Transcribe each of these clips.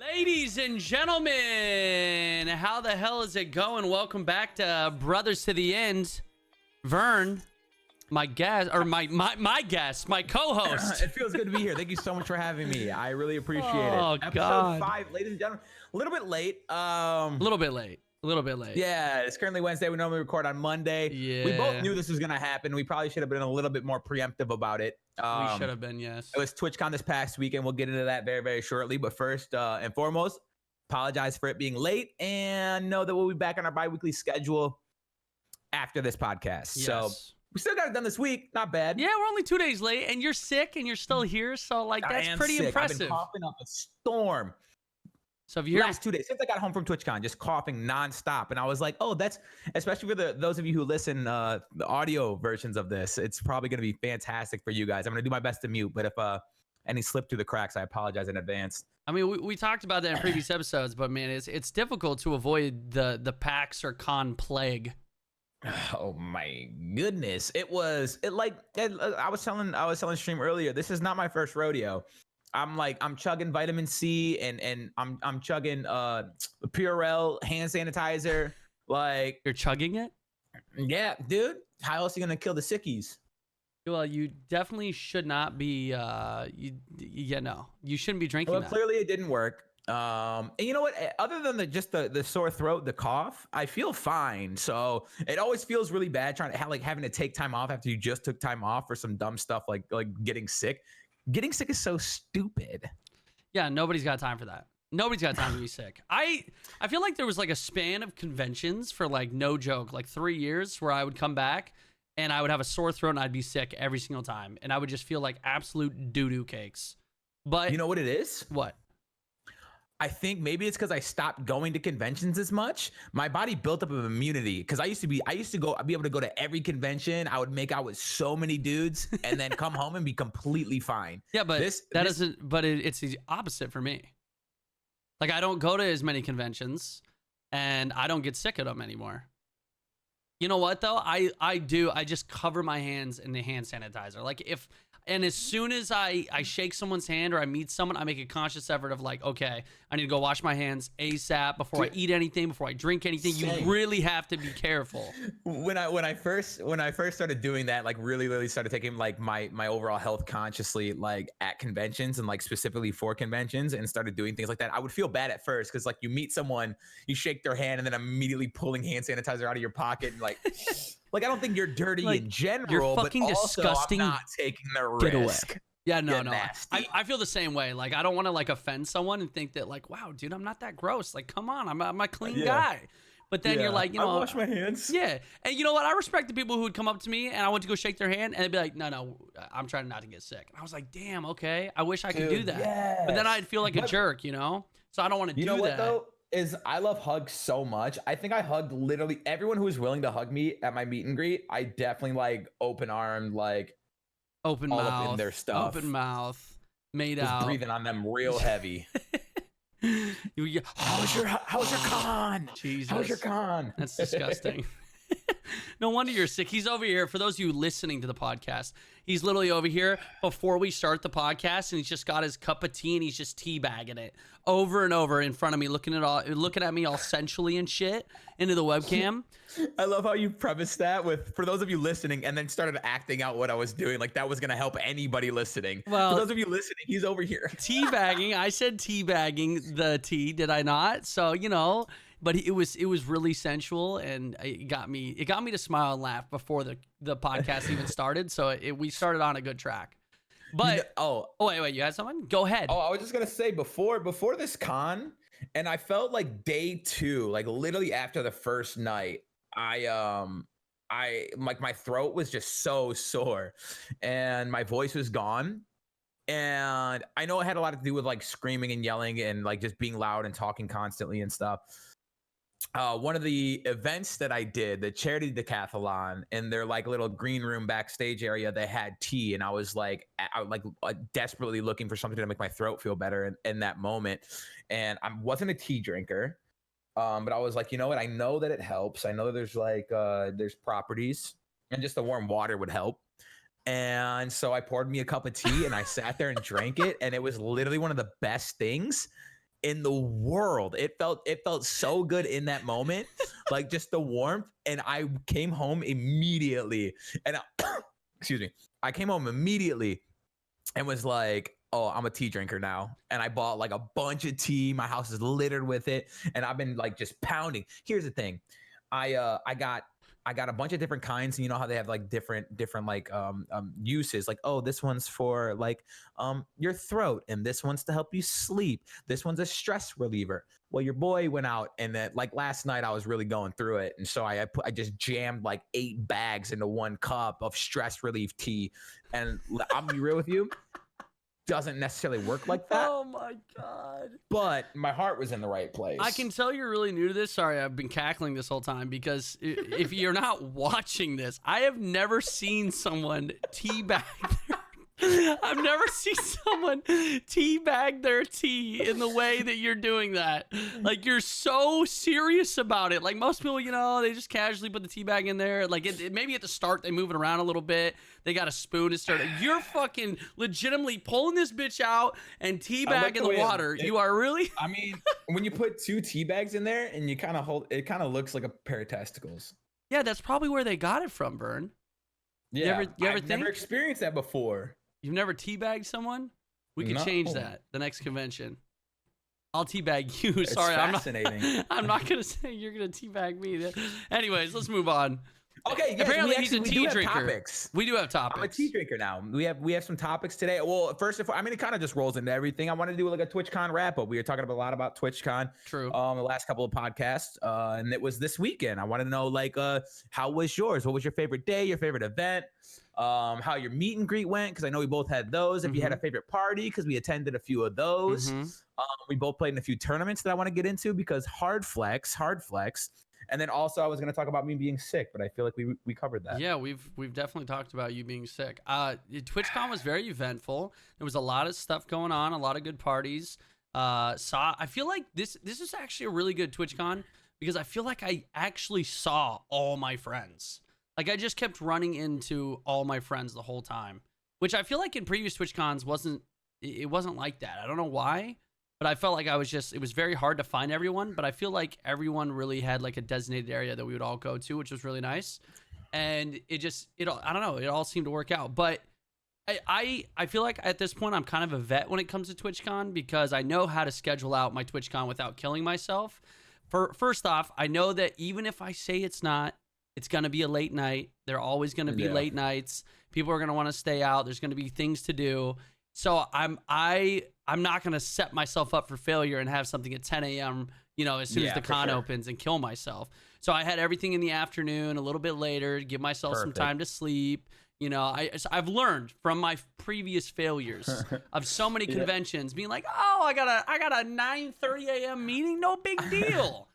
Ladies and gentlemen, how the hell is it going? Welcome back to Brothers to the End. Vern, my guest, or my guest, my co-host. It feels good to be here. Thank you so much for having me. I really appreciate it. Oh, Episode God. 5, ladies and gentlemen. A little bit late. A little bit late. Yeah, it's currently Wednesday. We normally record on Monday. Yeah. We both knew this was going to happen. We probably should have been a little bit more preemptive about it. We should have been, yes. It was TwitchCon this past weekend. We'll get into that very, very shortly. But first and foremost, apologize for it being late and know that we'll be back on our bi-weekly schedule after this podcast. Yes. So we still got it done this week. Not bad. Yeah, we're only 2 days late, and you're sick, and you're still here. So, like, that's pretty sick. impressive. I've been coughing up a storm. So if you're last 2 days since I got home from TwitchCon, just coughing nonstop, and I was like, "Oh, that's especially for those of you who listen the audio versions of this. It's probably going to be fantastic for you guys. I'm going to do my best to mute, but if any slip through the cracks, I apologize in advance." I mean, we talked about that in previous episodes, but man, it's difficult to avoid the PAX or con plague. Oh my goodness! I was telling stream earlier. This is not my first rodeo. I'm chugging vitamin C and I'm chugging Purell hand sanitizer. Like, You're chugging it? yeah, dude. How else are you gonna kill the sickies? Well, you definitely should not be. You shouldn't be drinking Well, that. clearly it didn't work. And you know what? Other than the sore throat, the cough, I feel fine. So it always feels really bad having to take time off after you just took time off for some dumb stuff like getting sick. Getting sick is so stupid. Yeah, nobody's got time for that. Nobody's got time to be sick. I feel like there was like a span of conventions for, like, no joke, like 3 years where I would come back and I would have a sore throat and I'd be sick every single time. And I would just feel like absolute doo-doo cakes. But you know what it is? What? I think maybe it's because I stopped going to conventions as much. My body built up of immunity because I used to be able to go to every convention. I would make out with so many dudes and then come home and be completely fine. Yeah, but it's the opposite for me. Like, I don't go to as many conventions and I don't get sick of them anymore. You know what though? I do. I just cover my hands in the hand sanitizer. Like, and as soon as I shake someone's hand or I meet someone, I make a conscious effort of, like, okay, I need to go wash my hands ASAP before I eat anything, before I drink anything. Same. You really have to be careful. When I first started doing that, like really started taking like my overall health consciously, like at conventions and like specifically for conventions, and started doing things like that, I would feel bad at first because like you meet someone, you shake their hand, and then immediately pulling hand sanitizer out of your pocket and like. Like, I don't think you're dirty in general, you're fucking but also disgusting. I'm not taking the Get away. risk. Yeah, no. Nasty. I feel the same way. Like, I don't want to, like, offend someone and think that, like, wow, dude, I'm not that gross. Like, come on, I'm a clean guy. But then you're like, you know, I wash my hands. Yeah, and you know what? I respect the people who would come up to me and I went to go shake their hand and they'd be like, no, I'm trying not to get sick. And I was like, damn, okay, I wish I could do that. Yes. But then I'd feel like a jerk, you know? So I don't want to do that. You know what though? Is I love hugs so much. I think I hugged literally everyone who was willing to hug me at my meet and greet. I definitely like open armed, like open all mouth, up in their stuff. open mouth, made Just out, breathing on them real heavy. How's your con? Jesus, how's your con? That's disgusting. No wonder you're sick. He's over here. For those of you listening to the podcast, he's literally over here before we start the podcast, and he's just got his cup of tea and he's just teabagging it over and over in front of me, looking at me all sensually and shit into the webcam. I love how you prefaced that with, for those of you listening, and then started acting out what I was doing like that was gonna help anybody listening. Well, for those of you listening, he's over here teabagging. I said teabagging the tea, did I not? So, you know. But it was really sensual, and it got me to smile and laugh before the podcast even started. So we started on a good track. But wait, you had something? Go ahead. Oh, I was just gonna say before this con, and I felt like day 2, like literally after the first night, I like my throat was just so sore, and my voice was gone. And I know it had a lot to do with like screaming and yelling and like just being loud and talking constantly and stuff. One of the events that I did, the charity decathlon, in their like little green room backstage area, they had tea, and I was like, desperately looking for something to make my throat feel better in that moment. And I wasn't a tea drinker, but I was like, you know what? I know that it helps. I know that there's like there's properties, and just the warm water would help. And so I poured me a cup of tea and I sat there and drank it, and it was literally one of the best things in the world. It felt so good in that moment, like just the warmth. And I came home immediately, and excuse me, I came home immediately and was like, oh, I'm a tea drinker now. And I bought like a bunch of tea. My house is littered with it, and I've been like just pounding. Here's the thing, I got a bunch of different kinds, and you know how they have like different like uses, like, oh, this one's for like your throat, and this one's to help you sleep, this one's a stress reliever. Well, your boy went out, and that, like, last night I was really going through it, and so I just jammed like 8 bags into 1 cup of stress relief tea. And I'll be real with you, doesn't necessarily work like that. Oh my God. But my heart was in the right place. I can tell you're really new to this. Sorry, I've been cackling this whole time because if you're not watching this, I have never seen someone teabag I've never seen someone teabag their tea in the way that you're doing that. Like, you're so serious about it. Like, most people, you know, they just casually put the tea bag in there. Like, maybe at the start they move it around a little bit. They got a spoon and start. You're fucking legitimately pulling this bitch out and teabag in the water. You are really. I mean, when you put 2 tea bags in there and you kind of hold, it kind of looks like a pair of testicles. Yeah, that's probably where they got it from, Vern. Yeah, I've never experienced that before. You've never teabagged someone? We could change that the next convention. I'll teabag you. It's Sorry, fascinating. I'm not gonna say you're gonna teabag me. Anyways, let's move on. Okay, yes, apparently he's a tea drinker. Topics. We do have topics. I'm a tea drinker now. We have some topics today. Well, first of all, I mean, it kind of just rolls into everything. I wanted to do like a TwitchCon wrap up. We were talking a lot about TwitchCon. True. The last couple of podcasts, and it was this weekend. I want to know, like, how was yours? What was your favorite day? Your favorite event? How your meet and greet went, because I know we both had those. If you had a favorite party, because we attended a few of those. We both played in a few tournaments that I want to get into, because hard flex. And then also I was going to talk about me being sick, but I feel like we covered that. Yeah, we've definitely talked about you being sick. TwitchCon was very eventful. There was a lot of stuff going on, a lot of good parties. I feel like this is actually a really good TwitchCon, because I feel like I actually saw all my friends. Like, I just kept running into all my friends the whole time, which I feel like in previous TwitchCons wasn't like that. I don't know why, but I felt like it was very hard to find everyone, but I feel like everyone really had like a designated area that we would all go to, which was really nice. And I don't know, it all seemed to work out. But I feel like at this point I'm kind of a vet when it comes to TwitchCon, because I know how to schedule out my TwitchCon without killing myself. First off, I know that even if I say it's going to be a late night. They're always going to be late nights. People are going to want to stay out. There's going to be things to do. So I'm not going to set myself up for failure and have something at 10 a.m., you know, as soon as the con opens, and kill myself. So I had everything in the afternoon, a little bit later, to give myself some time to sleep. You know, I've learned from my previous failures of so many conventions being like, oh, I got a 9:30 a.m. meeting. No big deal.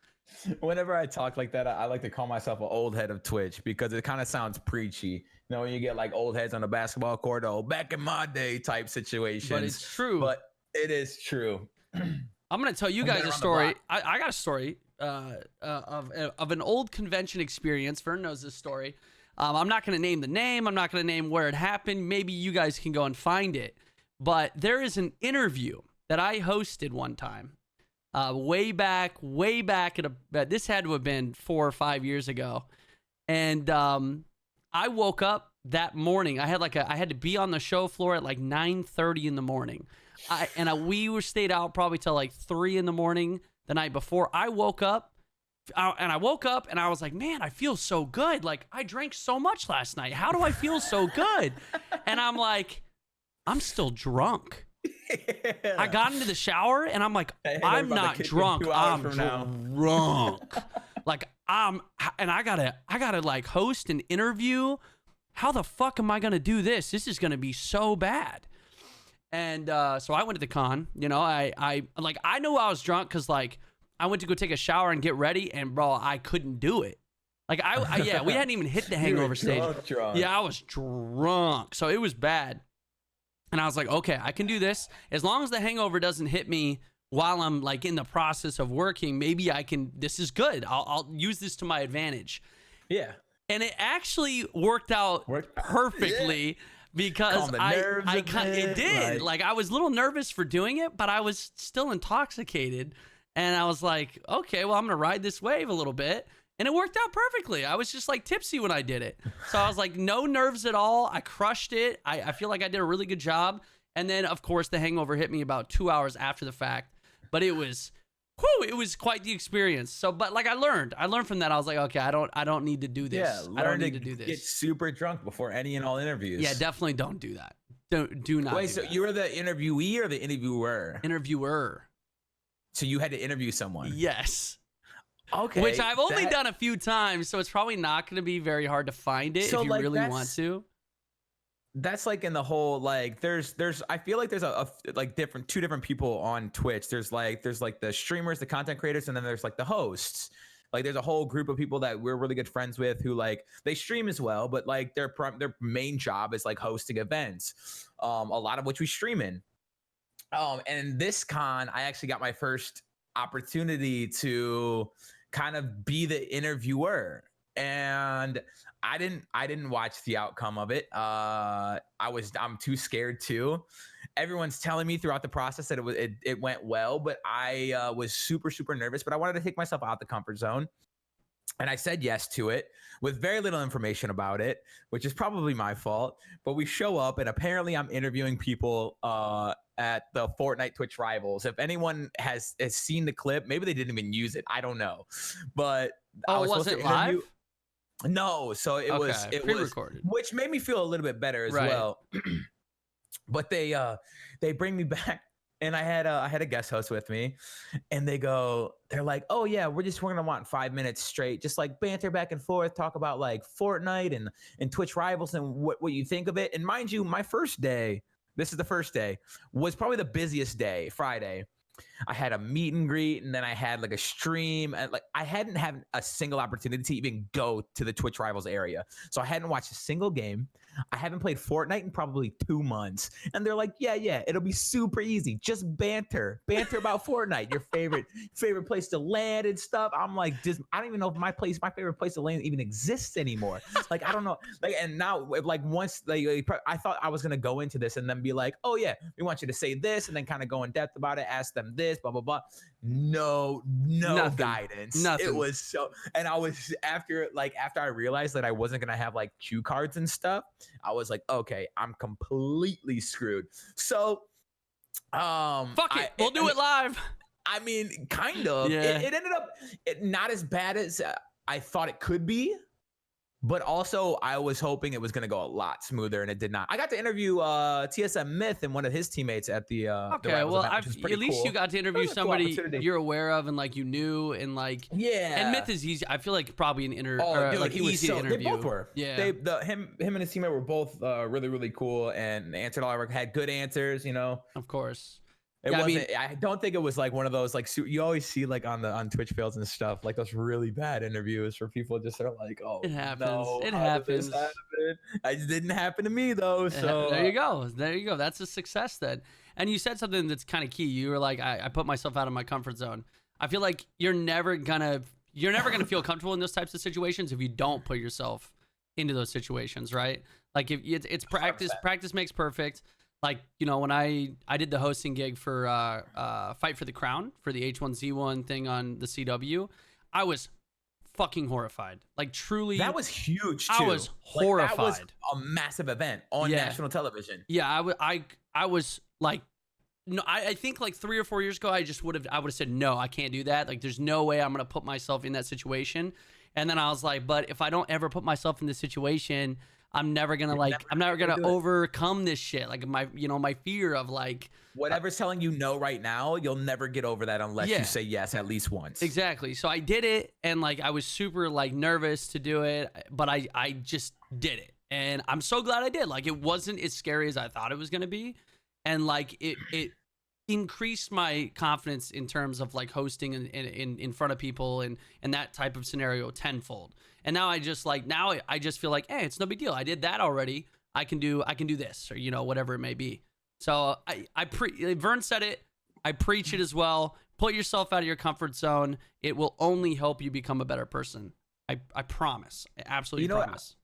Whenever I talk like that, I like to call myself an old head of Twitch, because it kind of sounds preachy. You know, when you get like old heads on the basketball court, back in my day type situations. But it's true. But it is true. I'm going to tell you guys a story. I got a story of an old convention experience. Vern knows this story. I'm not going to name the name. I'm not going to name where it happened. Maybe you guys can go and find it. But there is an interview that I hosted one time. Way back this had to have been 4 or 5 years ago. And I woke up that morning. I had to be on the show floor at like 9:30 in the morning. We were stayed out probably till like 3 in the morning the night before. I woke up and I was like, man, I feel so good. Like, I drank so much last night. How do I feel so good? And I'm like, I'm still drunk. I got into the shower and I'm like, I'm not drunk. I'm drunk. Like, I gotta like host an interview. How the fuck am I gonna do this? This is gonna be so bad. And so I went to the con. You know, I knew I was drunk because like I went to go take a shower and get ready, and bro, I couldn't do it. Like we hadn't even hit the hangover stage. Drunk. Yeah, I was drunk, so it was bad. And I was like, okay, I can do this. As long as the hangover doesn't hit me while I'm like in the process of working, maybe I can, this is good. I'll use this to my advantage. Yeah. And it actually worked out perfectly because the nerves a it bit, did. Like I was a little nervous for doing it, but I was still intoxicated. And I was like, okay, well, I'm going to ride this wave a little bit. And it worked out perfectly. I was just like tipsy when I did it. So I was like, no nerves at all. I crushed it. I feel like I did a really good job. And then, of course, the hangover hit me about 2 hours after the fact. But it was, it was quite the experience. So, but like I learned from that. I was like, okay, I don't need to do this. Yeah, I don't need to do this. Get super drunk before any and all interviews. Yeah, definitely don't do that. Do not. Wait, so you were the interviewee or the interviewer? Interviewer. So you had to interview someone. Yes. Okay. Which I've only done a few times, so it's probably not going to be very hard to find it if you really want to. That's like in the whole like there's I feel like there's a like two different people on Twitch. There's like the streamers, the content creators, and then there's like the hosts. Like there's a whole group of people that we're really good friends with who like they stream as well, but like their main job is like hosting events. A lot of which we stream in. And this con, I actually got my first opportunity to kind of be the interviewer, and I didn't watch the outcome of it. I'm too scared to. Everyone's telling me throughout the process that it went well, but I was super nervous. But I wanted to take myself out the comfort zone. And I said yes to it with very little information about it, which is probably my fault. But we show up, and apparently I'm interviewing people at the Fortnite Twitch Rivals. If anyone has seen the clip, maybe they didn't even use it. I don't know. But I was was supposed it to interview. Live? No, so it was pre-recorded, which made me feel a little bit better as well. But they bring me back. And I had a guest host with me, and they're like, oh yeah, we're gonna want 5 minutes straight, just like banter back and forth, talk about like Fortnite and Twitch Rivals and what you think of it. And mind you, my first day, this is the first day, was probably the busiest day, Friday. I had a meet and greet, and then I had like a stream, and like I hadn't had a single opportunity to even go to the Twitch Rivals area. So I hadn't watched a single game. I haven't played Fortnite in probably 2 months. And they're like, yeah, it'll be super easy. Just banter about Fortnite, your favorite place to land and stuff. I'm like, I don't even know if my favorite place to land even exists anymore. Like, I don't know. Like, and now like once I thought I was going to go into this and then be like, oh yeah, we want you to say this, and then kind of go in depth about it, ask them this, blah, blah, blah. No Nothing. guidance. Nothing. It was so, and I was after I realized that I wasn't going to have like cue cards and stuff, I was like, okay, I'm completely screwed. So, fuck it, we'll do it live. I mean, kind of. Yeah. It ended up not as bad as I thought it could be, but also I was hoping it was going to go a lot smoother, and it did not. I got to interview TSM Myth and one of his teammates at the well, event, at least you got to interview somebody you're aware of and like you knew, and like and Myth is easy. I feel like probably an easy to interview. They both were. Yeah, him and his teammate were both really cool and answered all our work, had good answers. You know, of course. It wasn't. I don't think it was like one of those like you always see like on Twitch fails and stuff, like those really bad interviews for people just are like, oh, it happens. No, it happens. It didn't happen to me though. So there you go. That's a success then. And you said something that's kind of key. You were like, I put myself out of my comfort zone. I feel like you're never gonna feel comfortable in those types of situations if you don't put yourself into those situations, right? Like if it's practice. 100%. Practice makes perfect. Like, you know, when I did the hosting gig for Fight for the Crown for the H1Z1 thing on the CW, I was fucking horrified. Like, truly. That was huge, too. I was horrified. That was a massive event on national television. Yeah, I was like, no, I think like 3 or 4 years ago, I would have said, no, I can't do that. Like, there's no way I'm going to put myself in that situation. And then I was like, but if I don't ever put myself in this situation, I'm never gonna overcome this shit. Like my fear of like whatever's telling you no right now, you'll never get over that unless you say yes at least once. Exactly. So I did it, and like I was super like nervous to do it, but I just did it, and I'm so glad I did. Like it wasn't as scary as I thought it was gonna be, and like it increased my confidence in terms of like hosting in front of people and that type of scenario tenfold. And now I just feel like, hey, it's no big deal. I did that already. I can do this, or, you know, whatever it may be. So Vern said it. I preach it as well. Put yourself out of your comfort zone. It will only help you become a better person. I promise. I absolutely promise.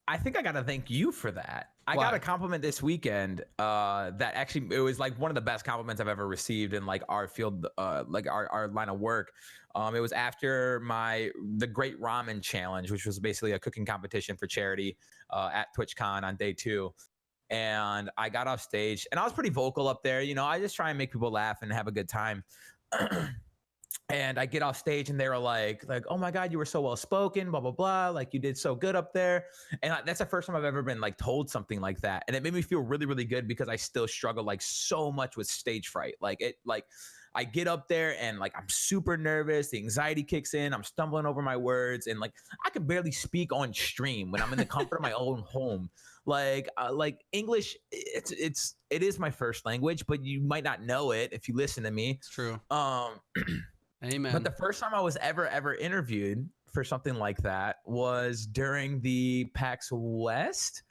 I think I got to thank you for that. I Why? got a compliment this weekend that actually it was like one of the best compliments I've ever received in like our field, like our line of work. It was after the Great Ramen Challenge, which was basically a cooking competition for charity at TwitchCon on day 2. And I got off stage and I was pretty vocal up there. You know, I just try and make people laugh and have a good time. And I get off stage and they were like, oh my God, you were so well spoken, blah, blah, blah. Like you did so good up there. And that's the first time I've ever been like told something like that. And it made me feel really, really good because I still struggle like so much with stage fright. I get up there and like I'm super nervous. The anxiety kicks in. I'm stumbling over my words and like I can barely speak on stream when I'm in the comfort of my own home. Like English, it is my first language, but you might not know it if you listen to me. It's true. Amen. But the first time I was ever interviewed for something like that was during the PAX West,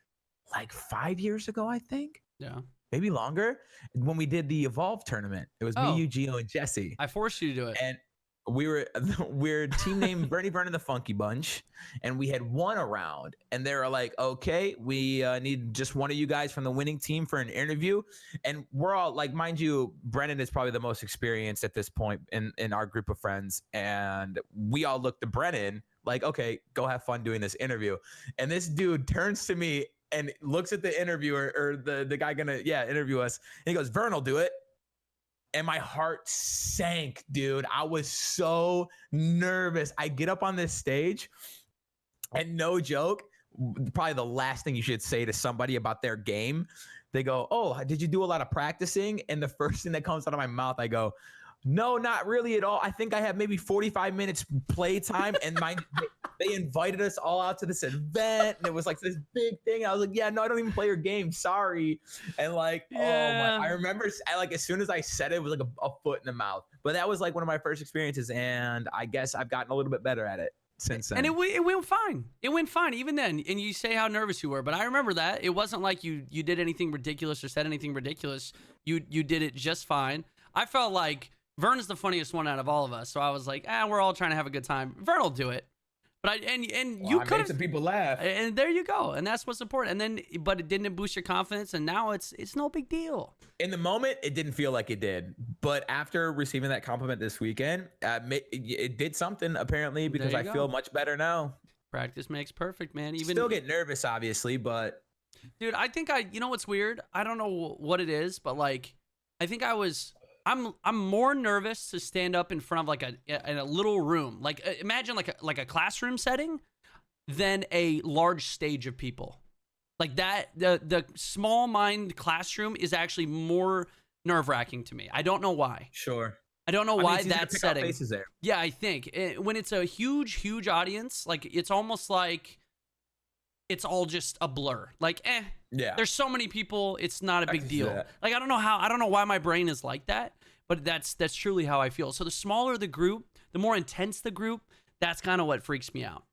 like 5 years ago, I think. Yeah. Maybe longer, when we did the Evolve tournament. It was me, you, Gio, and Jesse. I forced you to do it. And we're team named Bernie Byrne and the Funky Bunch, and we had won a round. And they were like, okay, we need just one of you guys from the winning team for an interview. And we're all like, mind you, Brennan is probably the most experienced at this point in our group of friends. And we all looked to Brennan like, okay, go have fun doing this interview. And this dude turns to me and looks at the interviewer or the guy gonna interview us, and he goes, Vern will do it. And my heart sank, dude. I was so nervous. I get up on this stage, and no joke, probably the last thing you should say to somebody about their game, they go, oh, did you do a lot of practicing? And the first thing that comes out of my mouth, I go, no, not really at all. I think I have maybe 45 minutes play time, and they invited us all out to this event, and it was like this big thing. I was like, yeah, no, I don't even play your game. Sorry. And like, Yeah. oh my, I remember as soon as I said it, it was like a foot in the mouth. But that was like one of my first experiences, and I guess I've gotten a little bit better at it since then. And it went fine. It went fine even then. And you say how nervous you were, but I remember that. It wasn't like you did anything ridiculous or said anything ridiculous. You did it just fine. I felt like Vern is the funniest one out of all of us, so I was like, we're all trying to have a good time. Vern will do it. But you could made some people laugh, and there you go, and that's what's important. And then, but it didn't boost your confidence, and now it's no big deal. In the moment, it didn't feel like it did, but after receiving that compliment this weekend, it did something apparently, because I feel much better now. Practice makes perfect, man. Even still get nervous, obviously, but dude, I think you know what's weird? I don't know what it is, but like, I think I'm more nervous to stand up in front of like in a little room, like imagine like a classroom setting, than a large stage of people. Like that, the small mind classroom is actually more nerve-wracking to me. I don't know why. Sure. I don't know why that setting. Faces there. Yeah, I think when it's a huge audience, like it's almost like it's all just a blur. Like, yeah, there's so many people, it's not a big deal. Like, I don't know why my brain is like that, but that's truly how I feel. So the smaller the group, the more intense the group, that's kind of what freaks me out.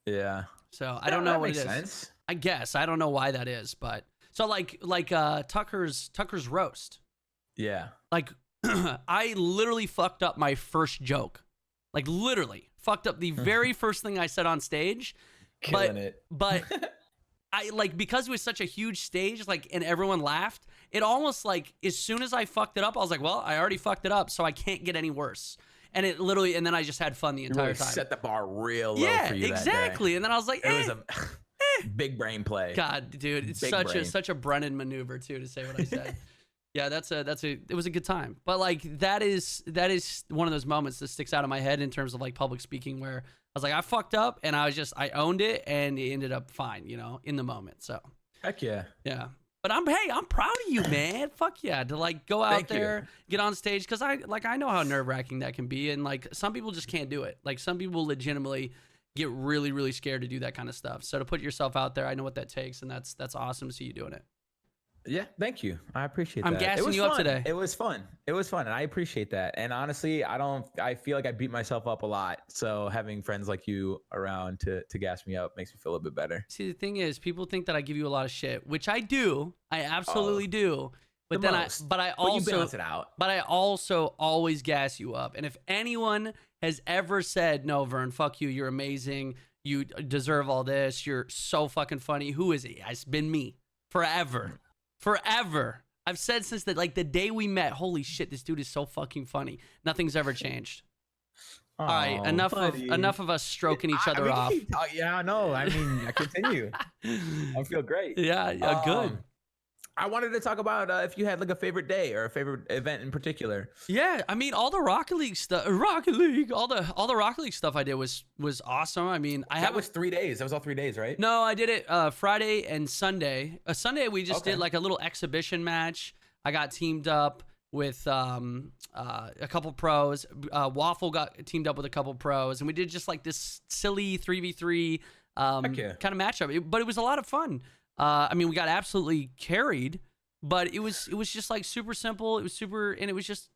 Yeah. So I don't know what it is. Sense. I guess I don't know why that is, but so like Tucker's roast. Yeah. Like I literally fucked up my first joke. Like literally fucked up the very first thing I said on stage. Killing it. But I like, because it was such a huge stage, like, and everyone laughed, it almost like as soon as I fucked it up, I was like, well, I already fucked it up, so I can't get any worse. And it literally, and then I just had fun the entire time. Set the bar real low for you. Exactly. And then I was like, it was a big brain play. God, dude, it's such a Brennan maneuver too, to say what I said. Yeah, it was a good time. But like that is one of those moments that sticks out of my head in terms of like public speaking, where I was like, I fucked up, and I owned it, and it ended up fine, in the moment. So heck yeah. Yeah. But I'm proud of you, man. Fuck yeah. To like go out there, get on stage. Cause I know how nerve wracking that can be. And like some people just can't do it. Like some people legitimately get really, really scared to do that kind of stuff. So to put yourself out there, I know what that takes. And that's awesome to see you doing it. Yeah, thank you. I appreciate that. I'm gassing you up today. It was fun. And I appreciate that. And honestly, I feel like I beat myself up a lot. So having friends like you around to gas me up makes me feel a bit better. See, the thing is, people think that I give you a lot of shit, which I do. I absolutely do. But then you balance it out. But I also always gas you up. And if anyone has ever said, no, Vern, fuck you, you're amazing, you deserve all this, you're so fucking funny, who is it? It's been me. Forever. Forever. I've said since the day we met, holy shit, this dude is so fucking funny. Nothing's ever changed. All right, enough of us stroking each other off. Yeah, I know. I mean, I continue. I feel great. Yeah, good. I wanted to talk about if you had like a favorite day or a favorite event in particular. Yeah, I mean, all the Rocket League stuff, all the Rocket League stuff I did was awesome. I mean, that was 3 days. That was all 3 days, right? No, I did it Friday and Sunday. Sunday we just did like a little exhibition match. I got teamed up with a couple pros. Waffle got teamed up with a couple pros, and we did just like this silly 3v3 kind of matchup. But it was a lot of fun. I mean, we got absolutely carried, but it was just like super simple. It was it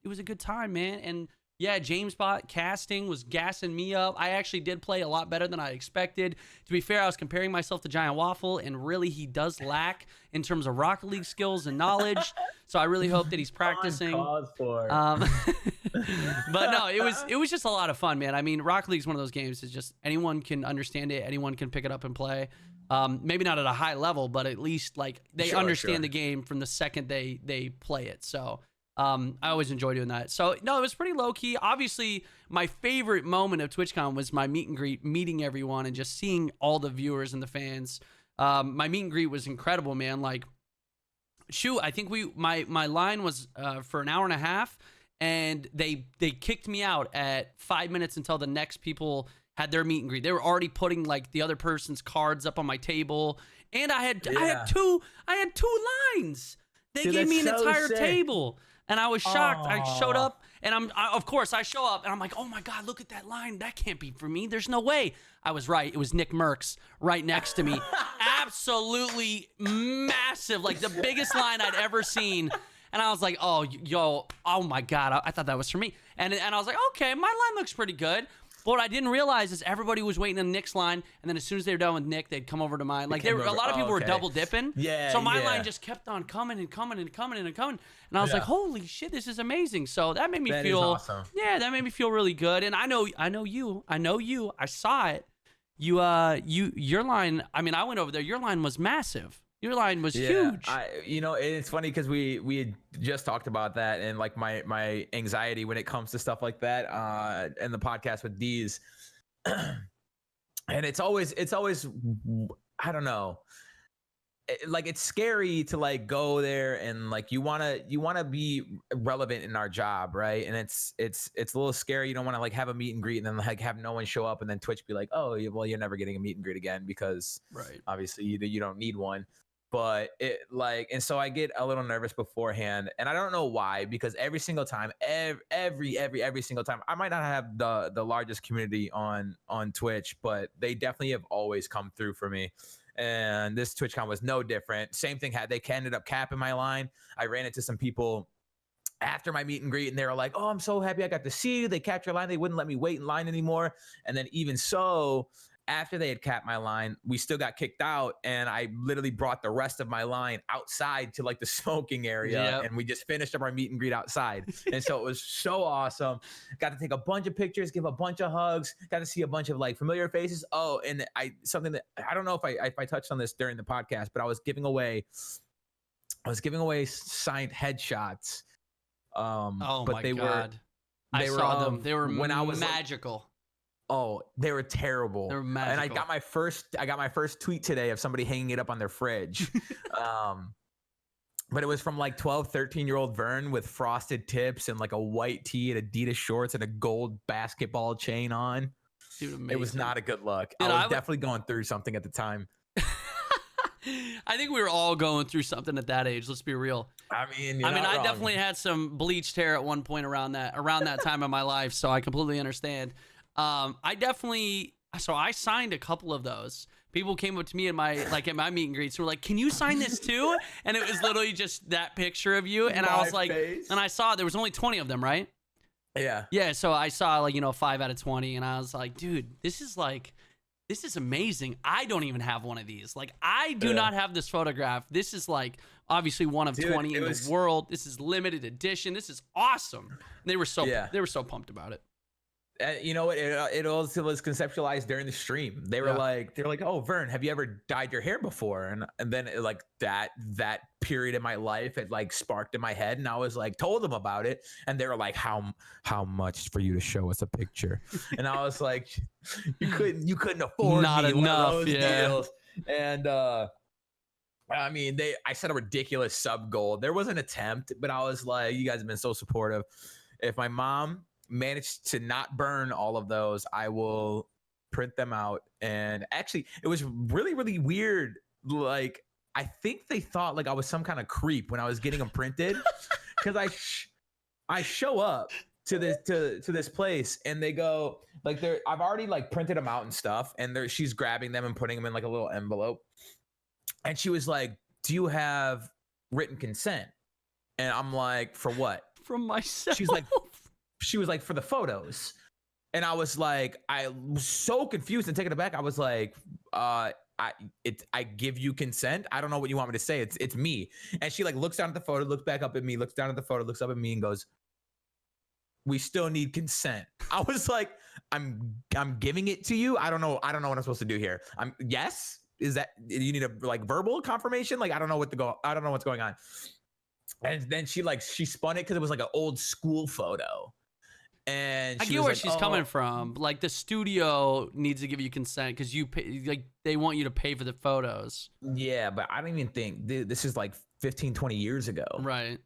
was a good time, man. And yeah, James Bot casting was gassing me up. I actually did play a lot better than I expected. To be fair, I was comparing myself to Giant Waffle, and really he does lack in terms of Rocket League skills and knowledge. So I really hope that he's practicing. But no, it was just a lot of fun, man. I mean, Rocket League is one of those games. It's just anyone can understand it, anyone can pick it up and play. Maybe not at a high level, but at least like they understand the game from the second they play it. So I always enjoy doing that. So no, it was pretty low key. Obviously, my favorite moment of TwitchCon was my meet and greet, meeting everyone and just seeing all the viewers and the fans. My meet and greet was incredible, man. Like, shoot, I think my line was for an hour and a half, and they kicked me out at 5 minutes until the next people had their meet and greet. They were already putting like the other person's cards up on my table, and I had two lines. They gave me an entire table, and I was shocked. I showed up, and of course I show up, and I'm like, oh my god, look at that line. That can't be for me. There's no way. I was right. It was Nick Merckx right next to me. Absolutely massive, like the biggest line I'd ever seen. And I was like, oh my god, I thought that was for me. And I was like, okay, my line looks pretty good. But what I didn't realize is everybody was waiting on Nick's line, and then as soon as they were done with Nick, they'd come over to mine. Like a lot of people were double dipping. Yeah. So my line just kept on coming and coming and coming and coming. And I was like, holy shit, this is amazing. So that made me feel awesome. Yeah, that made me feel really good. And I know you. I saw it. Your line, I mean, I went over there. Your line was massive. Your line was huge. It's funny because we had just talked about that and like my anxiety when it comes to stuff like that in the podcast with D's. And it's always I don't know. Like it's scary to like go there and like you want to be relevant in our job, right? And it's a little scary. You don't want to like have a meet and greet and then like have no one show up and then Twitch be like, oh well, you're never getting a meet and greet again because obviously you don't need one. But and so I get a little nervous beforehand, and I don't know why, because every single time, every single time, I might not have the largest community on Twitch, but they definitely have always come through for me. And this TwitchCon was no different. Same thing. They ended up capping my line. I ran into some people after my meet and greet, and they were like, oh, I'm so happy I got to see you. They capped your line. They wouldn't let me wait in line anymore. And then even so, after they had capped my line, we still got kicked out, and I literally brought the rest of my line outside to like the smoking area, and we just finished up our meet and greet outside. And so it was so awesome. Got to take a bunch of pictures, give a bunch of hugs, got to see a bunch of like familiar faces. Oh, and something that I don't know if I touched on this during the podcast, but I was giving away signed headshots. But they were saw them. They were when I was magical. Oh, they were terrible. They were magical. And I got my first tweet today of somebody hanging it up on their fridge. But it was from like 13-year-old Vern with frosted tips and like a white tee and Adidas shorts and a gold basketball chain on. Dude, amazing. It was not a good look. Dude, I was definitely going through something at the time. I think we were all going through something at that age. Let's be real. I mean, I definitely had some bleached hair at one point around that time of my life, so I completely understand. I signed a couple of those. People came up to me at my meet and greets and were like, can you sign this too? And it was literally just that picture of you. And I was like, and I saw there was only 20 of them, right? Yeah. Yeah. So I saw 5 out of 20, and I was like, dude, this is amazing. I don't even have one of these. Like, I do not have this photograph. This is like obviously one of 20 in the world. This is limited edition. This is awesome. And they were so pumped about it. You know what? It also was conceptualized during the stream. They were like, "Oh, Vern, have you ever dyed your hair before?" And then like that period in my life had like sparked in my head, and I was like, told them about it, and they were like, "How much for you to show us a picture?" And I was like, "You couldn't afford Not me enough, one of those yeah. deals." And I mean, I set a ridiculous sub goal. There was an attempt, but I was like, "You guys have been so supportive. If my mom managed to not burn all of those, I will print them out." And actually, it was really, really weird. Like, I think they thought like I was some kind of creep when I was getting them printed, because I show up to this place, and they go like, I've already like printed them out and stuff, and she's grabbing them and putting them in like a little envelope, and she was like, "Do you have written consent?" And I'm like, "For what?" From myself. She was like, "For the photos." And I was like, I was so confused and taken aback. I was like, I give you consent. I don't know what you want me to say. It's me. And she like looks down at the photo, looks back up at me, looks down at the photo, looks up at me, and goes, "We still need consent." I was like, I'm giving it to you. I don't know what I'm supposed to do here. Yes. Is that you need a like verbal confirmation? Like, I don't know what's going on. And then she spun it because it was like an old school photo. And I get where she's coming from. Like, the studio needs to give you consent because you pay, like, they want you to pay for the photos. Yeah, but I don't even think this is like 15, 20 years ago. Right.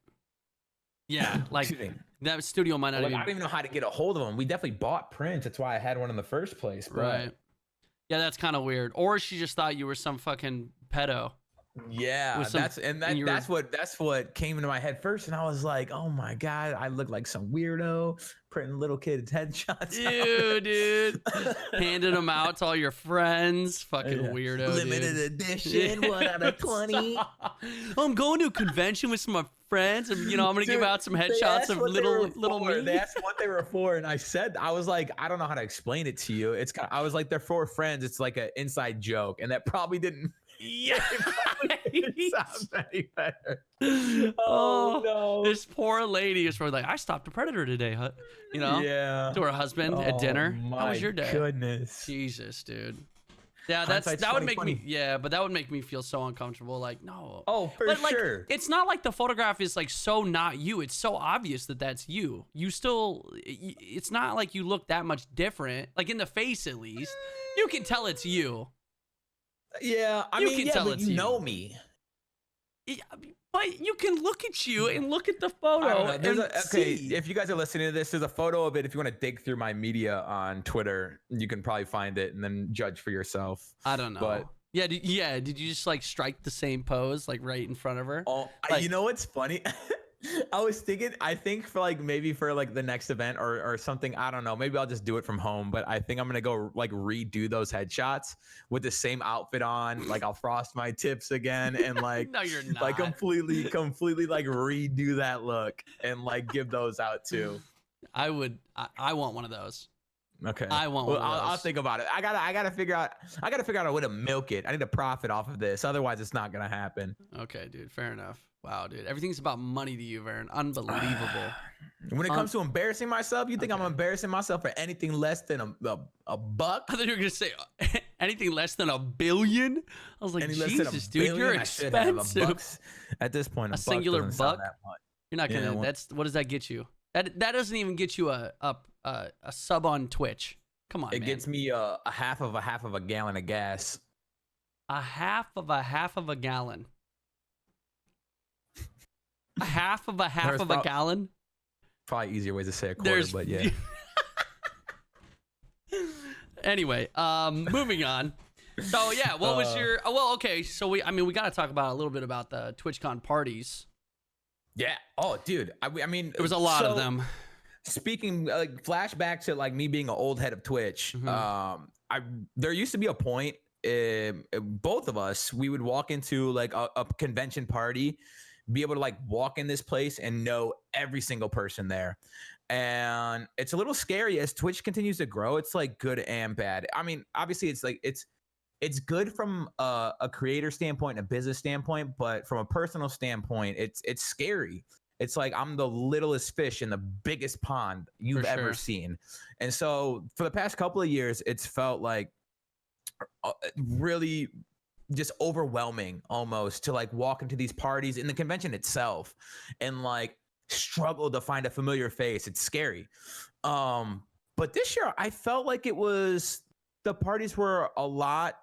Yeah, like that studio might not I don't even know how to get a hold of them. We definitely bought prints. That's why I had one in the first place. But... Right. Yeah, that's kind of weird. Or she just thought you were some fucking pedo. Yeah, that's what came into my head first, and I was like, "Oh my god, I look like some weirdo printing little kids' headshots." Dude, handed them out to all your friends. Fucking weirdo. Limited edition, 1 out of 20. I'm going to a convention with some of my friends, and I'm gonna give out some headshots of little me. They asked what they were for, and I was like, I don't know how to explain it to you. I was like, they're for friends. It's like an inside joke, and that probably didn't. Yeah, it sounds very better. Oh no! This poor lady is probably like, "I stopped a predator today," Yeah. To her husband at dinner. How was your day? Goodness. Jesus, dude. Yeah, that would make me. Yeah, but that would make me feel so uncomfortable. Like, no. Oh, for sure. Like, it's not like the photograph is like so not you. It's so obvious that that's you. You still. It's not like you look that much different. Like in the face, at least, you can tell it's you. Yeah, I mean, but you know me. Yeah, but you can look at you and look at the photo. If you guys are listening to this, there's a photo of it. If you want to dig through my media on Twitter, you can probably find it and then judge for yourself. I don't know. But did you just like strike the same pose like right in front of her? Oh, you know what's funny? I think for like maybe for like the next event or something, I don't know, maybe I'll just do it from home, but I think I'm gonna go like redo those headshots with the same outfit on. Like I'll frost my tips again and like no, you're not. Like completely like redo that look and like give those out too. I want one of those. Okay. I want one of those. I'll think about it. I gotta figure out a way to milk it. I need to profit off of this, otherwise it's not gonna happen. Okay, dude, fair enough. Wow, dude. Everything's about money to you, Vern. Unbelievable. When it comes to embarrassing myself, you think I'm embarrassing myself for anything less than a buck? I thought you were going to say anything less than $1 billion. I was like, Jesus, dude, you're expensive. At this point, a singular buck? You're not going to, what does that get you? That doesn't even get you a sub on Twitch. Come on, man. It gets me a half of a gallon of gas. A half of a gallon. A half of a gallon? Probably easier ways to say a quarter, but yeah. Anyway, moving on. So yeah, what was your? Well, okay. So we got to talk about a little bit about the TwitchCon parties. Yeah. Oh, dude. I mean, there was a lot of them. Speaking like flashback to like me being an old head of Twitch. There used to be a point. Both of us, we would walk into like a convention party, be able to like walk in this place and know every single person there. And it's a little scary as Twitch continues to grow. It's like good and bad. I mean, obviously it's like, it's good from a creator standpoint, a business standpoint, but from a personal standpoint, it's scary. It's like I'm the littlest fish in the biggest pond you've ever seen. And so for the past couple of years, it's felt like really just overwhelming almost to like walk into these parties in the convention itself and like struggle to find a familiar face. It's scary. But this year I felt like the parties were a lot,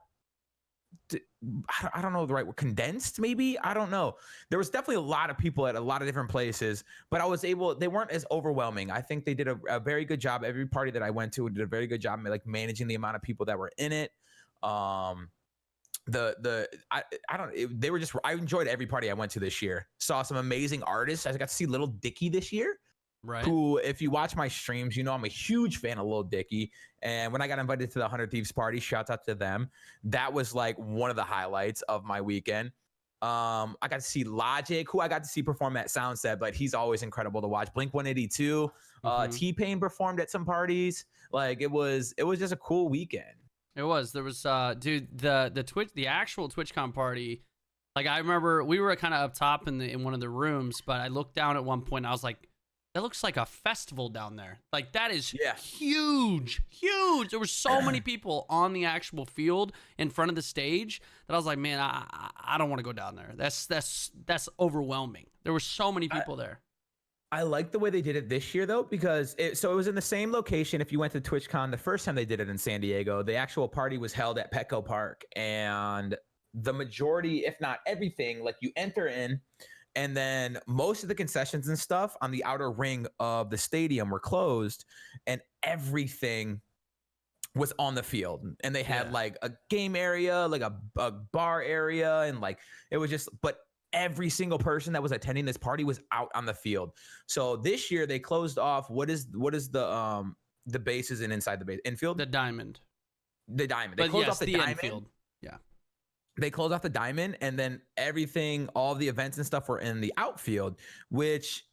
I don't know the right word, condensed maybe. I don't know. There was definitely a lot of people at a lot of different places, but they weren't as overwhelming. I think they did a very good job. Every party that I went to did a very good job like managing the amount of people that were in it. I enjoyed every party I went to this year. Saw some amazing artists. I got to see Lil Dicky this year. Right. Who, if you watch my streams, you know I'm a huge fan of Lil Dicky. And when I got invited to the 100 Thieves party, shouts out to them. That was like one of the highlights of my weekend. I got to see Logic, who I got to see perform at Soundset, but he's always incredible to watch. Blink 182, T-Pain performed at some parties. Like it was just a cool weekend. It was. There was dude, the actual TwitchCon party. Like I remember we were kind of up top in one of the rooms, but I looked down at one point and I was like, that looks like a festival down there. Like that is huge. There were so many people on the actual field in front of the stage that I was like, man, I don't want to go down there. That's overwhelming. There were so many people there. I like the way they did it this year though, because it was in the same location. If you went to TwitchCon the first time they did it in San Diego, the actual party was held at Petco Park, and the majority, if not everything, like you enter in. And then most of the concessions and stuff on the outer ring of the stadium were closed, and everything was on the field. And they had like a game area, like a bar area, and like it was just, but every single person that was attending this party was out on the field. So this year they closed off what is the bases and inside the base infield? The diamond. They closed off the diamond. Infield. Yeah. They closed off the diamond, and then everything, all the events and stuff were in the outfield, which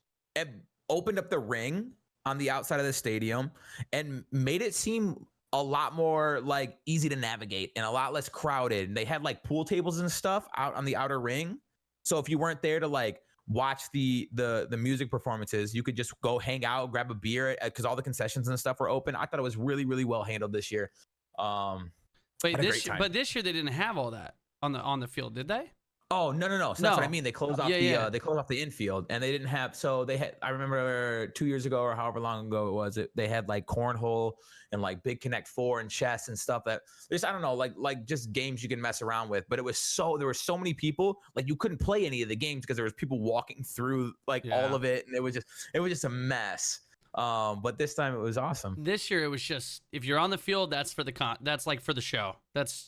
opened up the ring on the outside of the stadium and made it seem a lot more like easy to navigate and a lot less crowded. And they had like pool tables and stuff out on the outer ring. So if you weren't there to like watch the music performances, you could just go hang out, grab a beer, because all the concessions and stuff were open. I thought it was really, really well handled this year. But this year they didn't have all that on the field, did they? Oh, no. So that's what I mean. They closed off they closed off the infield, and they didn't have, so they had, I remember 2 years ago or however long ago it was, they had like cornhole and like Big Connect 4 and chess and stuff that there's, I don't know, like just games you can mess around with. But there were so many people, like you couldn't play any of the games because there was people walking through like all of it, and it was just a mess. But this time it was awesome. This year it was just, if you're on the field, that's for that's like for the show.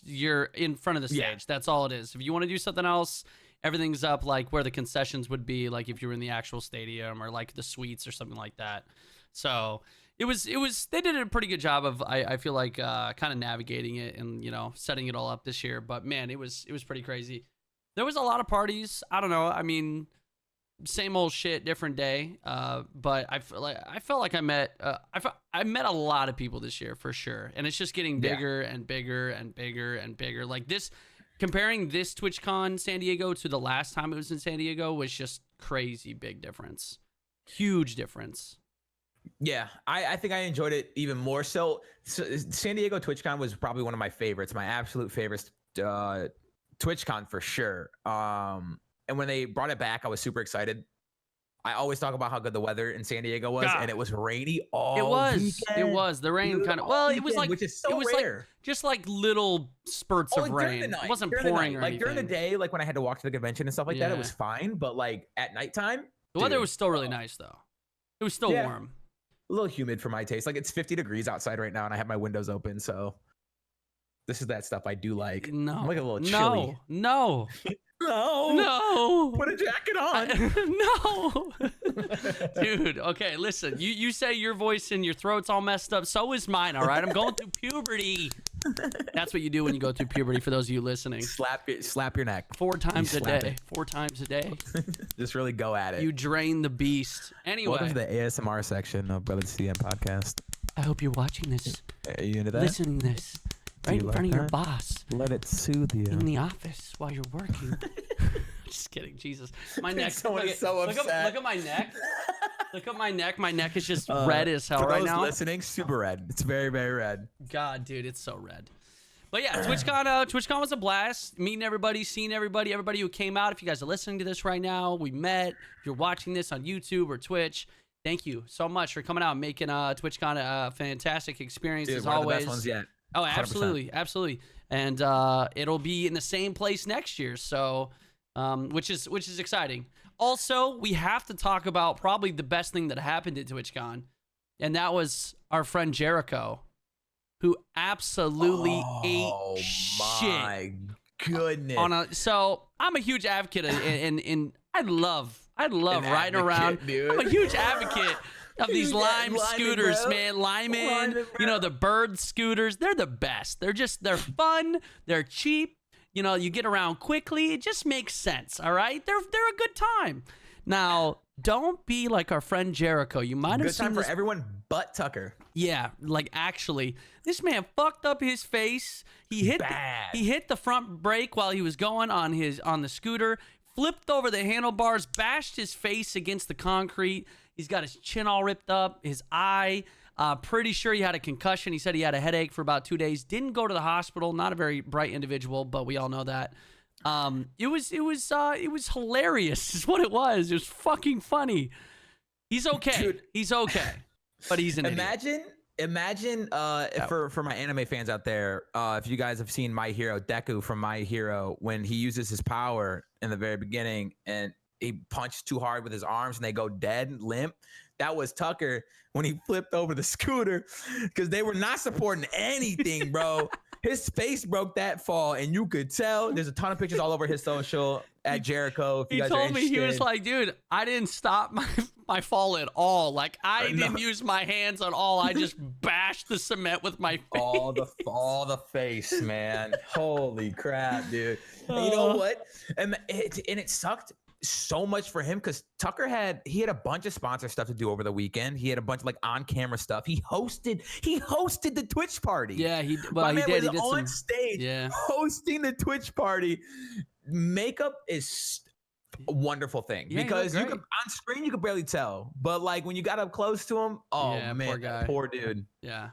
You're in front of the stage. Yeah. That's all it is. If you want to do something else, everything's up like where the concessions would be, like if you were in the actual stadium or like the suites or something like that. So it was they did a pretty good job of, I feel like kind of navigating it and, you know, setting it all up this year. But man, it was pretty crazy. There was a lot of parties. I don't know. I mean, same old shit, different day. But I felt like I met a lot of people this year for sure, and it's just getting bigger and bigger and bigger and bigger. Like this, comparing this TwitchCon San Diego to the last time it was in San Diego was just crazy big difference, huge difference. Yeah, I think I enjoyed it even more. So San Diego TwitchCon was probably one of my favorites, my absolute favorite TwitchCon for sure. And when they brought it back, I was super excited. I always talk about how good the weather in San Diego was, and it was rainy all weekend. It was. The rain kind of, well, it was like, which is so it was rare. Like, just like little spurts of rain. It wasn't pouring or anything. Like during the day, like when I had to walk to the convention and stuff like that, it was fine. But like at nighttime, the weather was still really nice though. It was still warm. A little humid for my taste. Like it's 50 degrees outside right now, and I have my windows open, so this is that stuff I do like. No, I'm like a little chilly. No. No. Put a jacket on. No. Dude, okay, listen. You say your voice and your throat's all messed up. So is mine, all right? I'm going through puberty. That's what you do when you go through puberty, for those of you listening. Slap your neck. 4 times a day. 4 times a day. Just really go at it. You drain the beast. Anyway. Welcome to the ASMR section of Brother CM podcast. I hope you're watching this. Are you into that? Listening to this. Right in front of your boss. Let it soothe you. In the office while you're working. Just kidding. Jesus. My neck. Someone Look, is so look upset. look at my neck. Look at my neck. My neck is just red as hell right now. For those listening, super red. It's very, very red. God, dude, it's so red. But yeah, TwitchCon was a blast. Meeting everybody, seeing everybody who came out. If you guys are listening to this right now, we met. If you're watching this on YouTube or Twitch, thank you so much for coming out and making TwitchCon a fantastic experience as one always. Of the best ones yet. Oh, absolutely, 100%. Absolutely. And it'll be in the same place next year, so which is exciting. Also, we have to talk about probably the best thing that happened at TwitchCon, and that was our friend Jericho, who absolutely ate shit. Oh my goodness! So I'm a huge advocate, and I love riding around. Dude. I'm a huge advocate of these Lime scooters, bro. man. Lyman, you know, the bird scooters. They're the best. They're fun. They're cheap. You know, you get around quickly. It just makes sense. All right, they're a good time. Now, don't be like our friend Jericho. You might have seen time this for everyone but Tucker. Yeah, like actually, this man fucked up his face. He hit the front brake while he was going on the scooter, flipped over the handlebars, bashed his face against the concrete. He's got his chin all ripped up, his eye. Pretty sure he had a concussion. He said he had a headache for about 2 days. Didn't go to the hospital. Not a very bright individual, but we all know that. It was hilarious. Is what it was. It was fucking funny. He's okay. Dude. He's okay. But he's an idiot. Imagine for my anime fans out there, if you guys have seen My Hero, Deku from My Hero, when he uses his power in the very beginning and he punched too hard with his arms and they go dead, limp. That was Tucker when he flipped over the scooter because they were not supporting anything, bro. His face broke that fall, and you could tell. There's a ton of pictures all over his social at Jericho. If you guys told are me, he was like, dude, I didn't stop my fall at all. Like, I didn't use my hands at all. I just bashed the cement with my face. All the face, man. Holy crap, dude. And you know what? And it sucked so much for him because Tucker had a bunch of sponsor stuff to do over the weekend. He had a bunch of like on-camera stuff. He hosted the Twitch party. Yeah, he did. He did on stage, hosting the Twitch party. Makeup is a wonderful thing because you can on screen you can barely tell, but like when you got up close to him, man, poor dude. Yeah,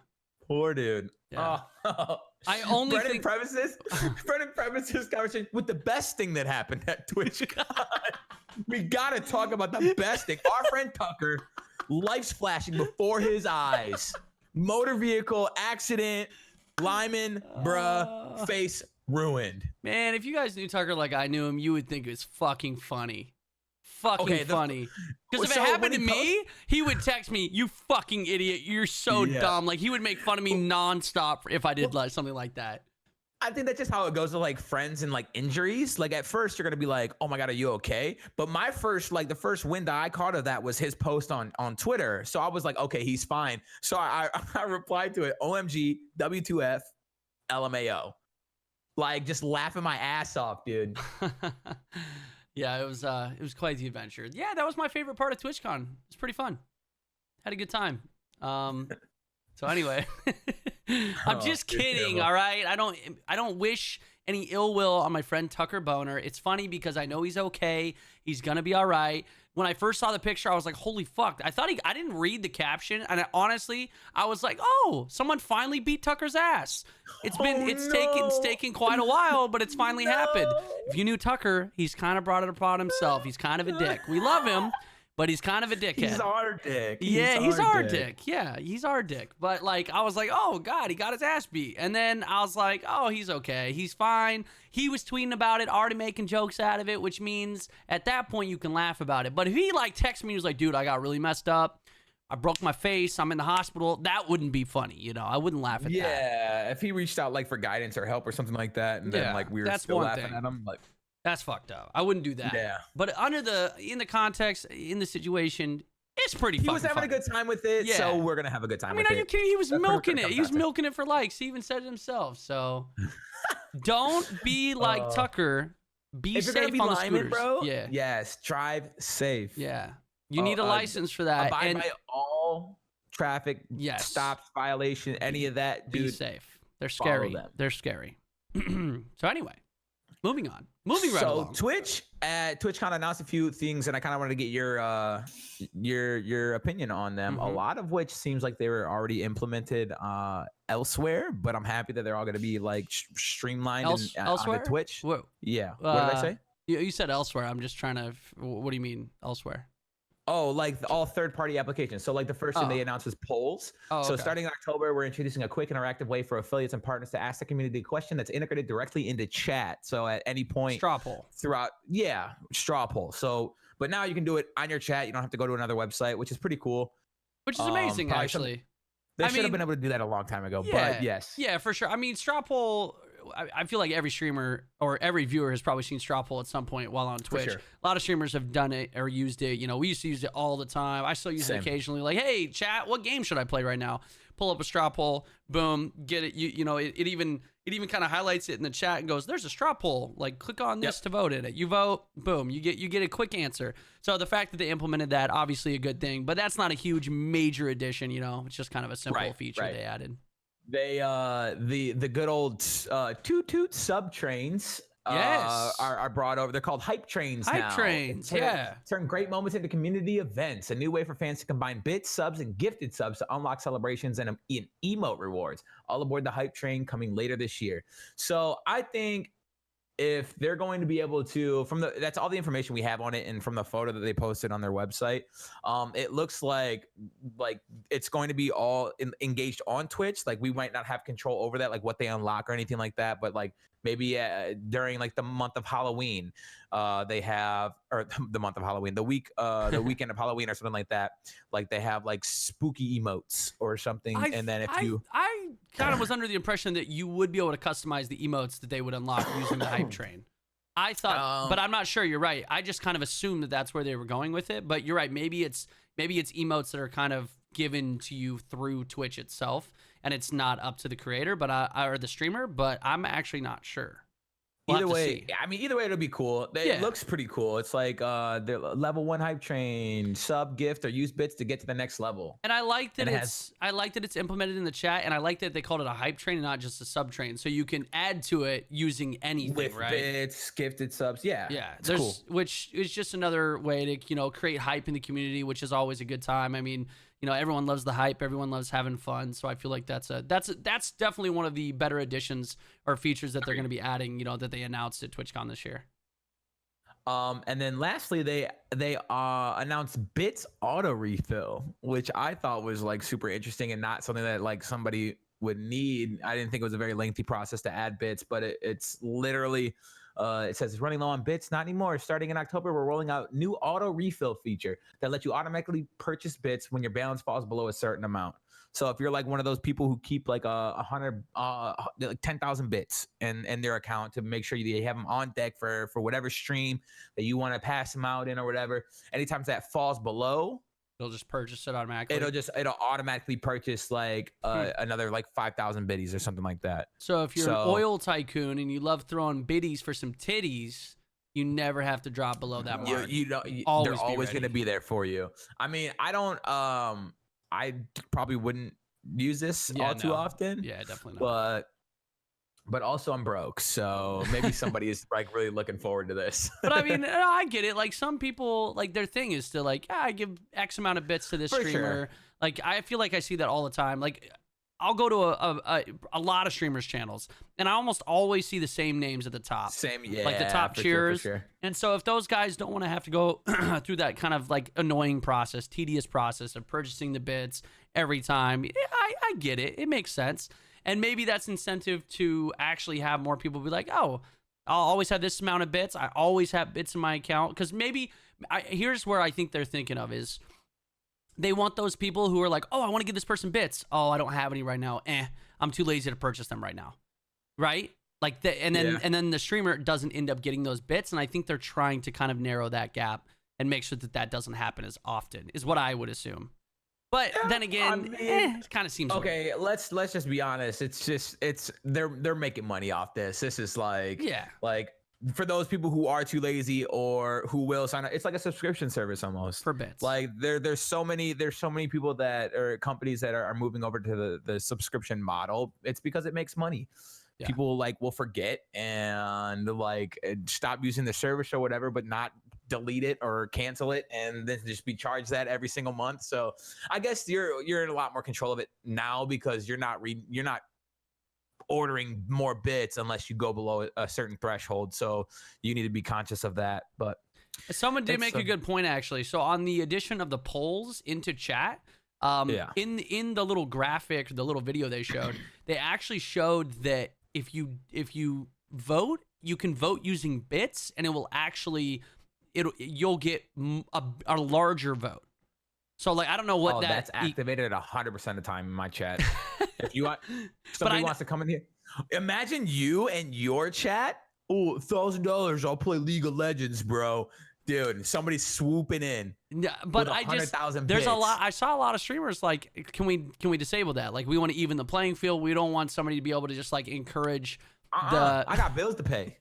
poor dude. Yeah. Oh. Brennan prefaces conversation with the best thing that happened at TwitchCon. We gotta talk about the best thing. Our friend Tucker, life's flashing before his eyes. Motor vehicle accident, Lyman, bruh, face ruined. Man, if you guys knew Tucker like I knew him, you would think it was fucking funny. Funny. Because if it happened to me, he would text me, "You fucking idiot, you're so dumb." Like he would make fun of me nonstop if I did like something like that. I think that's just how it goes with like friends and like injuries. Like at first you're gonna be like, "Oh my god, are you okay?" But my first the first wind I caught of that was his post on Twitter. So I was like, "Okay, he's fine." So I replied to it, "OMG, W2F, LMAO," like just laughing my ass off, dude. Yeah, it was quite the adventure. Yeah, that was my favorite part of TwitchCon. It was pretty fun. Had a good time. So anyway, I'm just kidding. All right, I don't wish any ill will on my friend Tucker Boner. It's funny because I know he's okay. He's gonna be all right. When I first saw the picture, I was like, "Holy fuck!" I didn't read the caption, and honestly, I was like, "Oh, someone finally beat Tucker's ass." It's taken quite a while, but it's finally happened. If you knew Tucker, he's kind of brought it upon himself. He's kind of a dick. We love him, but he's kind of a dickhead. He's our dick. He's our dick. Yeah, he's our dick. But like, I was like, "Oh God, he got his ass beat," and then I was like, "Oh, he's okay. He's fine." He was tweeting about it, already making jokes out of it, which means at that point you can laugh about it. But if he like texted me, he was like, "Dude, I got really messed up. I broke my face. I'm in the hospital." That wouldn't be funny, you know. I wouldn't laugh at that. Yeah, if he reached out like for guidance or help or something like that, and then like we were still laughing at him, like that's fucked up. I wouldn't do that. Yeah. But in the context, in the situation, it's pretty funny. He was having a good time with it, so we're gonna have a good time with it. I mean, are you kidding? He was milking it. He was milking it for likes. He even said it himself. So don't be like Tucker. Be safe on the scooters, bro. Yeah. Yes. Drive safe. Yeah. You need a license for that. Abide by all traffic stops, violation, any of that, dude. Be safe. They're scary. They're scary. So anyway, Moving right along. Twitch at TwitchCon announced a few things, and I kind of wanted to get your opinion on them. A lot of which seems like they were already implemented elsewhere, but I'm happy that they're all going to be like streamlined elsewhere on the Twitch. Whoa. Yeah. What did I say? You said elsewhere. I'm just trying to. What do you mean elsewhere? Oh, like all third-party applications. So like the first thing they announced was polls. So starting in October, we're introducing a quick interactive way for affiliates and partners to ask the community a question that's integrated directly into chat. So at any point straw poll throughout, straw poll. So, but now you can do it on your chat. You don't have to go to another website, which is pretty cool. Which is amazing, actually. They should have been able to do that a long time ago, but yes. Yeah, for sure. I mean, straw poll, I feel like every streamer or every viewer has probably seen straw poll at some point while on Twitch. Sure. A lot of streamers have done it or used it. You know, we used to use it all the time. I still use it occasionally. Like, hey, chat, what game should I play right now? Pull up a straw poll, boom, get it. You know, it even kind of highlights it in the chat and goes, "There's a straw poll. Like, click on this to vote in it. You vote, boom, you get a quick answer." So the fact that they implemented that, obviously a good thing, but that's not a huge major addition. You know, it's just kind of a simple feature they added. They the good old toot sub trains are brought over. They're called hype trains now. Hype trains, Turn great moments into community events. A new way for fans to combine bits, subs, and gifted subs to unlock celebrations and emote rewards. All aboard the hype train coming later this year. So I think if they're going to be able to, that's all the information we have on it, and from the photo that they posted on their website, it looks like it's going to be all engaged on Twitch. Like we might not have control over that, like what they unlock or anything like that, but like maybe during like the month of Halloween, they have, or the month of Halloween, the weekend of Halloween or something like that. Like they have like spooky emotes or something, and then I kind of was under the impression that you would be able to customize the emotes that they would unlock using the hype train. I thought, but I'm not sure. You're right. I just kind of assumed that that's where they were going with it. But you're right. Maybe it's emotes that are kind of given to you through Twitch itself, and it's not up to the creator, or the streamer. But I'm actually not sure. Either way, it'll be cool. It looks pretty cool. It's like the level 1 hype train, sub, gift, or use bits to get to the next level. And I like that it's implemented in the chat, and I like that they called it a hype train and not just a sub train. So you can add to it using anything, with right? Bits, gifted subs, yeah. It's cool. Which is just another way to create hype in the community, which is always a good time. I mean, everyone loves the hype. Everyone loves having fun. So I feel like that's definitely one of the better additions or features that they're going to be adding, that they announced at TwitchCon this year. And then lastly, they announced Bits auto refill, which I thought was like super interesting and not something that like somebody would need. I didn't think it was a very lengthy process to add bits, but it's literally it says it's running low on bits. Not anymore. Starting in October, we're rolling out new auto refill feature that lets you automatically purchase bits when your balance falls below a certain amount. So if you're like one of those people who keep like 10,000 bits in their account to make sure you have them on deck for whatever stream that you want to pass them out in or whatever, anytime that falls below, it'll just purchase it automatically. It'll automatically purchase like another like 5,000 biddies or something like that. So if you're an oil tycoon and you love throwing biddies for some titties, you never have to drop below that mark. They're always going to be there for you. I mean, I probably wouldn't use this too often. Yeah, definitely not. But also I'm broke, so maybe somebody is like really looking forward to this. But I mean, I get it. Like some people, like their thing is to like, I give X amount of bits to this streamer. Sure. Like I feel like I see that all the time. Like I'll go to a lot of streamers' channels, and I almost always see the same names at the top. Like the top cheers. Sure. And so if those guys don't want to have to go through that kind of like annoying process, tedious process of purchasing the bits every time, I get it. It makes sense. And maybe that's incentive to actually have more people be like, oh, I'll always have this amount of bits. I always have bits in my account. Because here's where I think they're thinking of is they want those people who are like, oh, I want to give this person bits. Oh, I don't have any right now. I'm too lazy to purchase them right now. Right? Like and then the streamer doesn't end up getting those bits. And I think they're trying to kind of narrow that gap and make sure that doesn't happen as often is what I would assume. But then again, it kind of seems okay. Weird. Let's just be honest. They're making money off this. This is like for those people who are too lazy or who will sign up, it's like a subscription service almost for bits. Like there's so many people that are companies that are moving over to the subscription model. It's because it makes money. Yeah. People like will forget and like stop using the service or whatever, but not delete it or cancel it and then just be charged that every single month. So I guess you're in a lot more control of it now because you're not ordering more bits unless you go below a certain threshold. So you need to be conscious of that. But someone did make a good point, actually. So on the addition of the polls into chat, in the little graphic, the little video they showed, they actually showed that if you vote, you can vote using bits, and it will actually you'll get a larger vote. So like I don't know what that's activated 100% of the time in my chat. If you want somebody wants to come in here, imagine you and your chat. Oh, $1,000, I'll play League of Legends, bro. Dude, somebody's swooping in. Yeah, but there's a lot. I saw a lot of streamers like, can we disable that? Like, we want to even the playing field. We don't want somebody to be able to just like encourage I got bills to pay.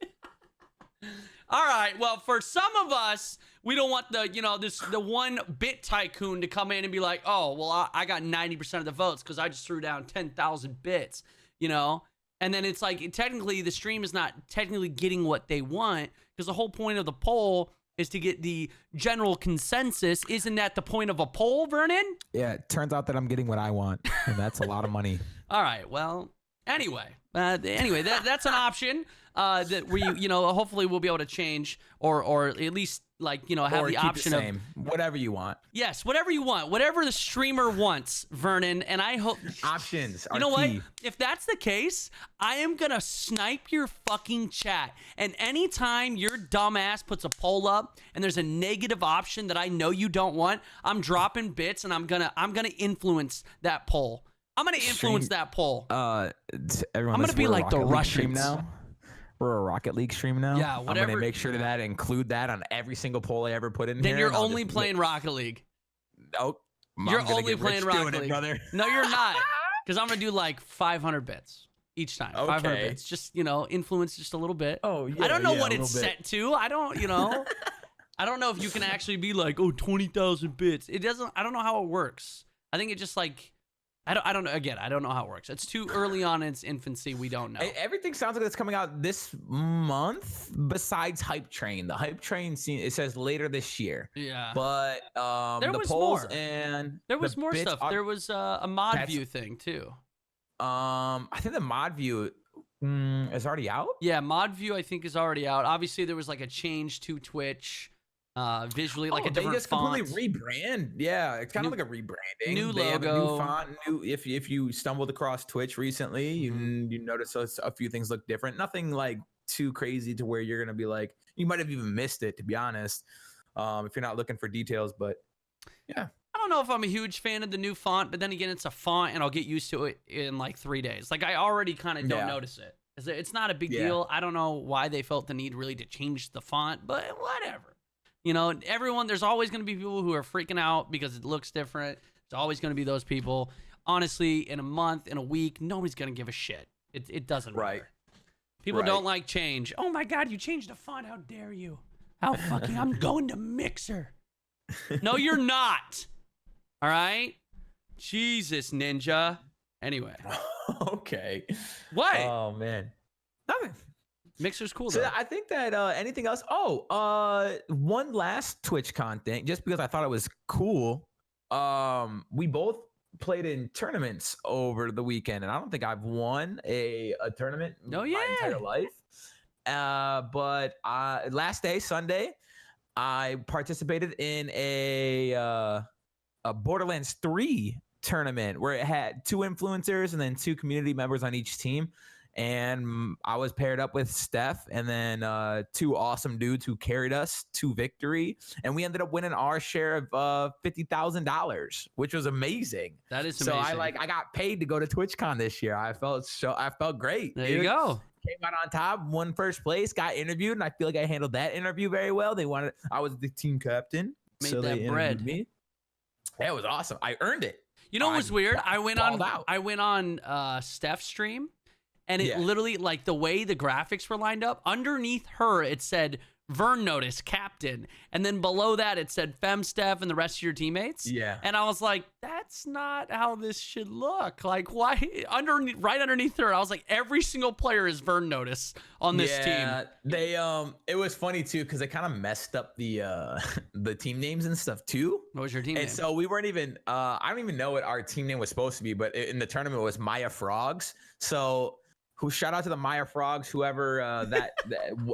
All right. Well, for some of us, we don't want the one bit tycoon to come in and be like, oh, well, I got 90% of the votes because I just threw down 10,000 bits, And then it's like technically the stream is not technically getting what they want because the whole point of the poll is to get the general consensus. Isn't that the point of a poll, Vernon? Yeah, it turns out that I'm getting what I want, and that's a lot of money. All right, well, anyway, that's an option that we, hopefully we'll be able to change or at least have the option of whatever you want. Yes, whatever you want, whatever the streamer wants, Vernon. And I hope options are you know key. What? If that's the case, I am gonna snipe your fucking chat. And anytime your dumbass puts a poll up and there's a negative option that I know you don't want, I'm dropping bits and I'm gonna influence that poll. I'm gonna influence that poll. Everyone, I'm gonna be like the Russians now. We're a Rocket League stream now. Yeah, whatever. I'm gonna make sure that include that on every single poll I ever put in then here. Then you're only playing Rocket League. Oh, you're only playing Rocket League, brother. No, you're not. Because I'm gonna do like 500 bits each time. Okay. 500 bits. Just influence just a little bit. Oh yeah. I don't know what it's set to. I don't. I don't know if you can actually be like, 20,000 bits. It doesn't. I don't know how it works. I think it just like. I don't know. Again, I don't know how it works. It's too early on in its infancy. We don't know. Everything sounds like it's coming out this month. Besides Hype Train, the Hype Train scene, it says later this year. Yeah. But there the was polls more. and there was more stuff. There was a mod view thing too. I think the mod view is already out. Yeah, mod view I think is already out. Obviously, there was like a change to Twitch. Visually, like a different they just font. completely rebrand. Yeah, it's kind of like a rebranding. New they logo, have a new font. If you stumbled across Twitch recently, you notice a few things look different. Nothing like too crazy to where you're gonna be like, you might have even missed it, to be honest. If you're not looking for details, but yeah. I don't know if I'm a huge fan of the new font, but then again, it's a font, and I'll get used to it in like 3 days. Like I already kind of don't notice it. It's not a big deal. I don't know why they felt the need really to change the font, but whatever. There's always going to be people who are freaking out because it looks different. There's always going to be those people. Honestly, in a month, in a week, nobody's going to give a shit. It doesn't matter. People don't like change. Oh my God, you changed the font. How dare you? How fucking, I'm going to Mixer. No, you're not. All right? Jesus, Ninja. Anyway. Okay. What? Oh, man. Nothing. Mixer's cool, so though. I think that anything else? One last TwitchCon thing, just because I thought it was cool. We both played in tournaments over the weekend, and I don't think I've won a tournament my entire life. But last day, Sunday, I participated in a Borderlands 3 tournament where it had 2 influencers and then 2 community members on each team. And I was paired up with Steph and then 2 awesome dudes who carried us to victory. And we ended up winning our share of $50,000, which was amazing. That is amazing. So I got paid to go to TwitchCon this year. I felt great. There you go. Came out on top, won first place, got interviewed, and I feel like I handled that interview very well. I was the team captain. Made so that they bread. Me. That was awesome. I earned it. You know what's weird? I went on Steph's stream. And it literally, like the way the graphics were lined up, underneath her, it said Vern Notice, captain. And then below that, it said Fem Steph and the rest of your teammates. Yeah. And I was like, that's not how this should look. Like, why? Right underneath her, I was like, every single player is Vern Notice on this team. They it was funny too because they kind of messed up the the team names and stuff too. What was your team name? And so we weren't even I don't even know what our team name was supposed to be, but in the tournament it was Maya Frogs. So shout out to the Maya Frogs, whoever that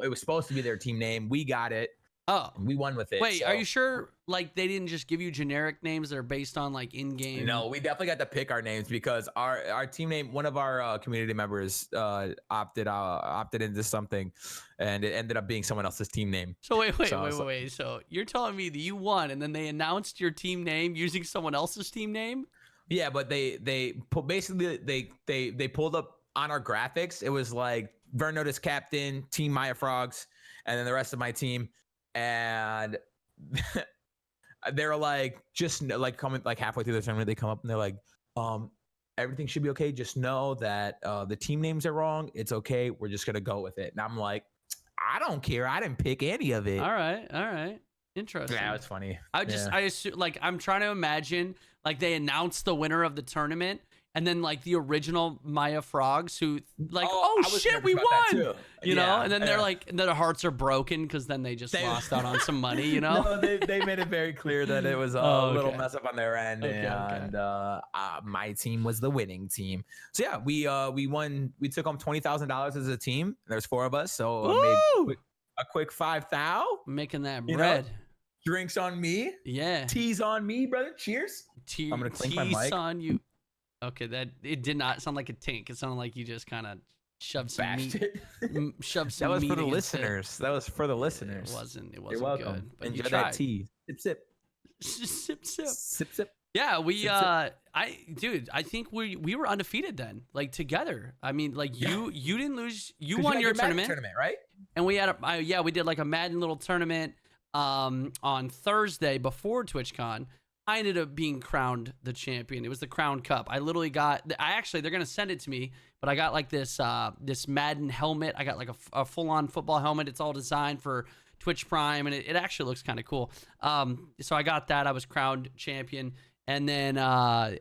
it was supposed to be their team name. We got it. Oh, we won with it. Wait, are you sure? Like they didn't just give you generic names that are based on like in-game? No, we definitely got to pick our names because our team name, one of our community members opted into something, and it ended up being someone else's team name. So wait. So you're telling me that you won, and then they announced your team name using someone else's team name? Yeah, but they pulled up on our graphics. It was like Vern Notice captain, Team Maya Frogs, and then the rest of my team. And they were like, just like coming like halfway through the tournament, they come up and they're like, everything should be okay. Just know that the team names are wrong. It's okay. We're just gonna go with it. And I'm like, I don't care. I didn't pick any of it. All right. Interesting. Yeah, it was funny. I assume, like, I'm trying to imagine like they announced the winner of the tournament. And then like the original Maya Frogs who like, oh shit, we won, you know? And then they're like, their hearts are broken because then they just lost out on some money, you know? No, they made it very clear that it was a little mess up on their end. My team was the winning team. So yeah, we won. We took home $20,000 as a team. There's 4 of us. So I made a quick 5,000. Making that bread. Drinks on me. Yeah. Teas on me, brother. Cheers. I'm going to clink my mic. Teas on you. Okay, it did not sound like a tink. It sounded like you just kind of shoved some meat. Shoved some that was meat for the listeners. That was for the listeners. It wasn't You're welcome. good. But enjoy that tea. Sip. Sip. Yeah, I think we were undefeated then, like together. I mean, like you didn't lose. You won your tournament, right? And we had we did like a Madden little tournament on Thursday before TwitchCon. I ended up being crowned the champion. It was the Crown Cup. I literally got. They're gonna send it to me, but I got like this Madden helmet. I got like a full-on football helmet. It's all designed for Twitch Prime, and it actually looks kind of cool. So I got that. I was crowned champion, and then my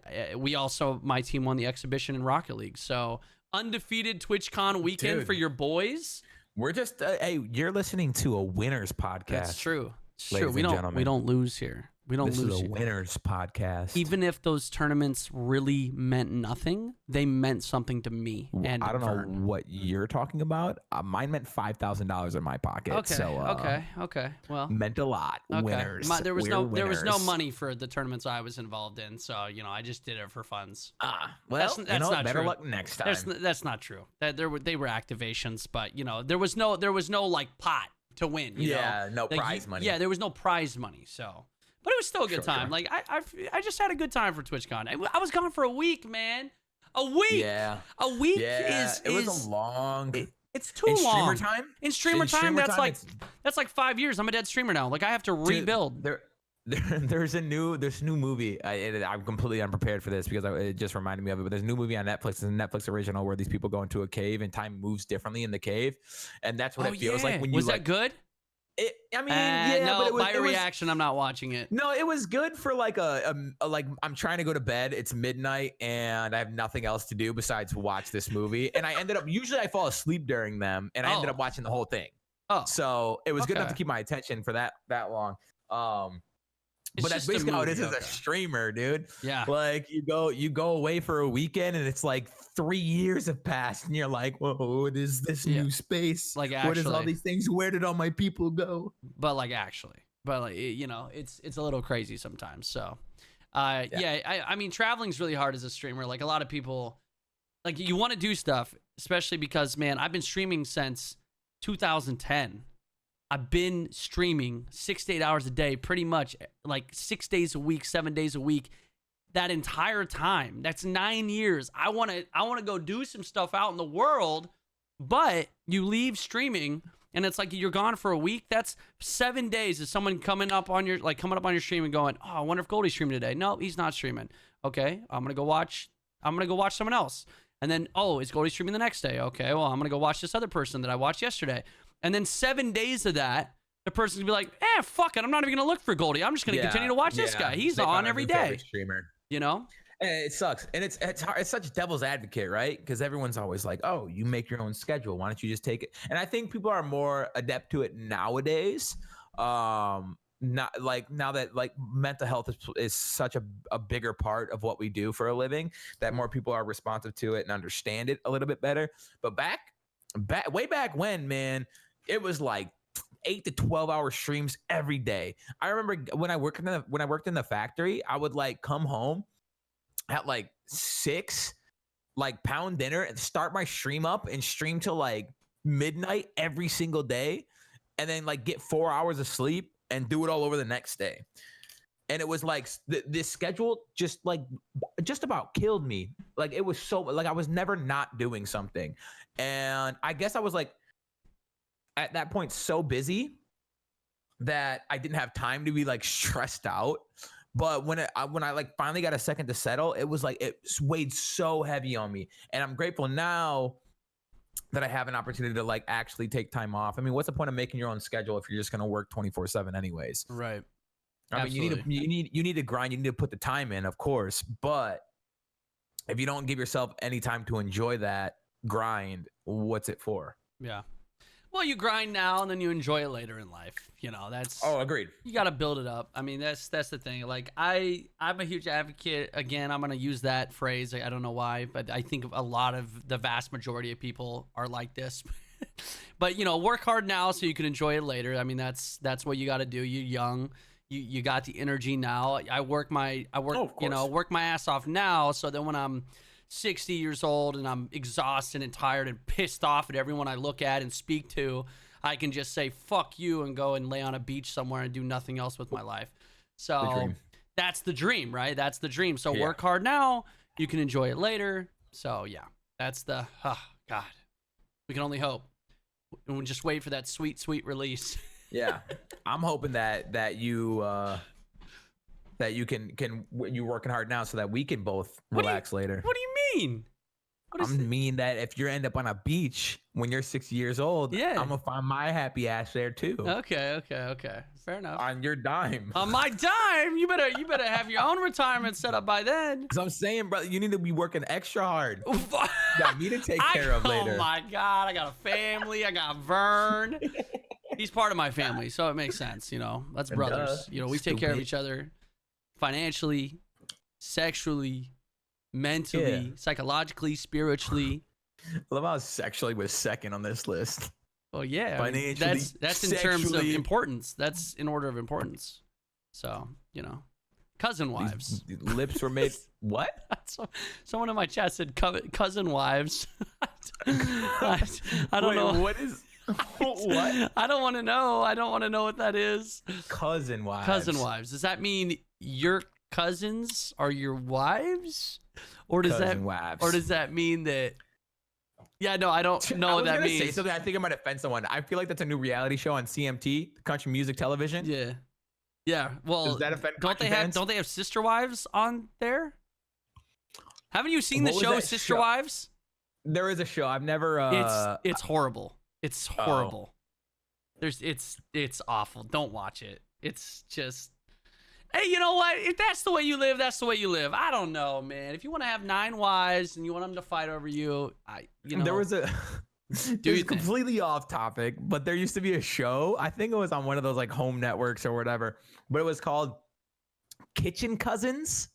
team won the exhibition in Rocket League. So undefeated TwitchCon weekend for your boys. We're just hey, you're listening to a winners podcast. That's true. It's true. We don't lose here. We don't lose. This is a winners podcast. Even if those tournaments really meant nothing, they meant something to me. And I don't know what you're talking about. Mine meant $5,000 in my pocket. Okay. So, okay. Well, meant a lot. Okay. Winners. There was no money for the tournaments I was involved in. So I just did it for funds. Well, that's not better true. Luck next time. That's not true. They were activations, but there was no like pot to win. You know? No prize money. Yeah, there was no prize money. So. But it was still a good time. Sure. Like I just had a good time for TwitchCon. I was gone for a week, man. A week. Yeah. A week is. It was a long. It's too long. In streamer time, that's like 5 years. I'm a dead streamer now. Like I have to rebuild. There's a new movie. I'm completely unprepared for this because it just reminded me of it. But there's a new movie on Netflix. It's a Netflix original where these people go into a cave and time moves differently in the cave, and that's what it feels like when you. Was that good? No, but it was, by reaction, I'm not watching it. No, it was good for like like I'm trying to go to bed. It's midnight and I have nothing else to do besides watch this movie. And I ended up usually I fall asleep during them, and I ended up watching the whole thing. So it was good enough to keep my attention for that long. But that's basically how it is as a streamer, dude. Yeah. Like you go away for a weekend and it's like 3 years have passed and you're like, whoa, what is this new space? Like actually, what is all these things? Where did all my people go? But like it's a little crazy sometimes. So I mean, traveling's really hard as a streamer. Like a lot of people, like you want to do stuff, especially because man, I've been streaming since 2010. I've been streaming 6 to 8 hours a day, pretty much like 6 days a week, 7 days a week. That entire time, that's 9 years. I want to go do some stuff out in the world, but you leave streaming and it's like you're gone for a week. That's 7 days of someone coming up on your stream and going, oh, I wonder if Goldie's streaming today. No, he's not streaming. Okay, I'm gonna go watch someone else. And then, oh, is Goldie streaming the next day? Okay, well, I'm gonna go watch this other person that I watched yesterday. And then 7 days of that, the person's gonna be like, fuck it, I'm not even gonna look for Goldie. I'm just gonna continue to watch this guy. He's on every day. Streamer. You know? And it sucks. And it's hard. It's such devil's advocate, right? Because everyone's always like, oh, you make your own schedule. Why don't you just take it? And I think people are more adept to it nowadays. Not like now that like mental health is such a bigger part of what we do for a living, that more people are responsive to it and understand it a little bit better. But way back when, man, it was like 8 to 12 hour streams every day. I remember when I worked in the factory, I would like come home at like 6, like pound dinner and start my stream up and stream till like midnight every single day, and then like get 4 hours of sleep and do it all over the next day. And it was like this schedule just about killed me. Like it was so like I was never not doing something. And I guess I was like at that point so busy that I didn't have time to be like stressed out. But when I like finally got a second to settle, it was like it weighed so heavy on me. And I'm grateful now that I have an opportunity to like actually take time off. I mean, what's the point of making your own schedule if you're just gonna work 24/7 anyways? Right. I mean, you need to grind. You need to put the time in, of course. But if you don't give yourself any time to enjoy that grind, what's it for? Yeah. Well, you grind now and then you enjoy it later in life. You know, that's agreed. You got to build it up. I mean, that's the thing. Like I'm a huge advocate. Again, I'm going to use that phrase. I don't know why, but I think a lot of the vast majority of people are like this. But, you know, work hard now so you can enjoy it later. I mean, that's what you got to do. You're young. You got the energy now. I work my ass off now, so then when I'm 60 years old and I'm exhausted and tired and pissed off at everyone I look at and speak to, I can just say fuck you and go and lay on a beach somewhere and do nothing else with my life. So that's the dream, right? That's the dream. So work hard now, you can enjoy it later. So yeah, that's the God. We can only hope. And we'll just wait for that sweet, sweet release. Yeah, I'm hoping that you you're working hard now so that we can both relax later. What do you mean? I mean that if you end up on a beach when you're 60 years old, I'm gonna find my happy ass there too. Okay. Fair enough. On your dime. On my dime? You better have your own retirement set up by then. Cause I'm saying, brother, you need to be working extra hard. Got me to take care of later. Oh my God, I got a family. I got Vern. He's part of my family, so it makes sense. You know, that's brothers. You know, we take care of each other financially, sexually, mentally, psychologically, spiritually. I love how sexually was second on this list. Well, yeah, financially, I mean, that's in terms of importance. That's in order of importance. So, you know, cousin wives. These lips were made. What? Someone in my chat said cousin wives. I don't know. What is? What? I don't want to know. I don't want to know what that is. Cousin wives. Cousin wives. Does that mean your cousins are your wives, or does that mean that? Yeah, no, I don't know what that means. Say something. I think I might offend someone. I feel like that's a new reality show on CMT, Country Music Television. Yeah. Well, does that offend don't they have sister wives on there? Haven't you seen the show Sister Wives? There is a show. I've never. It's horrible. It's horrible. It's awful. Don't watch it. It's just. Hey, you know what? If that's the way you live, that's the way you live. I don't know, man. If you want to have 9 wives and you want them to fight over you, there was a. It's completely off topic, but there used to be a show. I think it was on one of those like home networks or whatever, but it was called Kitchen Cousins.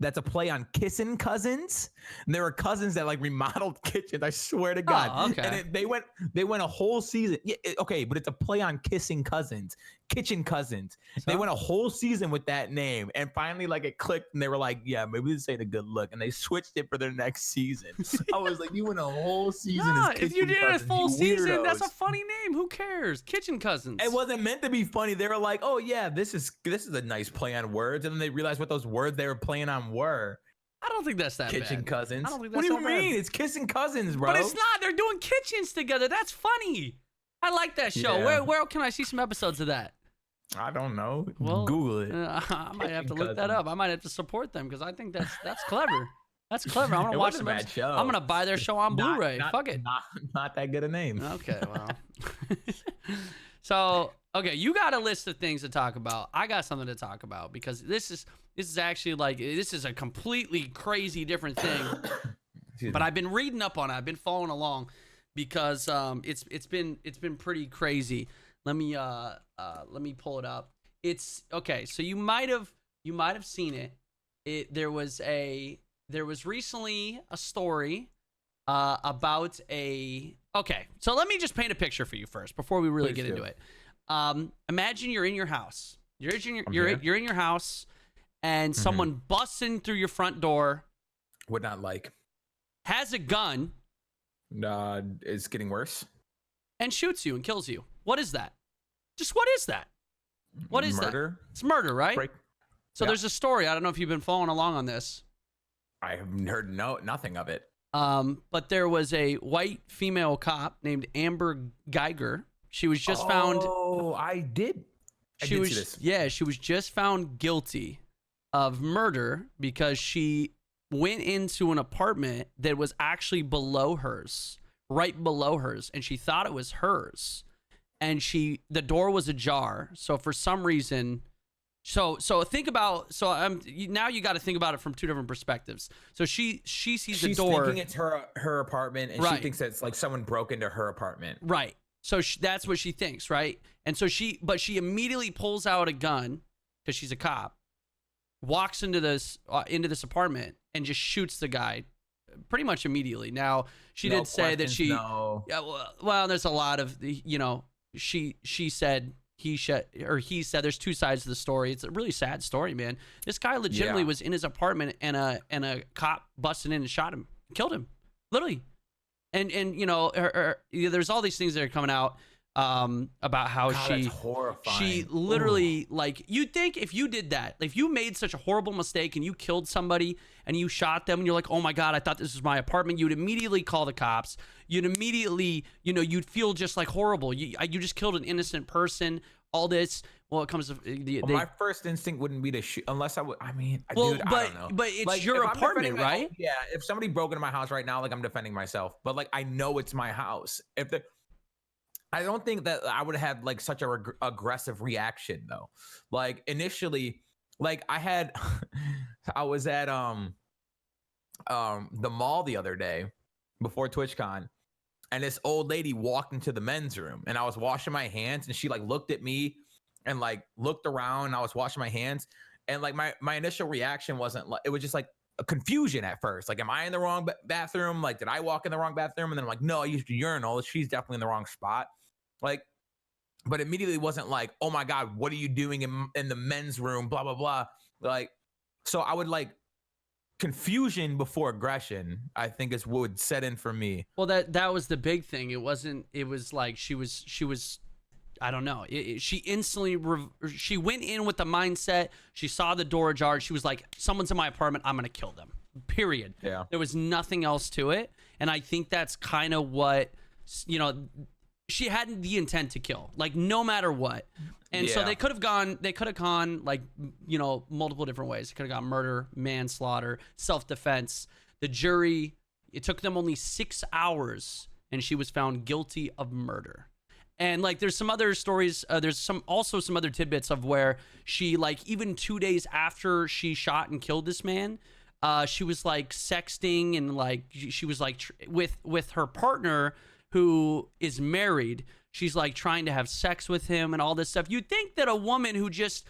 That's a play on Kissing Cousins. And there were cousins that like remodeled kitchens. I swear to God. Oh, okay. And they went a whole season. Yeah, okay, but it's a play on Kissing Cousins, Kitchen Cousins. So? They went a whole season with that name, and finally, like it clicked, and they were like, "Yeah, maybe this ain't a good look," and they switched it for their next season. I was like, "You went a whole season." No, as if you did Cousins, a full season, weirdos. that's a funny name. Who cares? Kitchen Cousins. It wasn't meant to be funny. They were like, "Oh yeah, this is a nice play on words," and then they realized what those words they were playing on were. I don't think that's that Kitchen bad. Cousins. I don't think What that's do you that mean? bad. It's Kissing Cousins, bro. But it's not. They're doing kitchens together. That's funny. I like that show. Yeah. Where can I see some episodes of that? I don't know. Well, Google it. I might have to look that up. I might have to support them because I think that's clever. That's clever. I'm gonna watch some episodes. Show. I'm gonna buy their show on Blu-ray. Fuck it. Not that good a name. Okay, well. So, okay, you got a list of things to talk about. I got something to talk about because this is actually like this is a completely crazy different thing. But I've been reading up on it. I've been following along because it's been pretty crazy. Let me pull it up. It's okay. So you might have seen it. There was recently a story about a. Okay, so let me just paint a picture for you first before we really get into it. Imagine you're in your house. You're in your house, and someone busts in through your front door. Would not like. Has a gun. It's getting worse. And shoots you and kills you. What is that? Just what is that? What is murder? That? It's murder, right? So yeah. There's a story. I don't know if you've been following along on this. I haven't heard nothing of it. But there was a white female cop named Amber Geiger. She was just found. Oh, I did. See this. Yeah, she was just found guilty of murder because she went into an apartment that was actually below hers, right below hers, and she thought it was hers. And the door was ajar. So for some reason, so think about, now you got to think about it from two different perspectives. So she sees the door. She's thinking it's her apartment, and right. She thinks that it's like someone broke into her apartment. Right. So that's what she thinks, right? And so she immediately pulls out a gun because she's a cop, walks into this apartment and just shoots the guy pretty much immediately. Now she did say that she, yeah, well, there's a lot of, she said, he said, there's two sides to the story. It's a really sad story, man. This guy legitimately was in his apartment and a cop busted in and shot him, killed him, literally. And there's all these things that are coming out about how she literally, like, you'd think if you did that, like, if you made such a horrible mistake and you killed somebody and you shot them and you're like, oh my God, I thought this was my apartment, you'd immediately call the cops. You'd immediately, you'd feel just like horrible. You just killed an innocent person. All this. Well, it comes to my first instinct wouldn't be to shoot unless I don't know. But it's like, your apartment, right? Yeah. If somebody broke into my house right now, like, I'm defending myself, but like, I know it's my house. I don't think that I would have like such a aggressive reaction though. Like initially, like I was at the mall the other day before TwitchCon, and this old lady walked into the men's room, and I was washing my hands, and she like looked at me and like looked around, and I was washing my hands, and like my initial reaction wasn't like, it was just like a confusion at first. Like, am I in the wrong bathroom? Like, did I walk in the wrong bathroom? And then I'm like, no, I used a urinal. She's definitely in the wrong spot. Like, but immediately wasn't like, oh my God, what are you doing in the men's room? Blah, blah, blah. Like, so I would like confusion before aggression, I think is what would set in for me. Well, that was the big thing. It was like she was, I don't know. She instantly, she went in with the mindset, she saw the door ajar. She was like, someone's in my apartment, I'm going to kill them. Period. Yeah. There was nothing else to it. And I think that's kind of what, she had the intent to kill, like, no matter what. And so they could have gone like, multiple different ways. They could have gone murder, manslaughter, self-defense. The jury, it took them only 6 hours, and she was found guilty of murder. And like, there's some other stories. There's also some other tidbits of where she, like, even 2 days after she shot and killed this man, she was like sexting and like, she was like with her partner, who is married. She's like trying to have sex with him and all this stuff. You'd think that a woman who just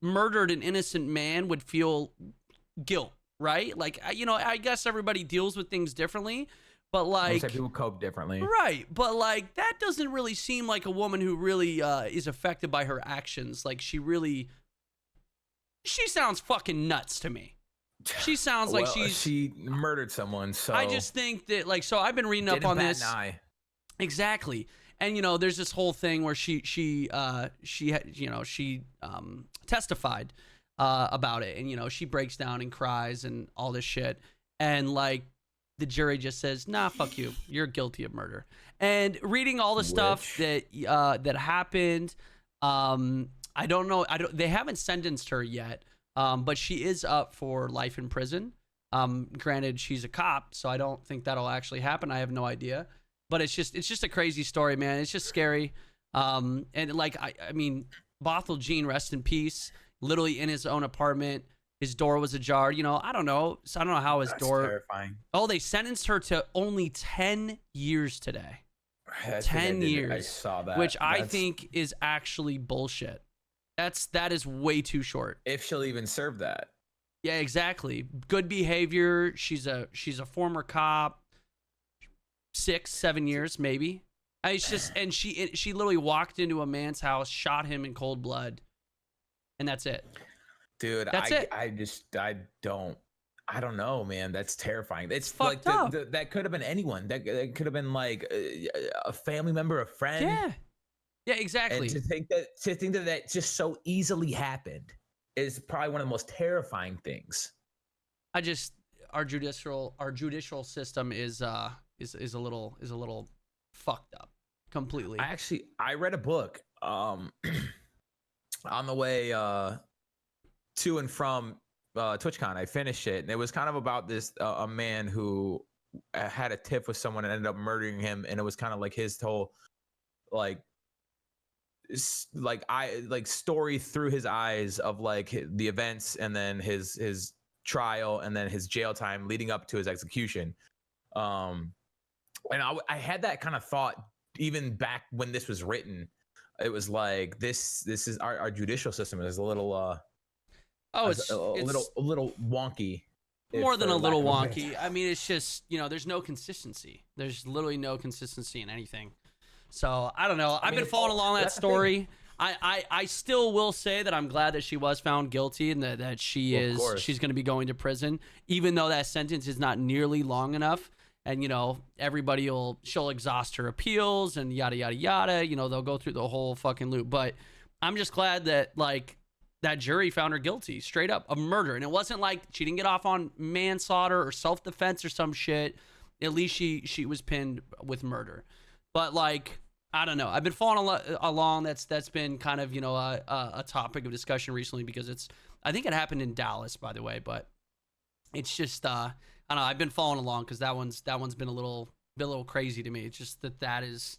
murdered an innocent man would feel guilt, right? Like, I guess everybody deals with things differently, but like, people cope differently, right? But like, that doesn't really seem like a woman who really is affected by her actions. Like, she sounds fucking nuts to me. She sounds like she murdered someone. So I just think that, like, so I've been reading up on this. Exactly. And there's this whole thing where she testified about it, and she breaks down and cries and all this shit, and like, the jury just says, nah, fuck you, you're guilty of murder. And reading all the stuff that happened, I don't know, they haven't sentenced her yet. But she is up for life in prison. Granted, she's a cop, so I don't think that'll actually happen. I have no idea. But it's just a crazy story, man. It's just scary. And like, I mean, Bothell Jean, rest in peace, literally in his own apartment. His door was ajar. You know, I don't know. So I don't know how his That's door. terrifying. Oh, they sentenced her to only 10 years today. I 10 years. I saw that. Which I think is actually bullshit. That is way too short. If she'll even serve that. Yeah, exactly. Good behavior. She's a former cop. 6-7 years maybe. It's just, and she literally walked into a man's house, shot him in cold blood, and that's it. Dude, That's it. I don't know, man. That's terrifying. It's fucked like up. that could have been anyone. That could have been like a family member, a friend. Yeah, exactly. And to think that just so easily happened is probably one of the most terrifying things. Our judicial system is a little fucked up completely. I read a book on the way to and from TwitchCon. I finished it, and it was kind of about this a man who had a tiff with someone and ended up murdering him, and it was kind of like his whole story through his eyes of like the events, and then his trial, and then his jail time leading up to his execution. And I had that kind of thought even back when this was written. It was like this is our judicial system is a little it's a little wonky. More than a little wonky. I mean, it's just, you know, there's no consistency. There's literally no consistency in anything. So I don't know. I've been following along that story. I still will say that I'm glad that she was found guilty and that she's going to be going to prison, even though that sentence is not nearly long enough. And, you know, she'll exhaust her appeals and yada, yada, yada. You know, they'll go through the whole fucking loop. But I'm just glad that, like, that jury found her guilty straight up of murder. And it wasn't like she didn't get off on manslaughter or self-defense or some shit. At least she was pinned with murder. But, like, I don't know. I've been following along. That's been kind of, you know, a topic of discussion recently because I think it happened in Dallas, by the way. But it's just, I don't know. I've been following along because that one's been a little crazy to me. It's just that is.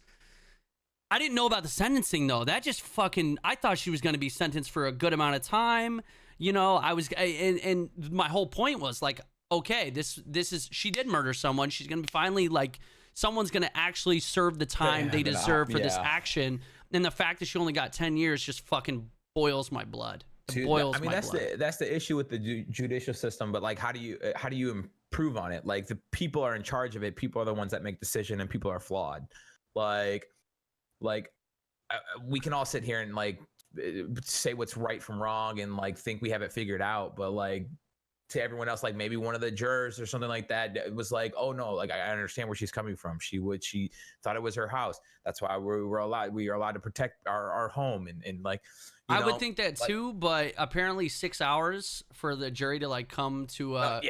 I didn't know about the sentencing though. That just fucking. I thought she was going to be sentenced for a good amount of time. You know, and my whole point was like, okay, this is, she did murder someone. She's going to be finally like, someone's going to actually serve the time they deserve for this action. And the fact that she only got 10 years just fucking boils my blood. That's the issue with the judicial system. But like, how do you improve on it? Like, the people are in charge of it. People are the ones that make decision, and people are flawed. Like we can all sit here and like say what's right from wrong and like think we have it figured out, but like to everyone else, like maybe one of the jurors or something like that, it was like, oh no, like I understand where she's coming from. She thought it was her house. That's why we are allowed to protect our home and like. I would think that too, but apparently 6 hours for the jury to like come to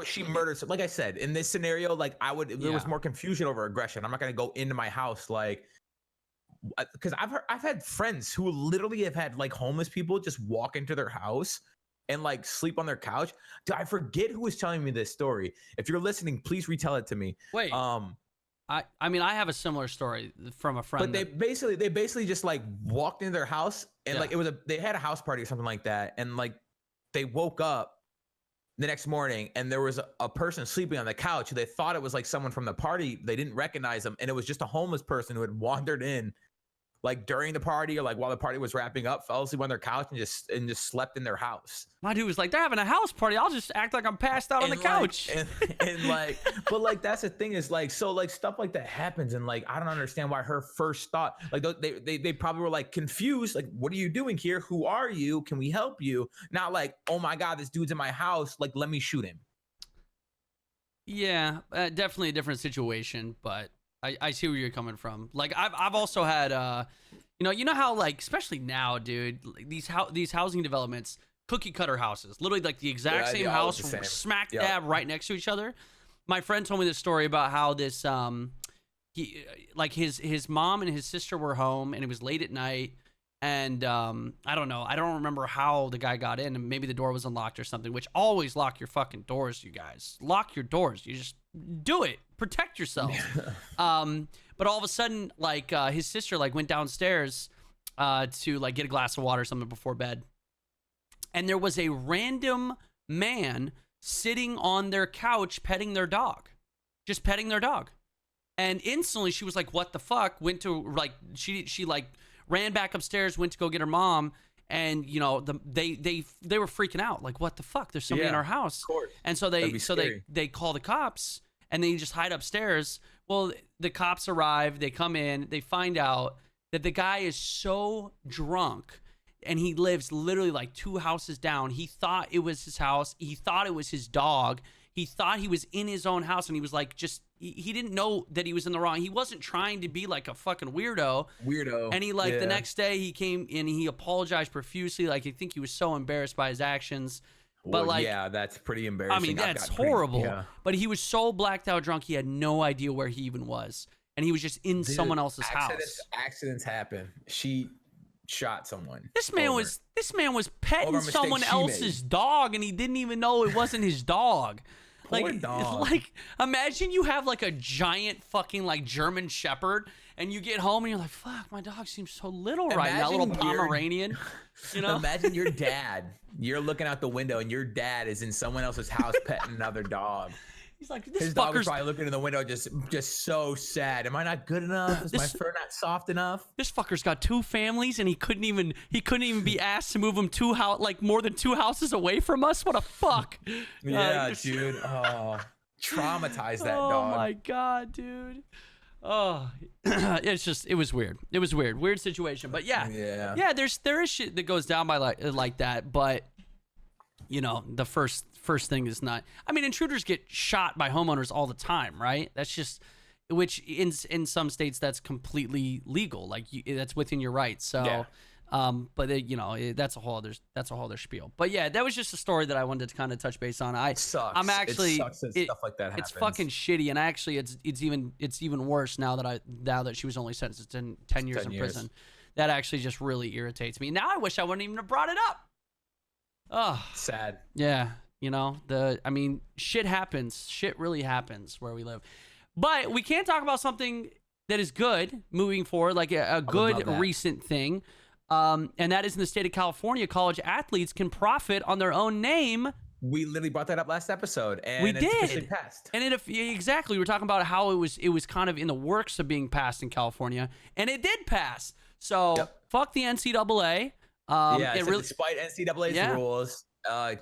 she murdered. Like I said, in this scenario, like there was more confusion over aggression. I'm not gonna go into my house like, because I've had friends who literally have had like homeless people just walk into their house and like sleep on their couch. Dude, I forget who was telling me this story. If you're listening, please retell it to me. Wait. I mean, I have a similar story from a friend. But they basically just like walked into their house and like they had a house party or something like that, and like they woke up the next morning and there was a person sleeping on the couch. They thought it was like someone from the party. They didn't recognize them, and it was just a homeless person who had wandered in like during the party or like while the party was wrapping up, fell asleep on their couch and just slept in their house. My dude was like, they're having a house party. I'll just act like I'm passed out on the couch. And like, but like, that's the thing is like, so like stuff like that happens. And like, I don't understand why her first thought, like they probably were like confused. Like, what are you doing here? Who are you? Can we help you? Not like, oh my God, this dude's in my house. Like, let me shoot him. Yeah, definitely a different situation, but I see where you're coming from. Like I've also had you know how like especially now, dude, like, these housing developments, cookie cutter houses, literally like the exact same house, smack dab right next to each other. My friend told me this story about how this his mom and his sister were home and it was late at night And I don't know. I don't remember how the guy got in, and maybe the door was unlocked or something, which always lock your fucking doors, you guys. Lock your doors. You just do it. Protect yourself. But all of a sudden, like, his sister, like, went downstairs to, like, get a glass of water or something before bed. And there was a random man sitting on their couch petting their dog. Just petting their dog. And instantly she was like, what the fuck? Went to, like, she like, ran back upstairs, went to go get her mom, and you know they were freaking out, like, what the fuck? There's somebody in our house. Of course. And so they call the cops, and they just hide upstairs. Well, the cops arrive, they come in, they find out that the guy is so drunk, and he lives literally like 2 houses down. He thought it was his house. He thought it was his dog. He thought he was in his own house, and he was like, he didn't know that he was in the wrong. He wasn't trying to be like a fucking weirdo. And he, like, the next day he came and he apologized profusely. Like, I think he was so embarrassed by his actions. But, like, yeah, that's pretty embarrassing. I mean, that's horrible. But he was so blacked out drunk, he had no idea where he even was. And he was just in someone else's house. Accidents happen. She shot someone. This man was petting someone else's dog, and he didn't even know it wasn't his dog. Poor dog. Like, imagine you have, like, a giant fucking, like, German Shepherd, and you get home and you're like, fuck, my dog seems so little right now, little Pomeranian. You know? Imagine your dad. You're looking out the window, and your dad is in someone else's house petting another dog. He's like, his dog was probably looking in the window, just so sad. Am I not good enough? Is my fur not soft enough? This fucker's got 2 families, and he couldn't even be asked to move him more than 2 houses away from us. What a fuck! Yeah, dude. Oh, traumatized that dog. Oh my god, dude. Oh, it was weird. It was weird situation. But yeah. There is shit that goes down by like that, but. You know, the first thing is not. I mean, intruders get shot by homeowners all the time, right? That's just, which in some states that's completely legal. Like, that's within your rights. So, but you know, that's a whole other spiel. But yeah, that was just a story that I wanted to kind of touch base on. It sucks. I'm actually, it sucks that stuff like that happens. It's fucking shitty, and actually, it's even worse now that she was only sentenced to 10 years in prison. That actually just really irritates me. Now I wish I wouldn't even have brought it up. Oh, sad. Yeah, you know, I mean, shit happens. Shit really happens where we live. But we can't talk about something that is good moving forward, like a good recent thing. And that is in the state of California, college athletes can profit on their own name. We literally brought that up last episode, and we did. It's officially passed. And exactly, we were talking about how it was kind of in the works of being passed in California, and it did pass. So fuck the NCAA. Despite NCAA's rules,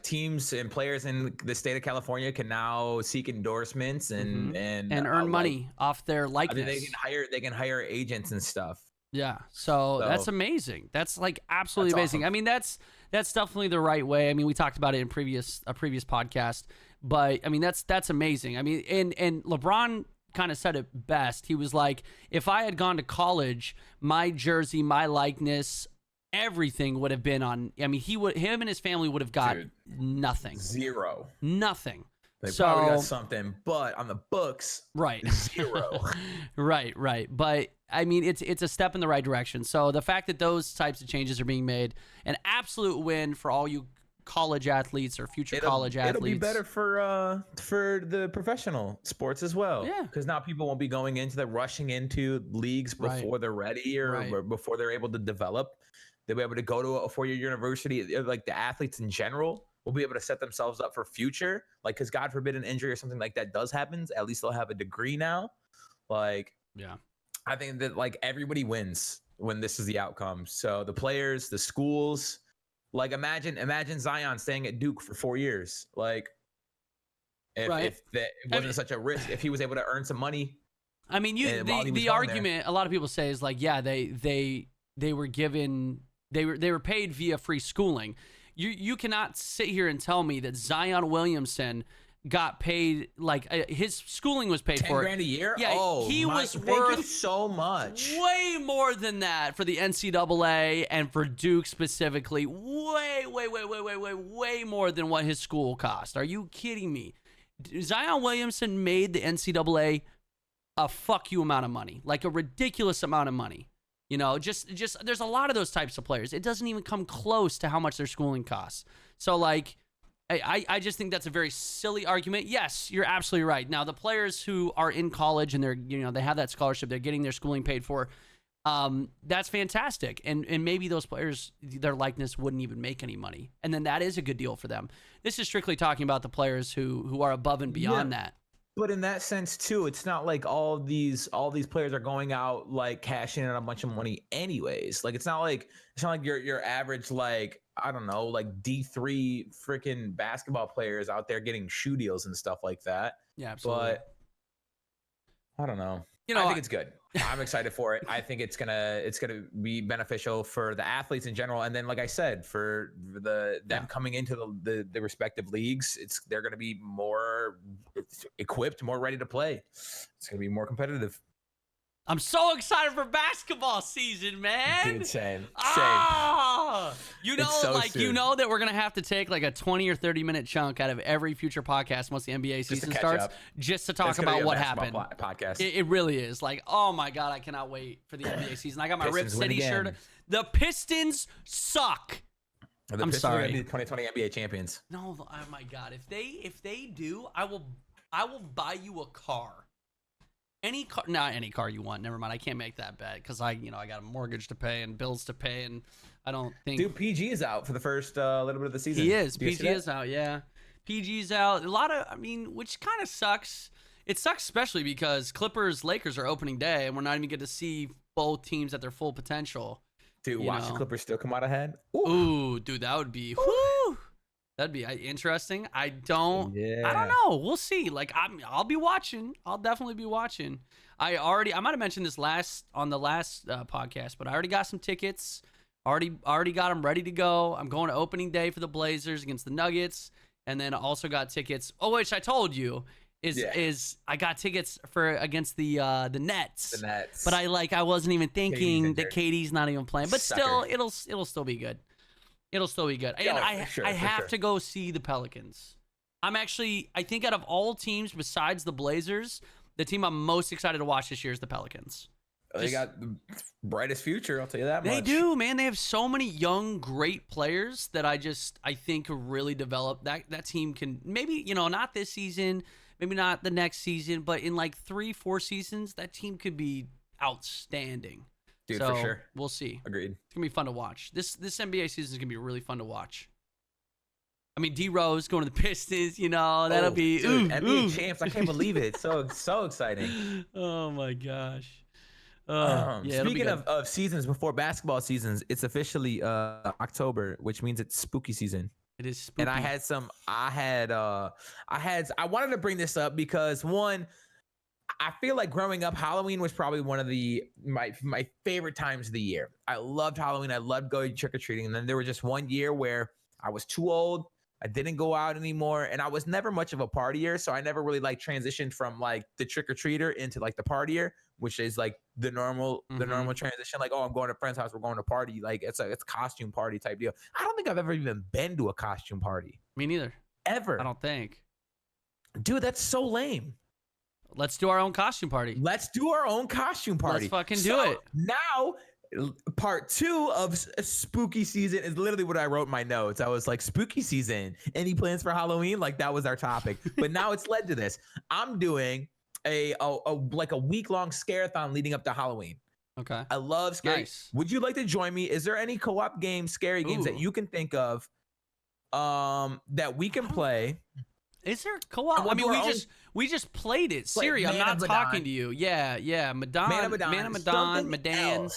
teams and players in the state of California can now seek endorsements and earn money off their likeness. I mean, they can hire agents and stuff. Yeah, so that's amazing. That's like absolutely amazing. Awesome. I mean, that's definitely the right way. I mean, we talked about it in a previous podcast, but I mean, that's amazing. I mean, and LeBron kind of said it best. He was like, if I had gone to college, my jersey, my likeness, everything would have been on. I mean, him and his family would have got nothing. Zero. Nothing. They probably got something, but on the books, zero. Right. But I mean, it's a step in the right direction. So the fact that those types of changes are being made, an absolute win for all you college athletes or future college athletes. It'll be better for the professional sports as well. Yeah, because now people won't be rushing into leagues before they're ready or before they're able to develop. They'll be able to go to a 4-year university. Like, the athletes in general will be able to set themselves up for future. Like, because God forbid an injury or something like that does happen, at least they'll have a degree now. Like, I think that, like, everybody wins when this is the outcome. So the players, the schools, like, imagine Zion staying at Duke for 4 years. Like, if it wasn't such a risk, if he was able to earn some money. I mean, the argument a lot of people say is like, yeah, they were given. They were paid via free schooling. You cannot sit here and tell me that Zion Williamson got paid, like, his schooling was paid for. $10,000 a year? Yeah, he was thank worth you so much. Way more than that for the NCAA and for Duke specifically. Way more than what his school cost. Are you kidding me? Zion Williamson made the NCAA a fuck you amount of money, like a ridiculous amount of money. You know, just there's a lot of those types of players. It doesn't even come close to how much their schooling costs. So like, I just think that's a very silly argument. Yes, you're absolutely right. Now the players who are in college and they have that scholarship, they're getting their schooling paid for. That's fantastic. And maybe those players, their likeness wouldn't even make any money. And then that is a good deal for them. This is strictly talking about the players who are above and beyond that. But in that sense too, it's not like all these players are going out like cashing in a bunch of money anyways. Like it's not like your average, like, I don't know, like D3 freaking basketball players out there getting shoe deals and stuff like that. Yeah, absolutely. But I don't know. You know, I think it's good. I'm excited for it. I think it's gonna be beneficial for the athletes in general, and then, like I said, for them coming into the respective leagues, they're gonna be more equipped, more ready to play. It's gonna be more competitive. I'm so excited for basketball season, man. Dude, same. You know, so like soon. you know that we're gonna have to take like a 20 or 30-minute chunk out of every future podcast once the NBA season starts, just to talk about what happened. Podcast. It really is. Like, oh my god, I cannot wait for the NBA season. I got my Rip City shirt. The Pistons suck. I'm sorry. Are gonna be 2020 NBA champions. No, oh my god. If they do, I will buy you a car. Not any car you want. Never mind. I can't make that bet because I got a mortgage to pay and bills to pay, and I don't think. Dude, PG is out for the first little bit of the season. He is. PG is out. Yeah, PG's out. A lot of, which kind of sucks. It sucks especially because Lakers are opening day, and we're not even get to see both teams at their full potential. Dude, watch the Clippers still come out ahead. Ooh, dude, that would be. Whoo! That'd be interesting. I don't know. We'll see. Like I'll be watching. I'll definitely be watching. I might have mentioned this on the last podcast, but I already got some tickets. Already got them ready to go. I'm going to opening day for the Blazers against the Nuggets, and then also got tickets. Oh, which I told you is I got tickets against the Nets. The Nets. But I wasn't even thinking that KD's not even playing. But still, it'll still be good. It'll still be good. And I have to go see the Pelicans. I think out of all teams besides the Blazers, the team I'm most excited to watch this year is the Pelicans. They got the brightest future, I'll tell you that much. They do, man. They have so many young, great players that I think could really develop. That team can maybe, not this season, maybe not the next season, but in like 3-4 seasons, that team could be outstanding. Dude, for sure. We'll see. Agreed. It's going to be fun to watch. This NBA season is going to be really fun to watch. D-Rose going to the Pistons, that'll be... Dude, NBA champs. I can't believe it. It's so exciting. Oh, my gosh. Speaking of seasons before basketball seasons, it's officially October, which means it's spooky season. It is spooky. And I wanted to bring this up because, one, I feel like growing up, Halloween was probably one of my favorite times of the year. I loved Halloween. I loved going trick-or-treating. And then there was just one year where I was too old. I didn't go out anymore. And I was never much of a partier. So I never really transitioned from the trick-or-treater into the partier, which is the normal transition. I'm going to a friend's house. We're going to party. It's a costume party type deal. I don't think I've ever even been to a costume party. Me neither. Ever. I don't think. Dude, that's so lame. Let's do our own costume party. Let's fucking do it. Now, part 2 of spooky season is literally what I wrote in my notes. I was like, spooky season. Any plans for Halloween? That was our topic. But now it's led to this. I'm doing a week-long scare-a-thon leading up to Halloween. Okay. I love scary. Nice. Would you like to join me? Is there any co-op games, scary games that you can think of that we can play? Is there co-op? We just played it. Siri, I'm not talking to you. Yeah. Madan. Madan.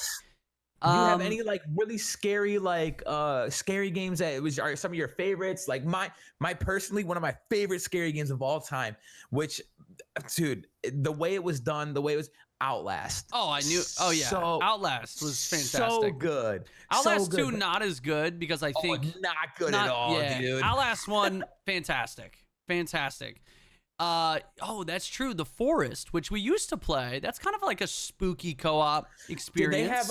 Do you have any really scary scary games that are some of your favorites? My personally one of my favorite scary games of all time, which, dude, the way it was done, the way it was Outlast. Oh, I knew. Oh yeah, Outlast was fantastic. So good. Outlast 2 not as good because I think not good at all, dude. Outlast 1 fantastic. That's true. The Forest, which we used to play, that's kind of like a spooky co-op experience. Did they have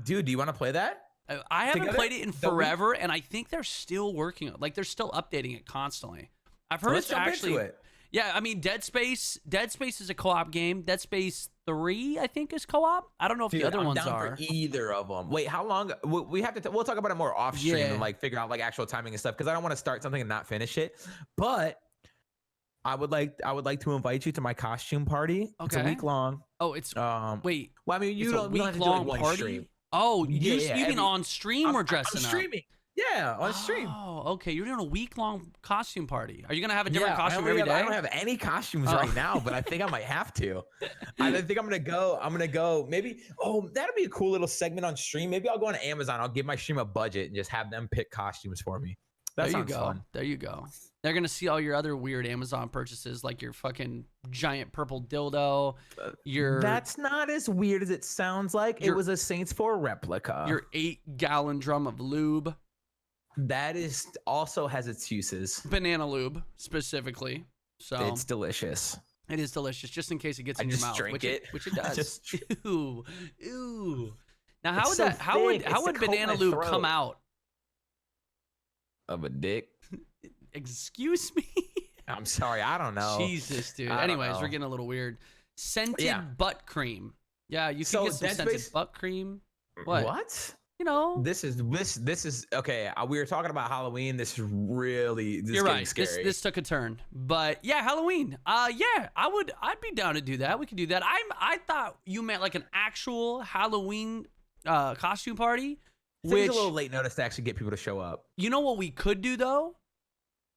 do you want to play that? I haven't played it in forever, and I think they're still working. They're still updating it constantly. I've heard it's actually. Yeah, I mean, Dead Space is a co-op game. Dead Space 3, I think, is co-op. I don't know if Dude, the other I'm ones down are. for either of them. Wait, how long? We have to. We'll talk about it more off stream Yeah. and like figure out like actual timing and stuff because I don't want to start something and not finish it. But I would like to invite you to my costume party. It's a Okay. week long. Oh, it's wait. Well, I mean, It's a you don't have to do like one party? stream. Oh, Yeah, you mean on stream or dressing I'm up? streaming. Yeah, on stream. Oh, okay. You're doing a week-long costume party. Are you gonna have a different Yeah, costume every day? I don't have any costumes right now, but I think I might have to. I think I'm gonna go. Maybe. Oh, that'd be a cool little segment on stream. Maybe I'll go on Amazon. I'll give my stream a budget and just have them pick costumes for me. That sounds fun. There you go. They're gonna see all your other weird Amazon purchases, like your fucking giant purple dildo. That's not as weird as it sounds like. It was a Saints 4 replica. Your 8-gallon drum of lube. That is also has its uses. Banana lube specifically. So it's delicious. It is delicious, just in case it gets in your mouth, which it does. Ooh. Now, how would banana lube come out? Of a dick. Excuse me. I'm sorry, I don't know. Jesus, dude. Anyways, we're getting a little weird. Scented butt cream. Yeah, you can get some scented butt cream. What? You know, this is okay. We were talking about Halloween. This is really you're right. Scary. This took a turn, but yeah, Halloween. Yeah, I'd be down to do that. We could do that. I thought you meant like an actual Halloween costume party. It's a little late notice to actually get people to show up. You know what we could do though?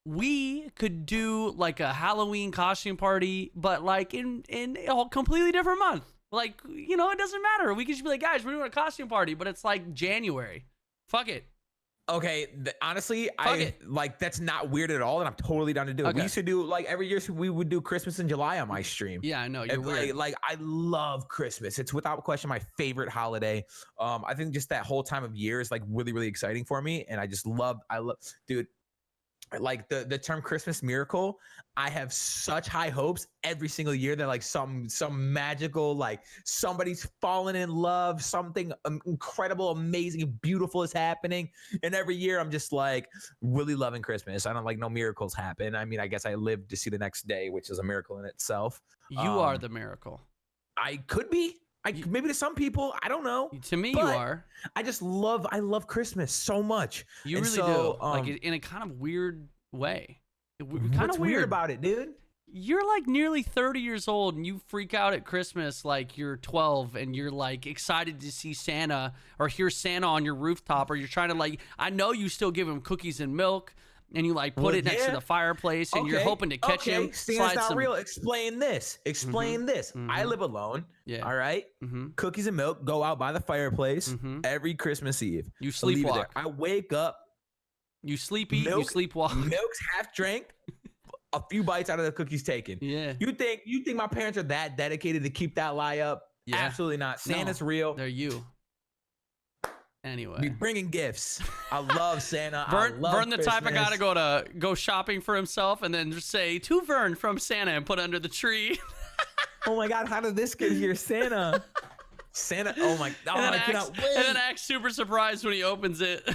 We could do like a Halloween costume party, but like in a completely different month. Like, you know, it doesn't matter. We could just be like, guys, we're doing a costume party, but it's like January. Fuck it. Okay, honestly, like that's not weird at all, and I'm totally down to do it. We used to do like every year we would do Christmas in July on my stream. Yeah, I know you're weird. Like I love Christmas. It's without question my favorite holiday. I think just that whole time of year is like really really exciting for me, and I love, dude. Like the term Christmas miracle, I have such high hopes every single year that like some magical, like somebody's fallen in love, something incredible, amazing, beautiful is happening. And every year I'm just like really loving Christmas. I don't like no miracles happen. I mean, I guess I lived to see the next day, which is a miracle in itself. You are the miracle. I could be. Maybe to some people, I don't know. To me, you are. I love Christmas so much. You really do. Like in a kind of weird way. What's weird about it, dude? You're like nearly 30 years old and you freak out at Christmas like you're 12 and you're like excited to see Santa or hear Santa on your rooftop, or you're trying to like, I know you still give him cookies and milk. And you like put it next to the fireplace, and you're hoping to catch him. Santa's not real. Explain this. Explain this. I live alone. Yeah. All right. Cookies and milk go out by the fireplace every Christmas Eve. You sleepwalk. I wake up. You sleep eat. You sleepwalk. Milk's half drank. A few bites out of the cookies taken. Yeah. You think my parents are that dedicated to keep that lie up? Yeah. Absolutely not. Santa's real. They're you. Anyway, be bringing gifts. I love Santa. Vern the type of guy to go shopping for himself and then just say to Vern from Santa and put it under the tree. Oh my God, how did this get here, Santa? Santa. Oh my God, I cannot wait. And then act super surprised when he opens it.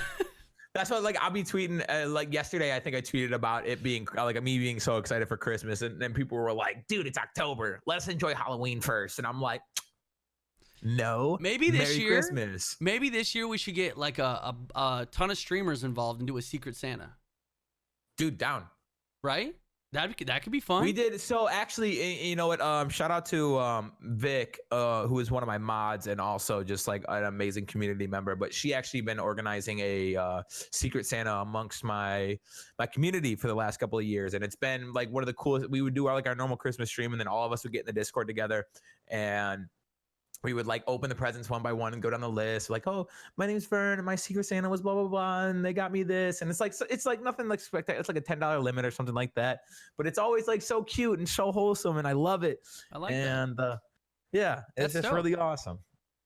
That's what like I'll be tweeting like yesterday. I think I tweeted about it being like me being so excited for Christmas, and then people were like, "Dude, it's October. Let's enjoy Halloween first." And I'm like, no. Maybe this Merry year. Christmas. Maybe this year we should get like a ton of streamers involved and do a Secret Santa. Dude, down. Right? That could be fun. We did. So actually, you know what? Shout out to Vic, who is one of my mods and also just like an amazing community member. But she actually been organizing a Secret Santa amongst my community for the last couple of years, and it's been like one of the coolest. We would do our normal Christmas stream, and then all of us would get in the Discord together, and we would like open the presents one by one and go down the list. Like, oh, my name's Vern and my Secret Santa was blah, blah, blah. And they got me this. And it's like nothing like spectacular. It's like a $10 limit or something like that. But it's always like so cute and so wholesome. And I love it. I like that. And yeah, it's just really awesome.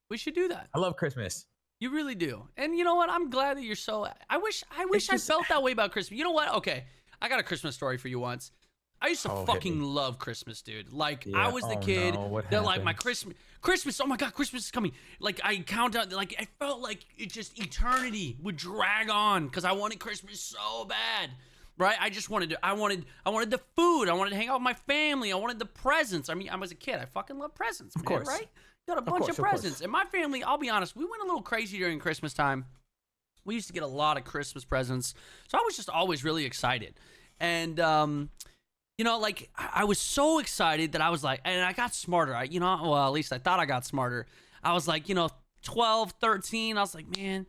We should do that. I love Christmas. You really do. And you know what? I'm glad that you're so, I wish I felt that way about Christmas. You know what? Okay. I got a Christmas story for you once. I used to fucking love Christmas, dude. Like, I was the kid that like my Christmas, oh my God, Christmas is coming. Like, I count down, like, I felt like it just eternity would drag on because I wanted Christmas so bad. right? I wanted the food. I wanted to hang out with my family. I wanted the presents. I mean, I was a kid. I fucking love presents, man, Of course. right? Got a bunch of presents. And my family, I'll be honest, we went a little crazy during Christmas time. We used to get a lot of Christmas presents. So I was just always really excited. And, you know, like, I was so excited that I was like, and I got smarter. Well, at least I thought I got smarter. I was like, 12, 13. I was like, man,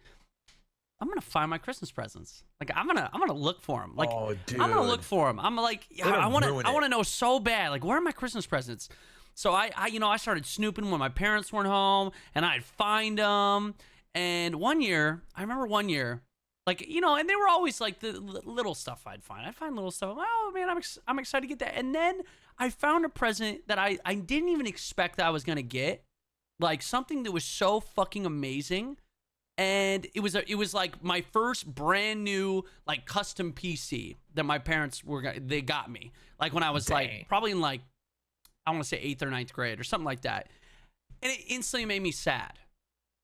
I'm going to find my Christmas presents. Like, I'm gonna look for them. Like, oh, dude. I'm going to look for them. I'm like, I want to know so bad. Like, where are my Christmas presents? So I started snooping when my parents weren't home, and I'd find them. And I remember one year, like, and they were always like the little stuff I'd find. I'd find little stuff. I'm like, oh man, I'm excited to get that. And then I found a present that I didn't even expect that I was gonna get, like something that was so fucking amazing. And it was like my first brand new like custom PC that my parents they got me, like when I was like probably in like, I want to say 8th or 9th grade or something like that. And it instantly made me sad.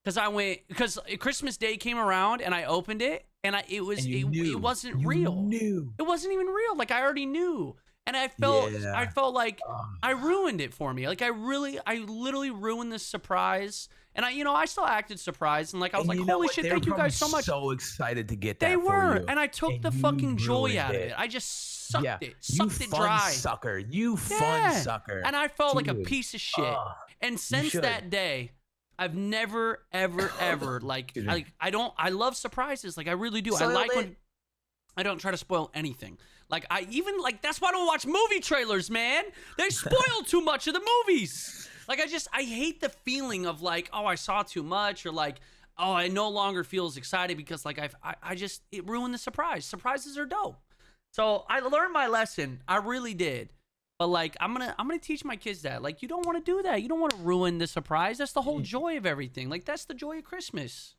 Because Christmas Day came around and I opened it and it wasn't real. It wasn't even real. Like I already knew. And I felt like I ruined it for me. Like I literally ruined this surprise. And I still acted surprised and like I was like, holy shit, thank you guys so much. So excited to get that. They were, for you. and I took the fucking joy out of it. I just sucked it dry. You fun sucker. And I felt like a piece of shit. And since that day, I've never ever like I love surprises. Like I really do. I like when I don't try to spoil anything. Like that's why I don't watch movie trailers, man. They spoil too much of the movies. Like I hate the feeling of like, oh, I saw too much, or like, oh, I no longer feel as excited because like it ruined the surprise. Surprises are dope. So I learned my lesson. I really did. But like I'm gonna teach my kids that. Like you don't want to do that. You don't want to ruin the surprise. That's the whole joy of everything. Like that's the joy of Christmas.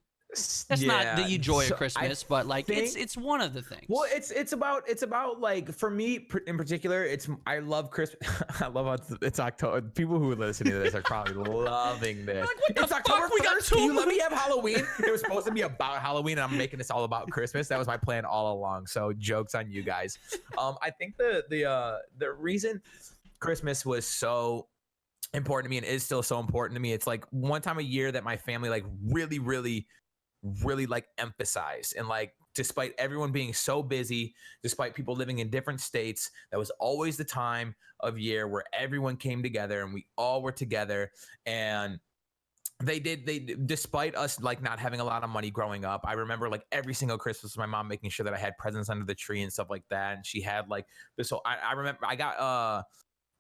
That's not the joy of Christmas, but like it's one of the things. Well, it's about like for me in particular, I love Christmas. I love how it's October. People who are listening to this are probably loving this. Like, it's October 1st. Can you let me have Halloween? It was supposed to be about Halloween, and I'm making this all about Christmas. That was my plan all along. So jokes on you guys. I think the reason Christmas was so important to me and is still so important to me, it's like one time a year that my family like really like emphasize, and like despite everyone being so busy, despite people living in different states, that was always the time of year where everyone came together and we all were together. And they despite us like not having a lot of money growing up, I remember like every single Christmas my mom making sure that I had presents under the tree and stuff like that. And she had like this whole, I remember I got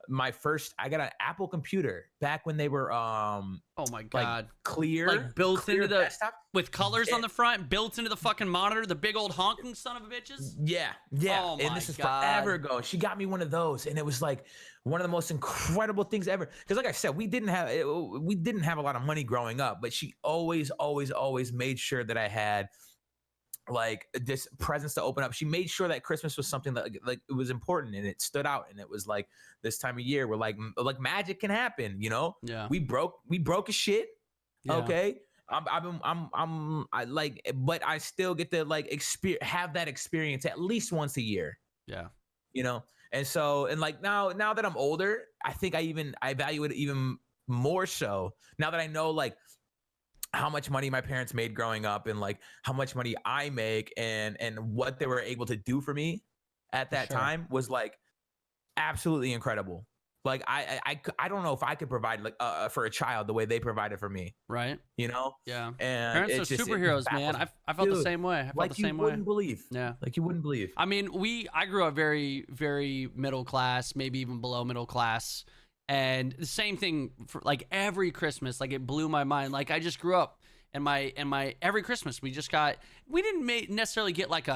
an Apple computer back when they were oh my god, like clear, like built clear into the desktop with colors on the front, built into the fucking monitor, the big old honking son of a bitches. Yeah. Oh and this is forever ago. She got me one of those, and it was like one of the most incredible things ever. Because like I said, we didn't have a lot of money growing up, but she always made sure that I had like this presents to open up. She made sure that Christmas was something that like it was important and it stood out, and it was like this time of year where like magic can happen, Yeah. We broke a shit. Yeah. Okay. But I still get to like have that experience at least once a year. Yeah. And so, and like now that I'm older, I think I value it even more so now that I know like how much money my parents made growing up, and like how much money I make, and what they were able to do for me at that time was like absolutely incredible. Like I don't know if I could provide like for a child the way they provided for me. Right. Yeah. And parents are superheroes, man. I felt the same way. You wouldn't believe. Yeah. Like you wouldn't believe. I mean, I grew up very, very middle class, maybe even below middle class. And the same thing for like every Christmas, like it blew my mind. Like I just grew up, and my every Christmas we didn't necessarily get like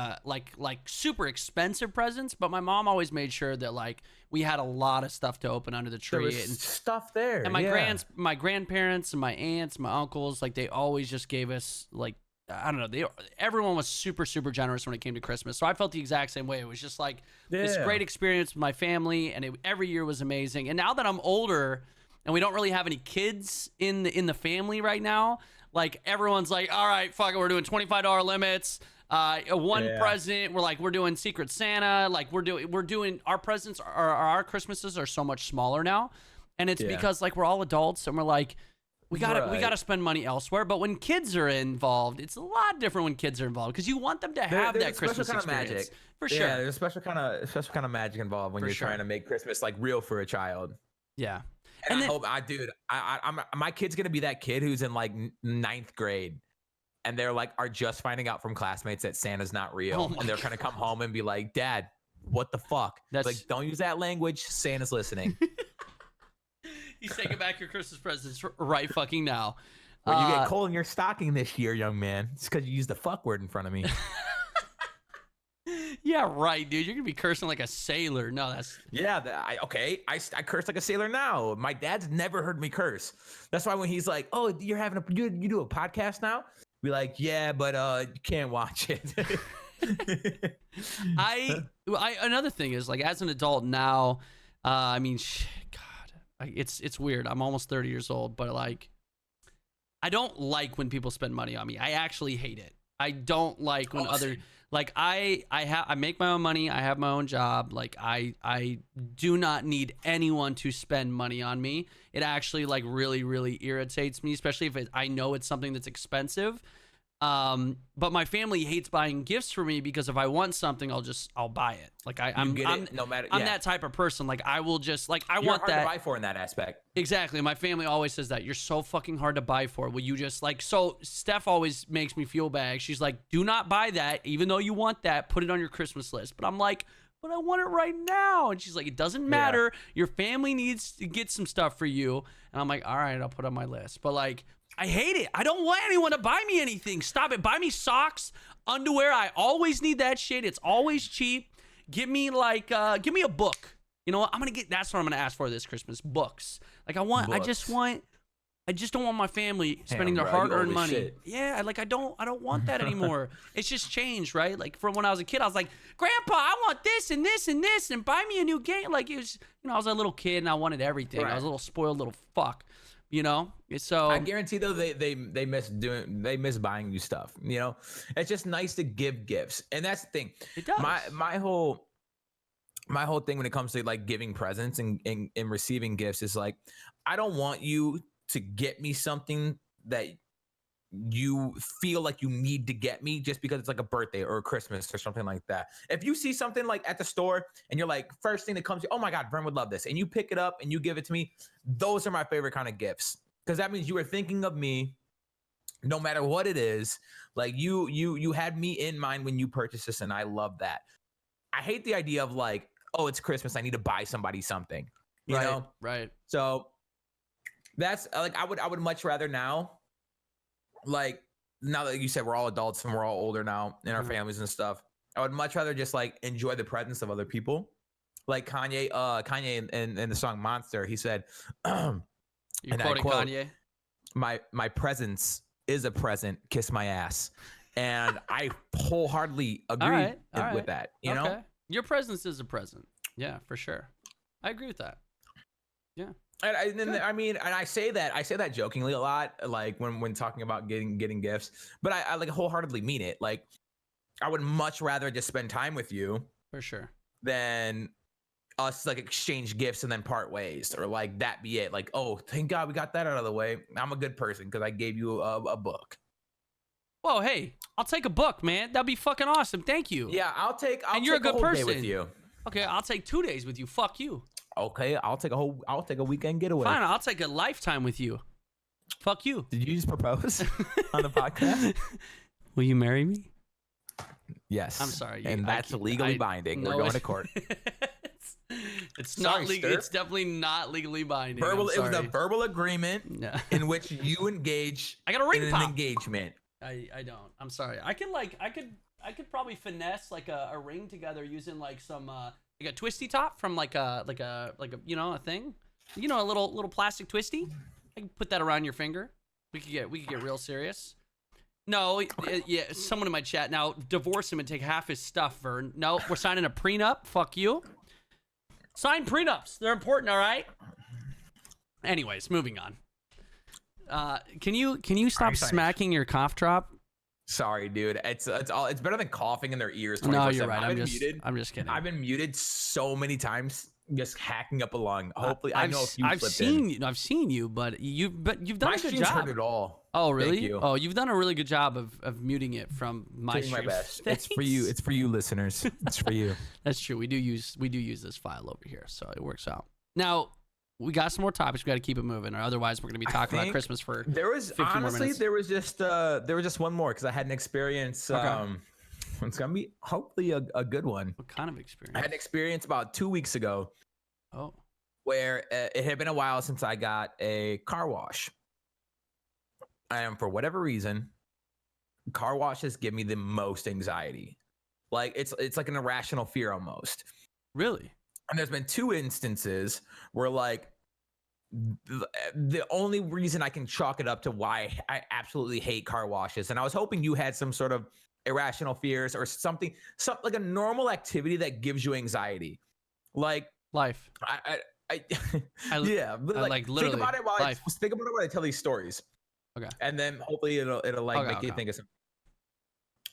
super expensive presents, but my mom always made sure that like we had a lot of stuff to open under the tree. There was and stuff there. And my grandparents and my aunts, my uncles, like they always just gave us like, I don't know, everyone was super, super generous when it came to Christmas. So I felt the exact same way. It was just like this great experience with my family, and every year was amazing. And now that I'm older and we don't really have any kids in the family right now, like everyone's like, all right, fuck it, we're doing $25 limits. One present, we're doing Secret Santa. Like we're doing our presents. Our Christmases are so much smaller now, and it's because like we're all adults and we're like, we gotta spend money elsewhere. But when kids are involved, it's a lot different when kids are involved because you want them to have that Christmas kind experience. of magic. For sure. Yeah, there's a special kind of magic involved when you're trying to make Christmas like real for a child. Yeah. And I hope, my kid's gonna be that kid who's in like 9th grade, and they're like are just finding out from classmates that Santa's not real, and they're gonna come home and be like, "Dad, what the fuck?" Like, don't use that language. Santa's listening. He's taking back your Christmas presents right fucking now. Well, you get coal in your stocking this year, young man. It's because you used the fuck word in front of me. Yeah, right, dude. You're gonna be cursing like a sailor. No, that's I curse like a sailor now. My dad's never heard me curse. That's why when he's like, "Oh, you're having you do a podcast now?" Be like, "Yeah, but you can't watch it." Another thing is like as an adult now, I mean, God, it's weird. I'm almost 30 years old, but like, I don't like when people spend money on me. I actually hate it. I don't like when like I make my own money. I have my own job. Like I do not need anyone to spend money on me. It actually like really, really irritates me, especially if I know it's something that's expensive. But my family hates buying gifts for me because if I want something, I'll buy it. Like I'm that type of person. Like I will just like I You're want hard that to buy for in that aspect. Exactly. My family always says that you're so fucking hard to buy for. Will you just like, so Steph always makes me feel bad. She's like, do not buy that. Even though you want that, put it on your Christmas list. But I'm like, but I want it right now. And she's like, it doesn't matter. Your family needs to get some stuff for you. And I'm like, all right, I'll put it on my list. But like, I hate it. I don't want anyone to buy me anything. Stop it. Buy me socks, underwear. I always need that shit. It's always cheap. Give me like, give me a book. You know what? That's what I'm going to ask for this Christmas. Books. Like I just don't want my family spending their hard-earned money. Shit. Yeah, like I don't want that anymore. It's just changed, right? Like from when I was a kid, I was like, Grandpa, I want this and this and this, and buy me a new game. Like it was, I was a little kid and I wanted everything. Right. I was a little spoiled little fuck, So I guarantee though they miss buying you stuff. It's just nice to give gifts, and that's the thing. It does. My whole thing when it comes to like giving presents and receiving gifts is like, I don't want you to get me something that you feel like you need to get me just because it's like a birthday or a Christmas or something like that. If you see something like at the store and you're like, first thing that comes to you, oh my God, Vern would love this, and you pick it up and you give it to me, those are my favorite kind of gifts, because that means you were thinking of me no matter what it is. Like you had me in mind when you purchased this, and I love that. I hate the idea of like, oh, it's Christmas, I need to buy somebody something, you know? Right. So that's like, I would much rather now, like now that you said we're all adults and we're all older now in our families and stuff, I would much rather just like enjoy the presence of other people. Like Kanye in the song Monster, he said, You're quoting Kanye? My presence is a present, kiss my ass. And I wholeheartedly agree with that. You know? Your presence is a present. Yeah, for sure. I agree with that. Yeah. And I say that jokingly a lot, like when talking about getting gifts, but I like wholeheartedly mean it. Like, I would much rather just spend time with you, for sure, than us like exchange gifts and then part ways, or like that be it. Like, oh, thank God we got that out of the way. I'm a good person because I gave you a book. Whoa, hey, I'll take a book, man. That'd be fucking awesome. Thank you. Yeah, I'll take you're a good whole person day with you. Okay, I'll take 2 days with you. Fuck you. Okay, I'll take a weekend getaway. Fine, I'll take a lifetime with you. Fuck you. Did you just propose on the podcast? Will you marry me? Yes. I'm sorry. And that's legally binding. We're going to court. It's not legal. It's definitely not legally binding. It was a verbal agreement in which you engage. I got a ring pop. An engagement. I don't. I'm sorry. I could probably finesse like a ring together using like some like a twisty top from like a a thing, a little plastic twisty. I can put that around your finger. We could get real serious. No, yeah, someone in my chat now, divorce him and take half his stuff, Vern. No, we're signing a prenup. Fuck you. Sign prenups. They're important, all right? Anyways, moving on. Can you stop smacking your cough drop? Sorry, dude. It's better than coughing in their ears. No, 24/7. you're right. I've been muted. I'm just kidding. I've been muted so many times, just hacking up a lung. Hopefully, I I've know if you I've slipped seen in. I've seen you, but you've done My a good streams job. heard it all. Oh, really? Thank you. Oh, you've done a really good job of muting it from my Doing stream. my best. Thanks. It's for you. It's for you, listeners. It's for you. That's true. We do use this file over here, so it works out. Now we got some more topics. We got to keep it moving, or otherwise we're gonna be talking about Christmas for. There was 50 more minutes. there was just one more because I had an experience. Okay. It's gonna be hopefully a good one. What kind of experience? I had an experience about 2 weeks ago Oh. where it had been a while since I got a car wash. And for whatever reason, car washes give me the most anxiety. Like it's like an irrational fear almost. Really? And there's been 2 instances where like the only reason I can chalk it up to why I absolutely hate car washes. And I was hoping you had some sort of irrational fears or something like a normal activity that gives you anxiety. Like Life. yeah, but like literally think about it while I tell these stories. Okay. And then hopefully it'll like make you think of something.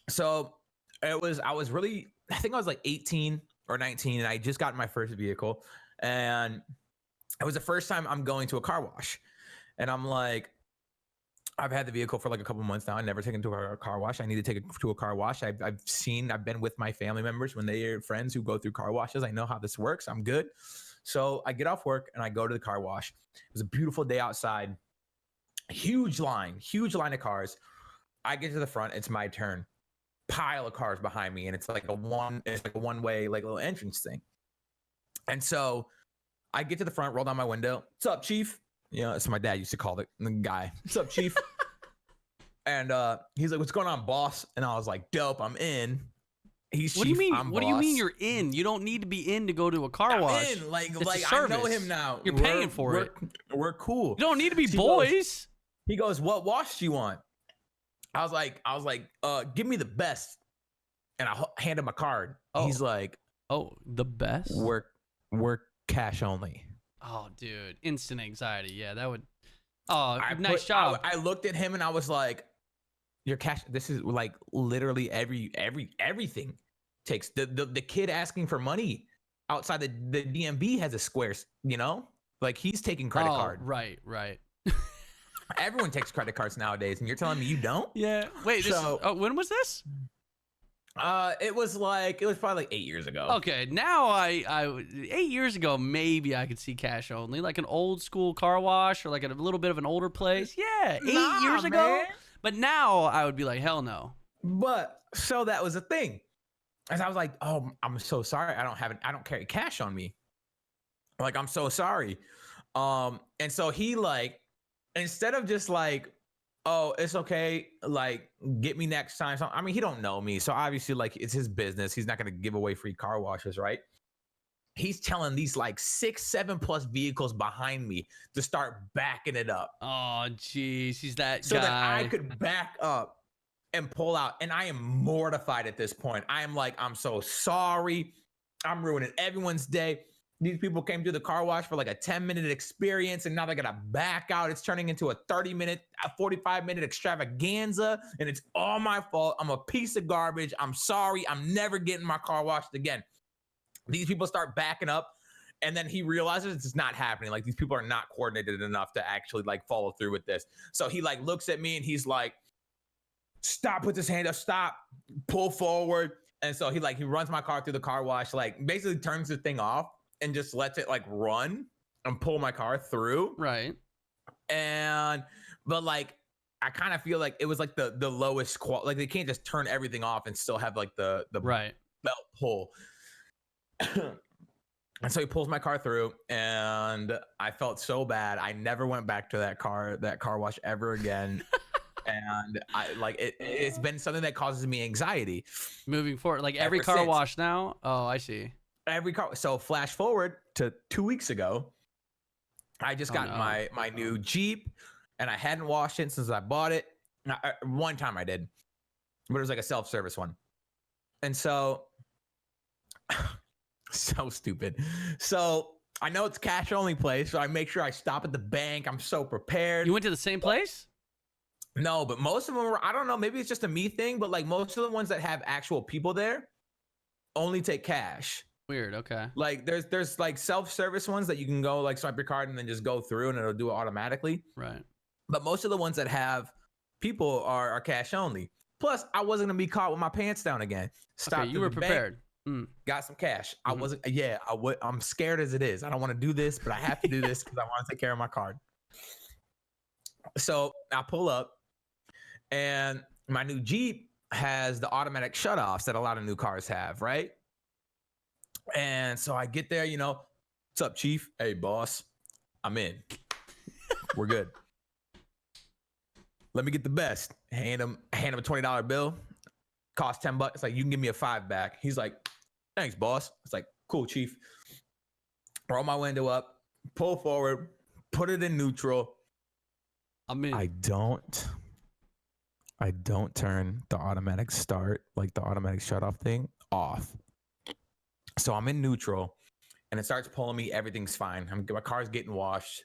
So I was really, I think I was like 18 or 19 and I just got my first vehicle and it was the first time I'm going to a car wash. And I'm like, I've had the vehicle for like a couple months now. I never taken it to a car wash. I need to take it to a car wash. I've been with my family members when they are friends who go through car washes. I know how this works. I'm good. So I get off work and I go to the car wash. It was a beautiful day outside. Huge line of cars. I get to the front. It's my turn. Pile of cars behind me. And it's like a one-way, like little entrance thing. And so I get to the front, roll down my window. What's up, Chief? You know, that's what my dad used to call the guy. What's up, Chief? And he's like, what's going on, boss? And I was like, dope, I'm in. He's What Chief, do you mean? I'm What boss. do you mean you're in? You don't need to be in to go to a car I'm wash. in. Like It's a I know service. him now. You're paying for it. We're cool. You don't need to be He boys. He goes, what wash do you want? I was like, give me the best. And I hand him a card. Oh. He's like, Oh, the best? we're cash only. Oh, dude. Instant anxiety. Yeah, that would. Oh, nice I job. I looked at him and I was like, your cash. This is like literally everything takes the kid asking for money outside the DMV has a Square, you know, like he's taking credit card. Right. Everyone takes credit cards nowadays, and you're telling me you don't? Yeah. Wait. When was this? It was probably like 8 years ago. Okay, now I 8 years ago maybe I could see cash only, like an old school car wash or like a little bit of an older place. Yeah, 8 years ago. But now I would be like, hell no. But so that was a thing. And I was like, oh, I'm so sorry. I don't carry cash on me. Like, I'm so sorry. And so he like, instead of just like, oh, it's okay, like, get me next time. So, I mean, he don't know me. So obviously, like, it's his business. He's not going to give away free car washes, right? He's telling these like 6-7+ vehicles behind me to start backing it up. Oh, jeez, he's that so guy. that I could back up and pull out. And I am mortified at this point. I am like, I'm so sorry. I'm ruining everyone's day. These people came to the car wash for like a 10-minute experience, and now they're gonna back out. It's turning into a 30-minute, a 45-minute extravaganza, and it's all my fault. I'm a piece of garbage. I'm sorry. I'm never getting my car washed again. These people start backing up, and then he realizes it's not happening. Like, these people are not coordinated enough to actually like follow through with this. So he like looks at me and he's like, stop, puts his hand up, stop, pull forward. And so he runs my car through the car wash, like basically turns the thing off and just lets it like run and pull my car through. Right. But like, I kind of feel like it was like the lowest quality. Like, they can't just turn everything off and still have like the right belt pull. And so he pulls my car through, and I felt so bad. I never went back to that car wash ever again. And I like it's been something that causes me anxiety moving forward. Like every car wash now. Oh, I see. Every car. So flash forward to 2 weeks ago, I just got my new Jeep, and I hadn't washed it since I bought it. One time I did, but it was like a self-service one. And so so stupid. So I know it's cash only place, so I make sure I stop at the bank. I'm so prepared. You went to the same place? No, but most of them were, I don't know, maybe it's just a me thing, but like most of the ones that have actual people there only take cash. Weird. Okay. Like there's like self-service ones that you can go like swipe your card and then just go through and it'll do it automatically. Right. But most of the ones that have people are cash only. Plus, I wasn't gonna be caught with my pants down again. Stopped Okay, you at were the bank, prepared. got some cash. Mhm. I wasn't. Yeah, I'm scared as it is. I don't want to do this, but I have to do this because I want to take care of my card. So I pull up, and my new Jeep has the automatic shutoffs that a lot of new cars have, right? And so I get there, you know, what's up, Chief? Hey, boss, I'm in. We're good. Let me get the best. Hand him a $20 bill. Cost $10. It's like, you can give me a $5 back. He's like, thanks, boss. It's like, cool, Chief. Roll my window up, pull forward, put it in neutral. I'm in. I don't turn the automatic start, like the automatic shut off thing, off. So I'm in neutral and it starts pulling me. Everything's fine. My car's getting washed.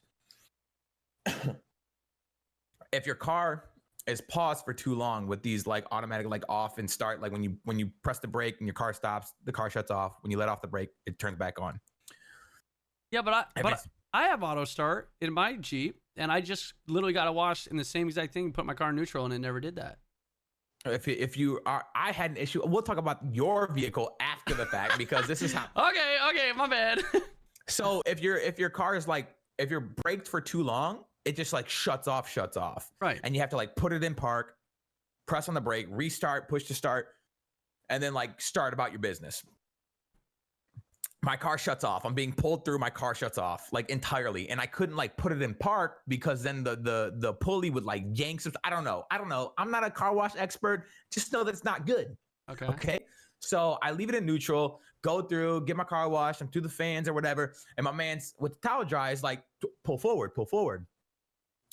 If your car is paused for too long with these like automatic like off and start, like when you press the brake and your car stops, the car shuts off. When you let off the brake, it turns back on. Yeah, but I have auto start in my Jeep, and I just literally got to wash in the same exact thing, put my car in neutral, and it never did that. If you are, I had an issue. We'll talk about your vehicle after the fact because this is how. Okay, my bad. So if your car is like, if you're braked for too long, it just like shuts off. Right. And you have to like put it in park, press on the brake, restart, push to start, and then like start about your business. My car shuts off. I'm being pulled through. My car shuts off like entirely. And I couldn't like put it in park because then the pulley would like yank some. I don't know. I'm not a car wash expert. Just know that it's not good. Okay. So I leave it in neutral, go through, get my car washed. I'm through the fans or whatever. And my man's with the towel dry is like, pull forward.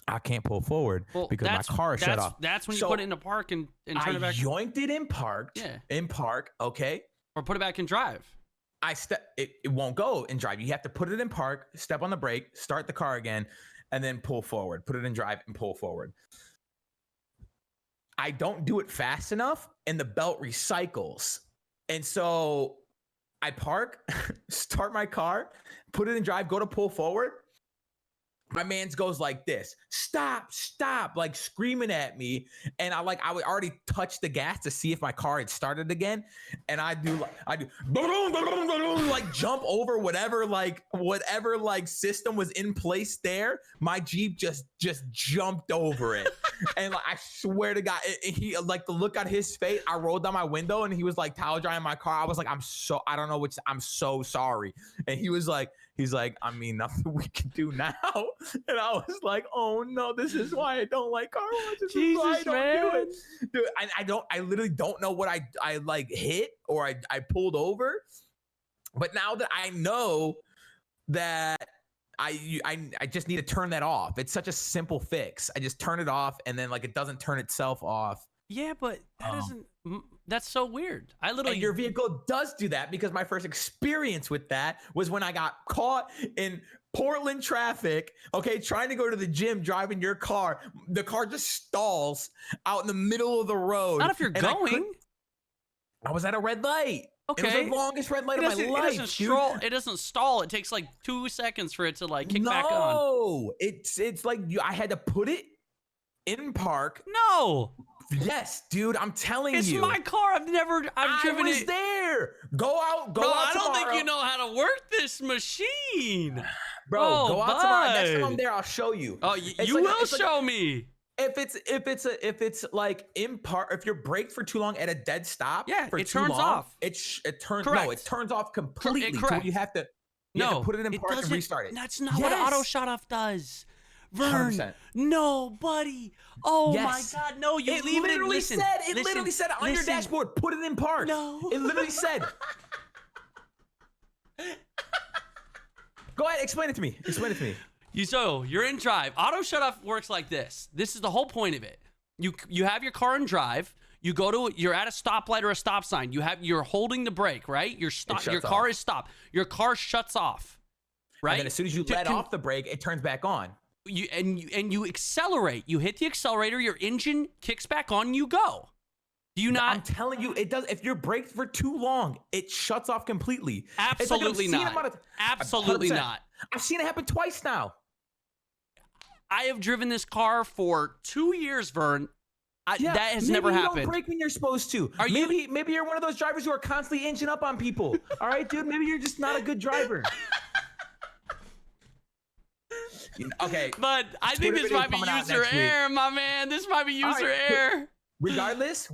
I can't pull forward because my car shut off. That's when you put it in the park and turn it back. I yoinked it in park. Yeah. In park. Okay. Or put it back in drive. It won't go in drive. You have to put it in park, step on the brake, start the car again, and then pull forward. Put it in drive and pull forward. I don't do it fast enough, and the belt recycles. And so I park, start my car, put it in drive, go to pull forward. My man's goes like this, stop, like screaming at me. And I would already touch the gas to see if my car had started again. And I do like jump over whatever system was in place there. My Jeep just jumped over it. And like, I swear to God, he like the look on his face, I rolled down my window and he was like towel drying my car. I was like, I'm so sorry. And he's like, I mean, nothing we can do now. And I was like, oh no, this is why I don't like car washes. Jesus, man. Dude, I literally don't know what I like hit or I pulled over. But now that I know that I just need to turn that off. It's such a simple fix. I just turn it off and then like it doesn't turn itself off. Yeah, but that doesn't. That's so weird. I literally. And your vehicle does do that because my first experience with that was when I got caught in Portland traffic. Okay, trying to go to the gym, driving your car. The car just stalls out in the middle of the road. Not if you're going. I was at a red light. Okay. It was the longest red light of my life. It doesn't stall. It takes like 2 seconds for it to like kick back on. No, it's like I had to put it in park. No. Yes, dude, I'm telling you. It's my car. I've driven it. I was there. Go out Bro, I don't tomorrow. think you know how to work this machine. Bro, go out tomorrow. Next time I'm there, I'll show you. Oh, you will show me. If it's like in park, if you're braked for too long at a dead stop, yeah, for it too turns long, off. It turns Correct. No, it turns off completely. Correct. You have to put it in park and restart it. That's not what auto shut off does. Vern, 100%. no, buddy. Oh yes. my God, no! You leave it in. It literally said on your dashboard, put it in park. No, it literally said. Go ahead, explain it to me. You're in drive. Auto shut off works like this. This is the whole point of it. You have your car in drive. You're at a stoplight or a stop sign. You're holding the brake, right? Your car is stopped. Your car shuts off, right? And then as soon as you let off the brake, it turns back on. you accelerate. You hit the accelerator, your engine kicks back on, you go. Do you not? I'm telling you, it does. If you're braked for too long, it shuts off completely. Absolutely not. Absolutely 100%. not. I've seen it happen twice now. I have driven this car for 2 years, Vern. Yeah, that has never happened. Maybe you don't brake when you're supposed to. Maybe you're one of those drivers who are constantly engine up on people. All right, dude. Maybe you're just not a good driver. Okay, but I think this might be user error, my man. This might be user error. Regardless,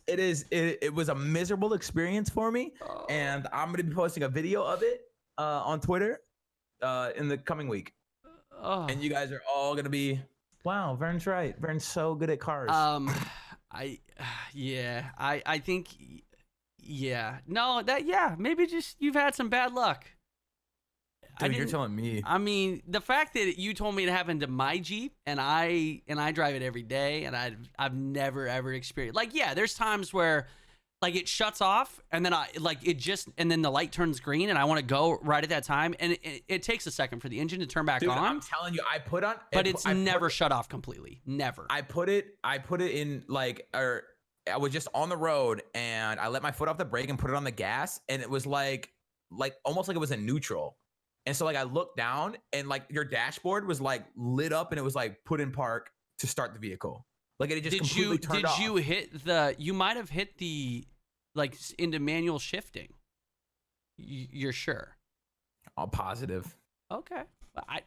it was a miserable experience for me, and I'm gonna be posting a video of it on Twitter in the coming week. And you guys are all gonna be, wow, Vern's right. Vern's so good at cars. I think, no, maybe just you've had some bad luck. Dude, you're telling me. I mean, the fact that you told me it happened to my Jeep, and I drive it every day, and I've never ever experienced, like, yeah, there's times where like it shuts off, and then and then the light turns green, and I want to go right at that time, and it takes a second for the engine to turn back on. I'm telling you, but it's never shut off completely. Never. I put it in like, I was just on the road, and I let my foot off the brake and put it on the gas, and it was like almost like it was in neutral. And so like I looked down, and like your dashboard was like lit up, and it was like put in park to start the vehicle. Like it just completely turned off. Did you hit you might have hit the, like, into manual shifting? You're sure? I'm positive. Okay.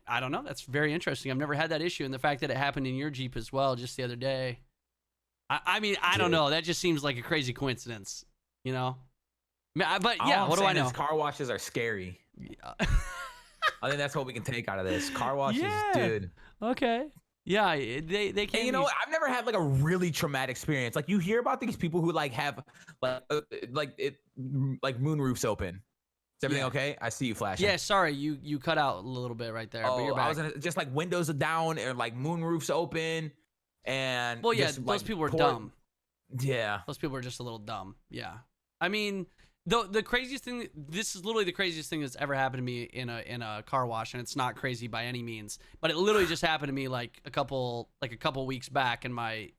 I don't know. That's very interesting. I've never had that issue. And the fact that it happened in your Jeep as well just the other day. I mean, I don't know. That just seems like a crazy coincidence, you know? But yeah, what do I know? Car washes are scary. Yeah. I think that's what we can take out of this. Car washes, dude. Okay. Yeah, they can. And you know what? I've never had like a really traumatic experience. Like you hear about these people who like have like moon roofs open. Is everything okay? I see you flashing. Yeah, sorry, you cut out a little bit right there. But you're back. I was just like windows are down and like moon roofs open, and well, yeah, those people are dumb. Yeah, those people are just a little dumb. Yeah, I mean. The craziest thing, this is literally the craziest thing that's ever happened to me in a car wash, and it's not crazy by any means, but it literally just happened to me like a couple weeks back in my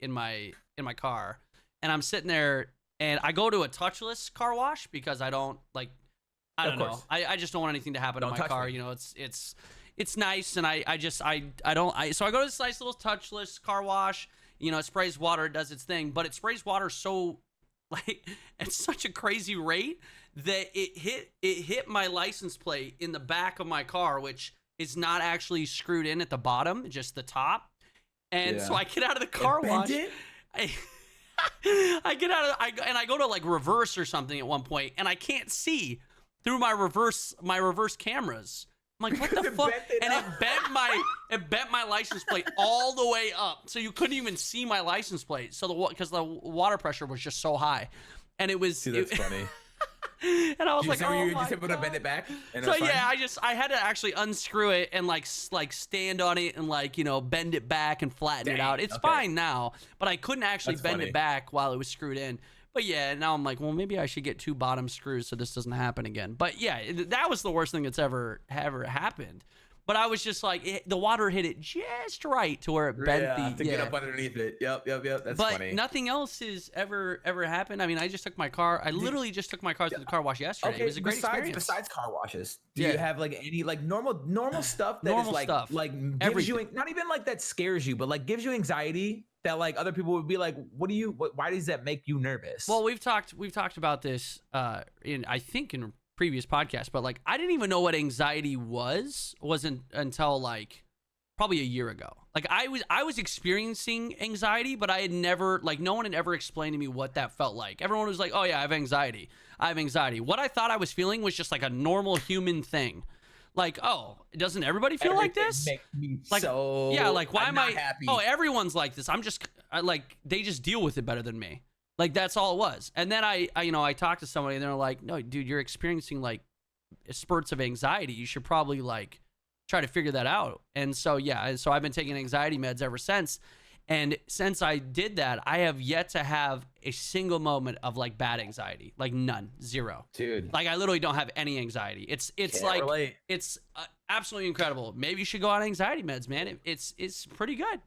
car, and I'm sitting there, and I go to a touchless car wash because I don't know. I just don't want anything to happen to my car. You know, it's nice, and so I go to this nice little touchless car wash. You know, it sprays water, it does its thing, but it sprays water so, like, at such a crazy rate that it hit my license plate in the back of my car, which is not actually screwed in at the bottom, just the top. And so I get out of the car wash. I get out of and I go to like reverse or something at one point, and I can't see through my reverse cameras. I'm like, what the fuck? And it bent my license plate all the way up, so you couldn't even see my license plate. So because the water pressure was just so high, and it was. Dude, that's funny. And I was like, oh you just able to bend it back. So yeah, I had to actually unscrew it and like stand on it and like, you know, bend it back and flatten it out. It's fine now, but I couldn't actually bend it back while it was screwed in. But yeah, now I'm like, well, maybe I should get 2 bottom screws so this doesn't happen again. But yeah, that was the worst thing that's ever happened. But I was just like, the water hit it just right to where it bent to get up underneath it. Yep. That's funny. But nothing else has ever happened. I mean, I literally just took my car to the car wash yesterday. It was a great experience. Besides car washes, do you have like any like normal stuff that is like gives you, not even like that scares you, but like gives you anxiety that like other people would be like, why does that make you nervous? Well, we've talked about this in previous podcast, but like I didn't even know what anxiety wasn't until like probably a year ago. Like I was experiencing anxiety, but I had never, like, no one had ever explained to me what that felt like. Everyone was like, oh yeah, I have anxiety. What I thought I was feeling was just like a normal human thing. Like, oh, doesn't everybody feel like this? Like, yeah, like why am I happy? Oh, everyone's like this. Like they just deal with it better than me. Like that's all it was. And then I talked to somebody and they're like, no, dude, you're experiencing like spurts of anxiety. You should probably like try to figure that out. And so, yeah, so I've been taking anxiety meds ever since. And since I did that, I have yet to have a single moment of like bad anxiety, like none, zero. Dude. Like I literally don't have any anxiety. It's Can't like relate. it's absolutely incredible. Maybe you should go on anxiety meds, man. It's pretty good.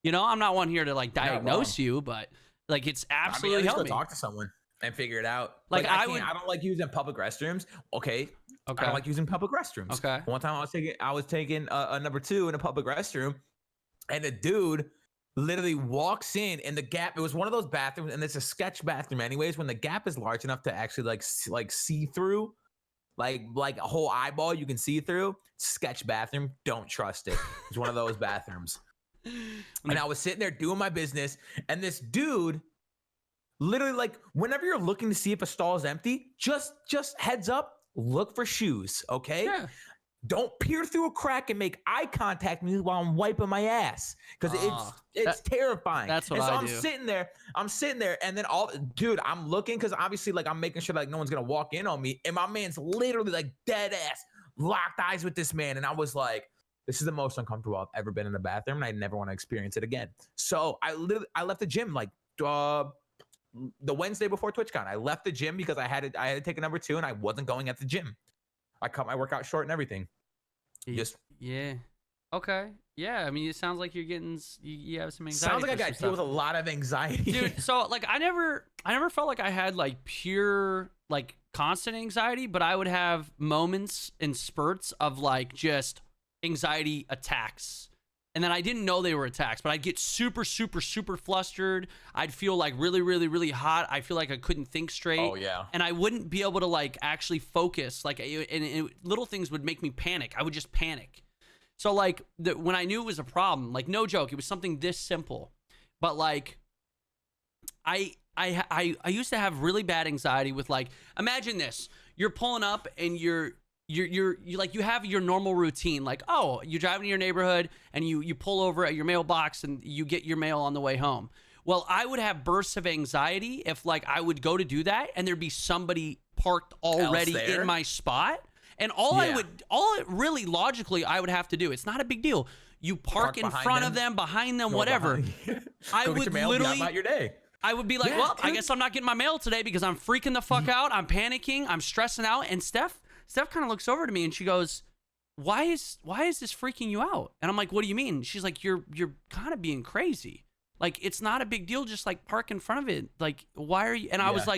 You know, I'm not one here to like diagnose you, but like it's absolutely helping. helping. Talk to someone and figure it out. Like I don't like using public restrooms. Okay. I Okay. don't like using public restrooms. Okay. One time I was taking a number 2 in a public restroom, and a dude literally walks in, and the gap. It was one of those bathrooms, and it's a sketch bathroom, anyways. When the gap is large enough to actually like see through, like a whole eyeball you can see through. Sketch bathroom. Don't trust it. It's one of those bathrooms. And I was sitting there doing my business, and this dude literally, like, whenever you're looking to see if a stall is empty, just heads up, look for shoes, okay? Yeah. Don't peer through a crack and make eye contact with me while I'm wiping my ass, because it's terrifying. That's what and so I I'm do. I'm sitting there, and then I'm looking, because obviously, like, I'm making sure like no one's gonna walk in on me, and my man's literally like dead ass locked eyes with this man, and I was like, this is the most uncomfortable I've ever been in a bathroom, and I never want to experience it again. So I left the gym like the Wednesday before TwitchCon. I left the gym because I had to take a number 2, and I wasn't going at the gym. I cut my workout short and everything. Yeah. Okay. Yeah. I mean, it sounds like you're getting you have some anxiety. Sounds like I got to deal with a lot of anxiety, dude. So like I never felt like I had like pure like constant anxiety, but I would have moments and spurts of like just anxiety attacks. And then I didn't know they were attacks, but I'd get super, super, super flustered. I'd feel like really, really, really hot. I feel like I couldn't think straight. Oh, yeah. And I wouldn't be able to like actually focus. Like, and little things would make me panic. I would just panic. So like when I knew it was a problem, like no joke, it was something this simple. But like, I used to have really bad anxiety with like, imagine this: you're pulling up and you like, you have your normal routine, like, oh, you're driving to your neighborhood and you pull over at your mailbox and you get your mail on the way home. Well, I would have bursts of anxiety if like I would go to do that and there'd be somebody parked already in my spot. And all it really logically I would have to do, it's not a big deal. You park in front of them, behind them, whatever. I would literally about your day. I would be like, well, I guess I'm not getting my mail today because I'm freaking the fuck out. I'm panicking. I'm stressing out. And Steph kind of looks over to me and she goes, why is this freaking you out? And I'm like, what do you mean? She's like, you're kind of being crazy. Like, it's not a big deal. Just like park in front of it. Like, why are you? And I was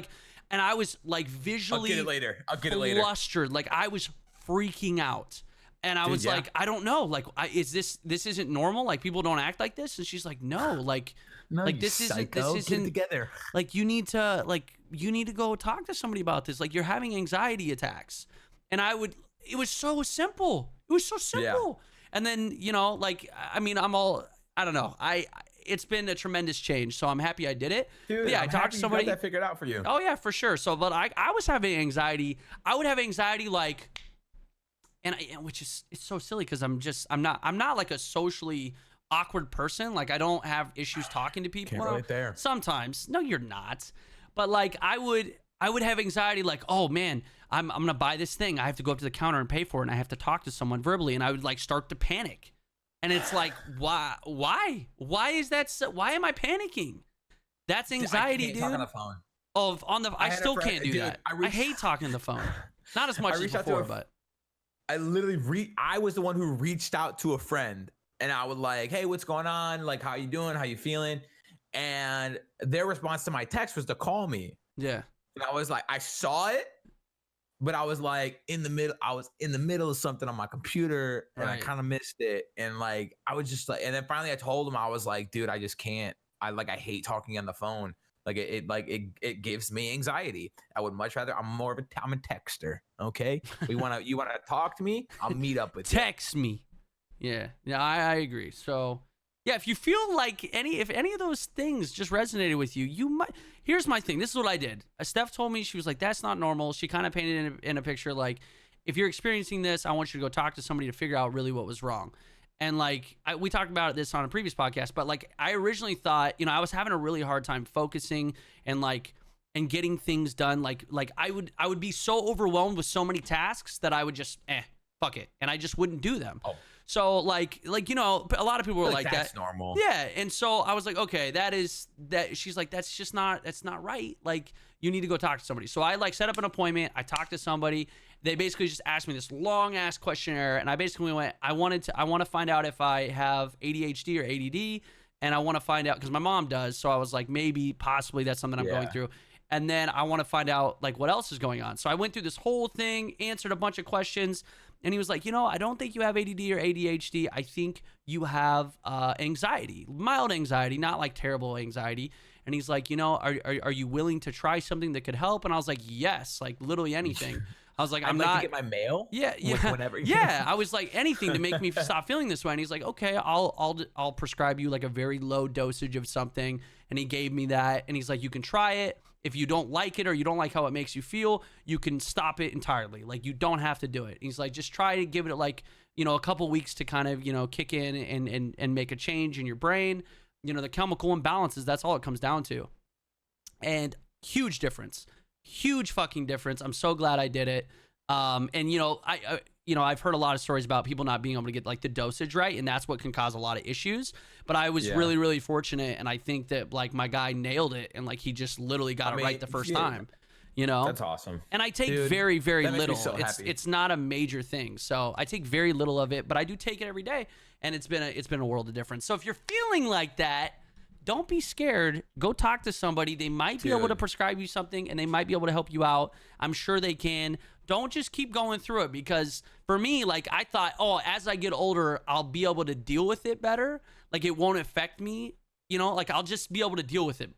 like visually I'll get it later. Flustered. Like I was freaking out. And I was like, I don't know. Like, this isn't normal? Like people don't act like this? And she's like, no, like this isn't get it together. Like you need to go talk to somebody about this. Like you're having anxiety attacks. And it was so simple. It was so simple. Yeah. And then, you know, like, I mean, I don't know. It's been a tremendous change. So I'm happy I did it. Dude, yeah, I talked to somebody. You got that figured out for you. Oh yeah, for sure. So, but I was having anxiety. I would have anxiety like, which is, it's so silly because I'm not like a socially awkward person. Like I don't have issues talking to people. Can't relate there. Sometimes. No, you're not. But like I would have anxiety like, oh man, I'm going to buy this thing. I have to go up to the counter and pay for it. And I have to talk to someone verbally. And I would like start to panic. And it's like, why is that? Why am I panicking? That's anxiety, dude. Talk on the phone. I still can't do that. I hate talking on the phone. Not as much as before, but. I was the one who reached out to a friend. And I was like, hey, what's going on? Like, how you doing? How you feeling? And their response to my text was to call me. Yeah. And I was like, I saw it, but I was like I was in the middle of something on my computer and I kind of missed it. And like, I was just like, and then finally I told him, I was like, dude, I just can't. I hate talking on the phone. Like it gives me anxiety. I would much rather, I'm a texter. Okay. You want to talk to me? I'll meet up with you. Text me. Yeah. Yeah. I agree. So yeah, if you feel like if any of those things just resonated with you, you might. Here's my thing. This is what I did. Steph told me, she was like, that's not normal. She kind of painted in a picture like, if you're experiencing this, I want you to go talk to somebody to figure out really what was wrong. And like we talked about this on a previous podcast, but like I originally thought, you know, I was having a really hard time focusing and getting things done. Like I would be so overwhelmed with so many tasks that I would just fuck it, and I just wouldn't do them. Oh. So like you know, a lot of people were like that's that. normal. Yeah, and so I was like, okay, that. She's like, that's not right. Like, you need to go talk to somebody. So I like set up an appointment. I talked to somebody. They basically just asked me this long ass questionnaire, and I basically went, I want to find out if I have ADHD or ADD, and I want to find out because my mom does. So I was like, maybe, possibly that's something I'm going through. And then I want to find out like what else is going on. So I went through this whole thing, answered a bunch of questions. And he was like, you know, I don't think you have ADD or ADHD. I think you have anxiety, mild anxiety, not like terrible anxiety. And he's like, you know, are you willing to try something that could help? And I was like, yes, like literally anything. I was like, I'm like not to get my mail. Yeah. Whenever. Yeah. I was like, anything to make me stop feeling this way. And he's like, okay, I'll prescribe you like a very low dosage of something. And he gave me that. And he's like, you can try it. If you don't like it or you don't like how it makes you feel, you can stop it entirely. Like, you don't have to do it. He's like, just try to give it like, you know, a couple weeks to kind of, you know, kick in and make a change in your brain. You know, the chemical imbalances, that's all it comes down to. And huge difference. Huge fucking difference. I'm so glad I did it. And you know, I've heard a lot of stories about people not being able to get like the dosage right, and that's what can cause a lot of issues. But I was really, really fortunate, and I think that like my guy nailed it, and like he just literally got it right the first time. You know, that's awesome. And I take very, very little. So it's not a major thing, so I take very little of it, but I do take it every day, and it's been a world of difference. So if you're feeling like that, don't be scared. Go talk to somebody. They might be able to prescribe you something, and they might be able to help you out. I'm sure they can. Don't just keep going through it, because for me, like, I thought, oh, as I get older, I'll be able to deal with it better. Like, it won't affect me, you know, like I'll just be able to deal with it.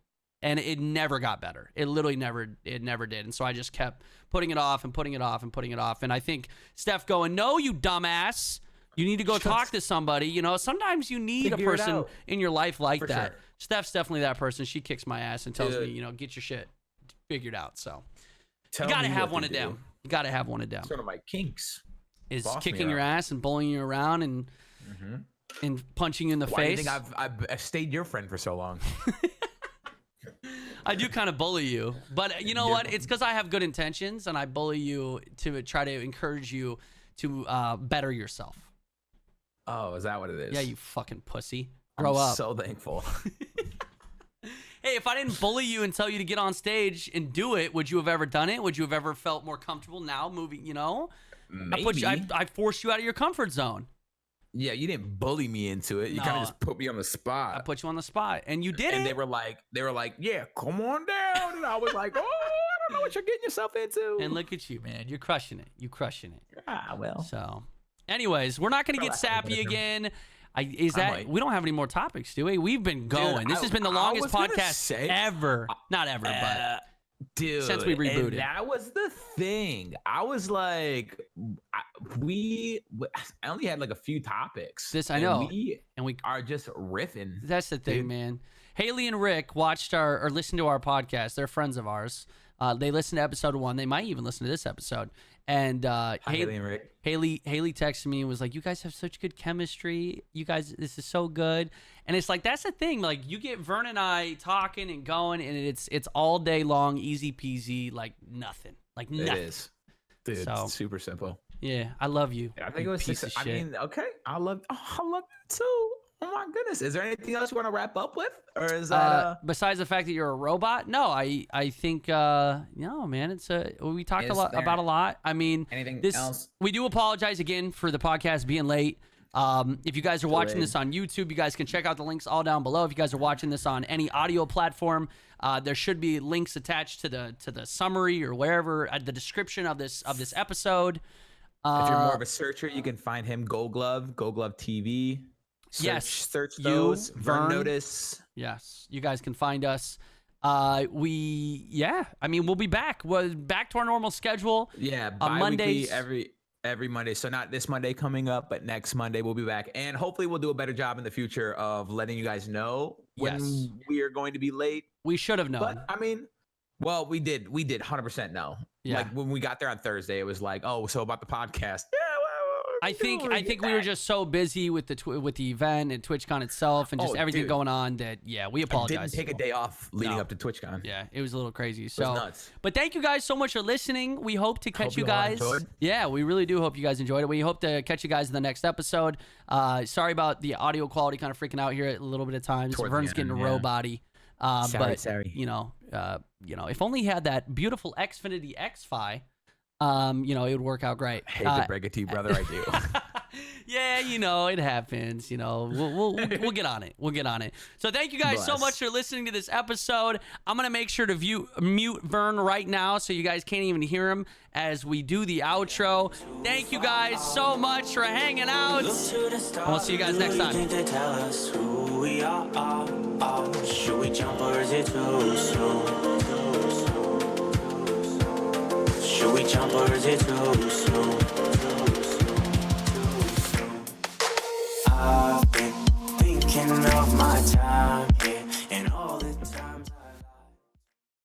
And it never got better. It literally never did. And so I just kept putting it off and putting it off and putting it off. And I think Steph going, no, you dumbass. You need to go talk to somebody. You know, sometimes you need a person in your life like that. Sure. Steph's definitely that person. She kicks my ass and tells me, you know, get your shit figured out. So you got to have one of them. You got to have one of them. It's one of my kinks. Is kicking your ass and bullying you around and punching you in the face. Why do you think I've stayed your friend for so long? I do kind of bully you, but you know what? It's because I have good intentions, and I bully you to try to encourage you to better yourself. Oh, is that what it is? Yeah, you fucking pussy. Grow up. I'm so thankful. Hey, if I didn't bully you and tell you to get on stage and do it, would you have ever done it? Would you have ever felt more comfortable now moving, you know? Maybe. I forced you out of your comfort zone. Yeah, you didn't bully me into it. You kind of just put me on the spot. I put you on the spot, and you did it. And they were like, yeah, come on down. And I was like, oh, I don't know what you're getting yourself into. And look at you, man. You're crushing it. You crushing it. Ah, well. So, anyways, we're not going to get sappy again. We don't have any more topics, do we? We've been going. This has been the longest podcast ever. Not ever, but dude, since we rebooted. And that was the thing. I was like, I only had like a few topics. I know. And we are just riffing. That's the thing, man. Haley and Rick watched or listened to our podcast. They're friends of ours. They listened to episode 1. They might even listen to this episode. And Haley and Rick. Haley texted me and was like, you guys have such good chemistry. You guys, this is so good. And it's like, that's the thing. Like, you get Vern and I talking and going, and it's all day long, easy peasy, like nothing. Like nothing. It is. Dude, it's super simple. Yeah, I love you. I think it was piece of shit. I mean, okay. I love you too. Oh my goodness. Is there anything else you want to wrap up with? Or is that besides the fact that you're a robot? No, I think no, man, it's we talked about a lot. I mean, anything else? We do apologize again for the podcast being late. If you guys are watching this on YouTube, you guys can check out the links all down below. If you guys are watching this on any audio platform, there should be links attached to the summary or wherever the description of this episode. If you're more of a searcher, you can find him GoldGloveTV. Search those. Vern Notice. Yes, you guys can find us. I mean, we'll be back. We're back to our normal schedule. Yeah, Mondays every Monday. So not this Monday coming up, but next Monday we'll be back, and hopefully we'll do a better job in the future of letting you guys know when we are going to be late. We should have known. But I mean, well, we did 100% know. Yeah. Like when we got there on Thursday, it was like, oh, so about the podcast. Yeah, I think we were just so busy with the event and TwitchCon itself and just everything going on that we apologize. I didn't take a day off leading up to TwitchCon. Yeah, it was a little crazy. So, it was nuts. But thank you guys so much for listening. We hope to catch you guys. Yeah, we really do hope you guys enjoyed it. We hope to catch you guys in the next episode. Sorry about the audio quality kind of freaking out here at a little bit of times. Vern's getting a robot-y. Sorry. You know, if only he had that beautiful Xfinity X-Fi, it would work out great. I hate to break it to you, brother. I do. Yeah, it happens. We'll get on it. We'll get on it. So thank you guys so much for listening to this episode. I'm gonna make sure to mute Vern right now so you guys can't even hear him as we do the outro. Thank you guys so much for hanging out. And we'll see you guys next time. Should we jump or is it too soon? Should we jump or is it too soon? I've been thinking of my time.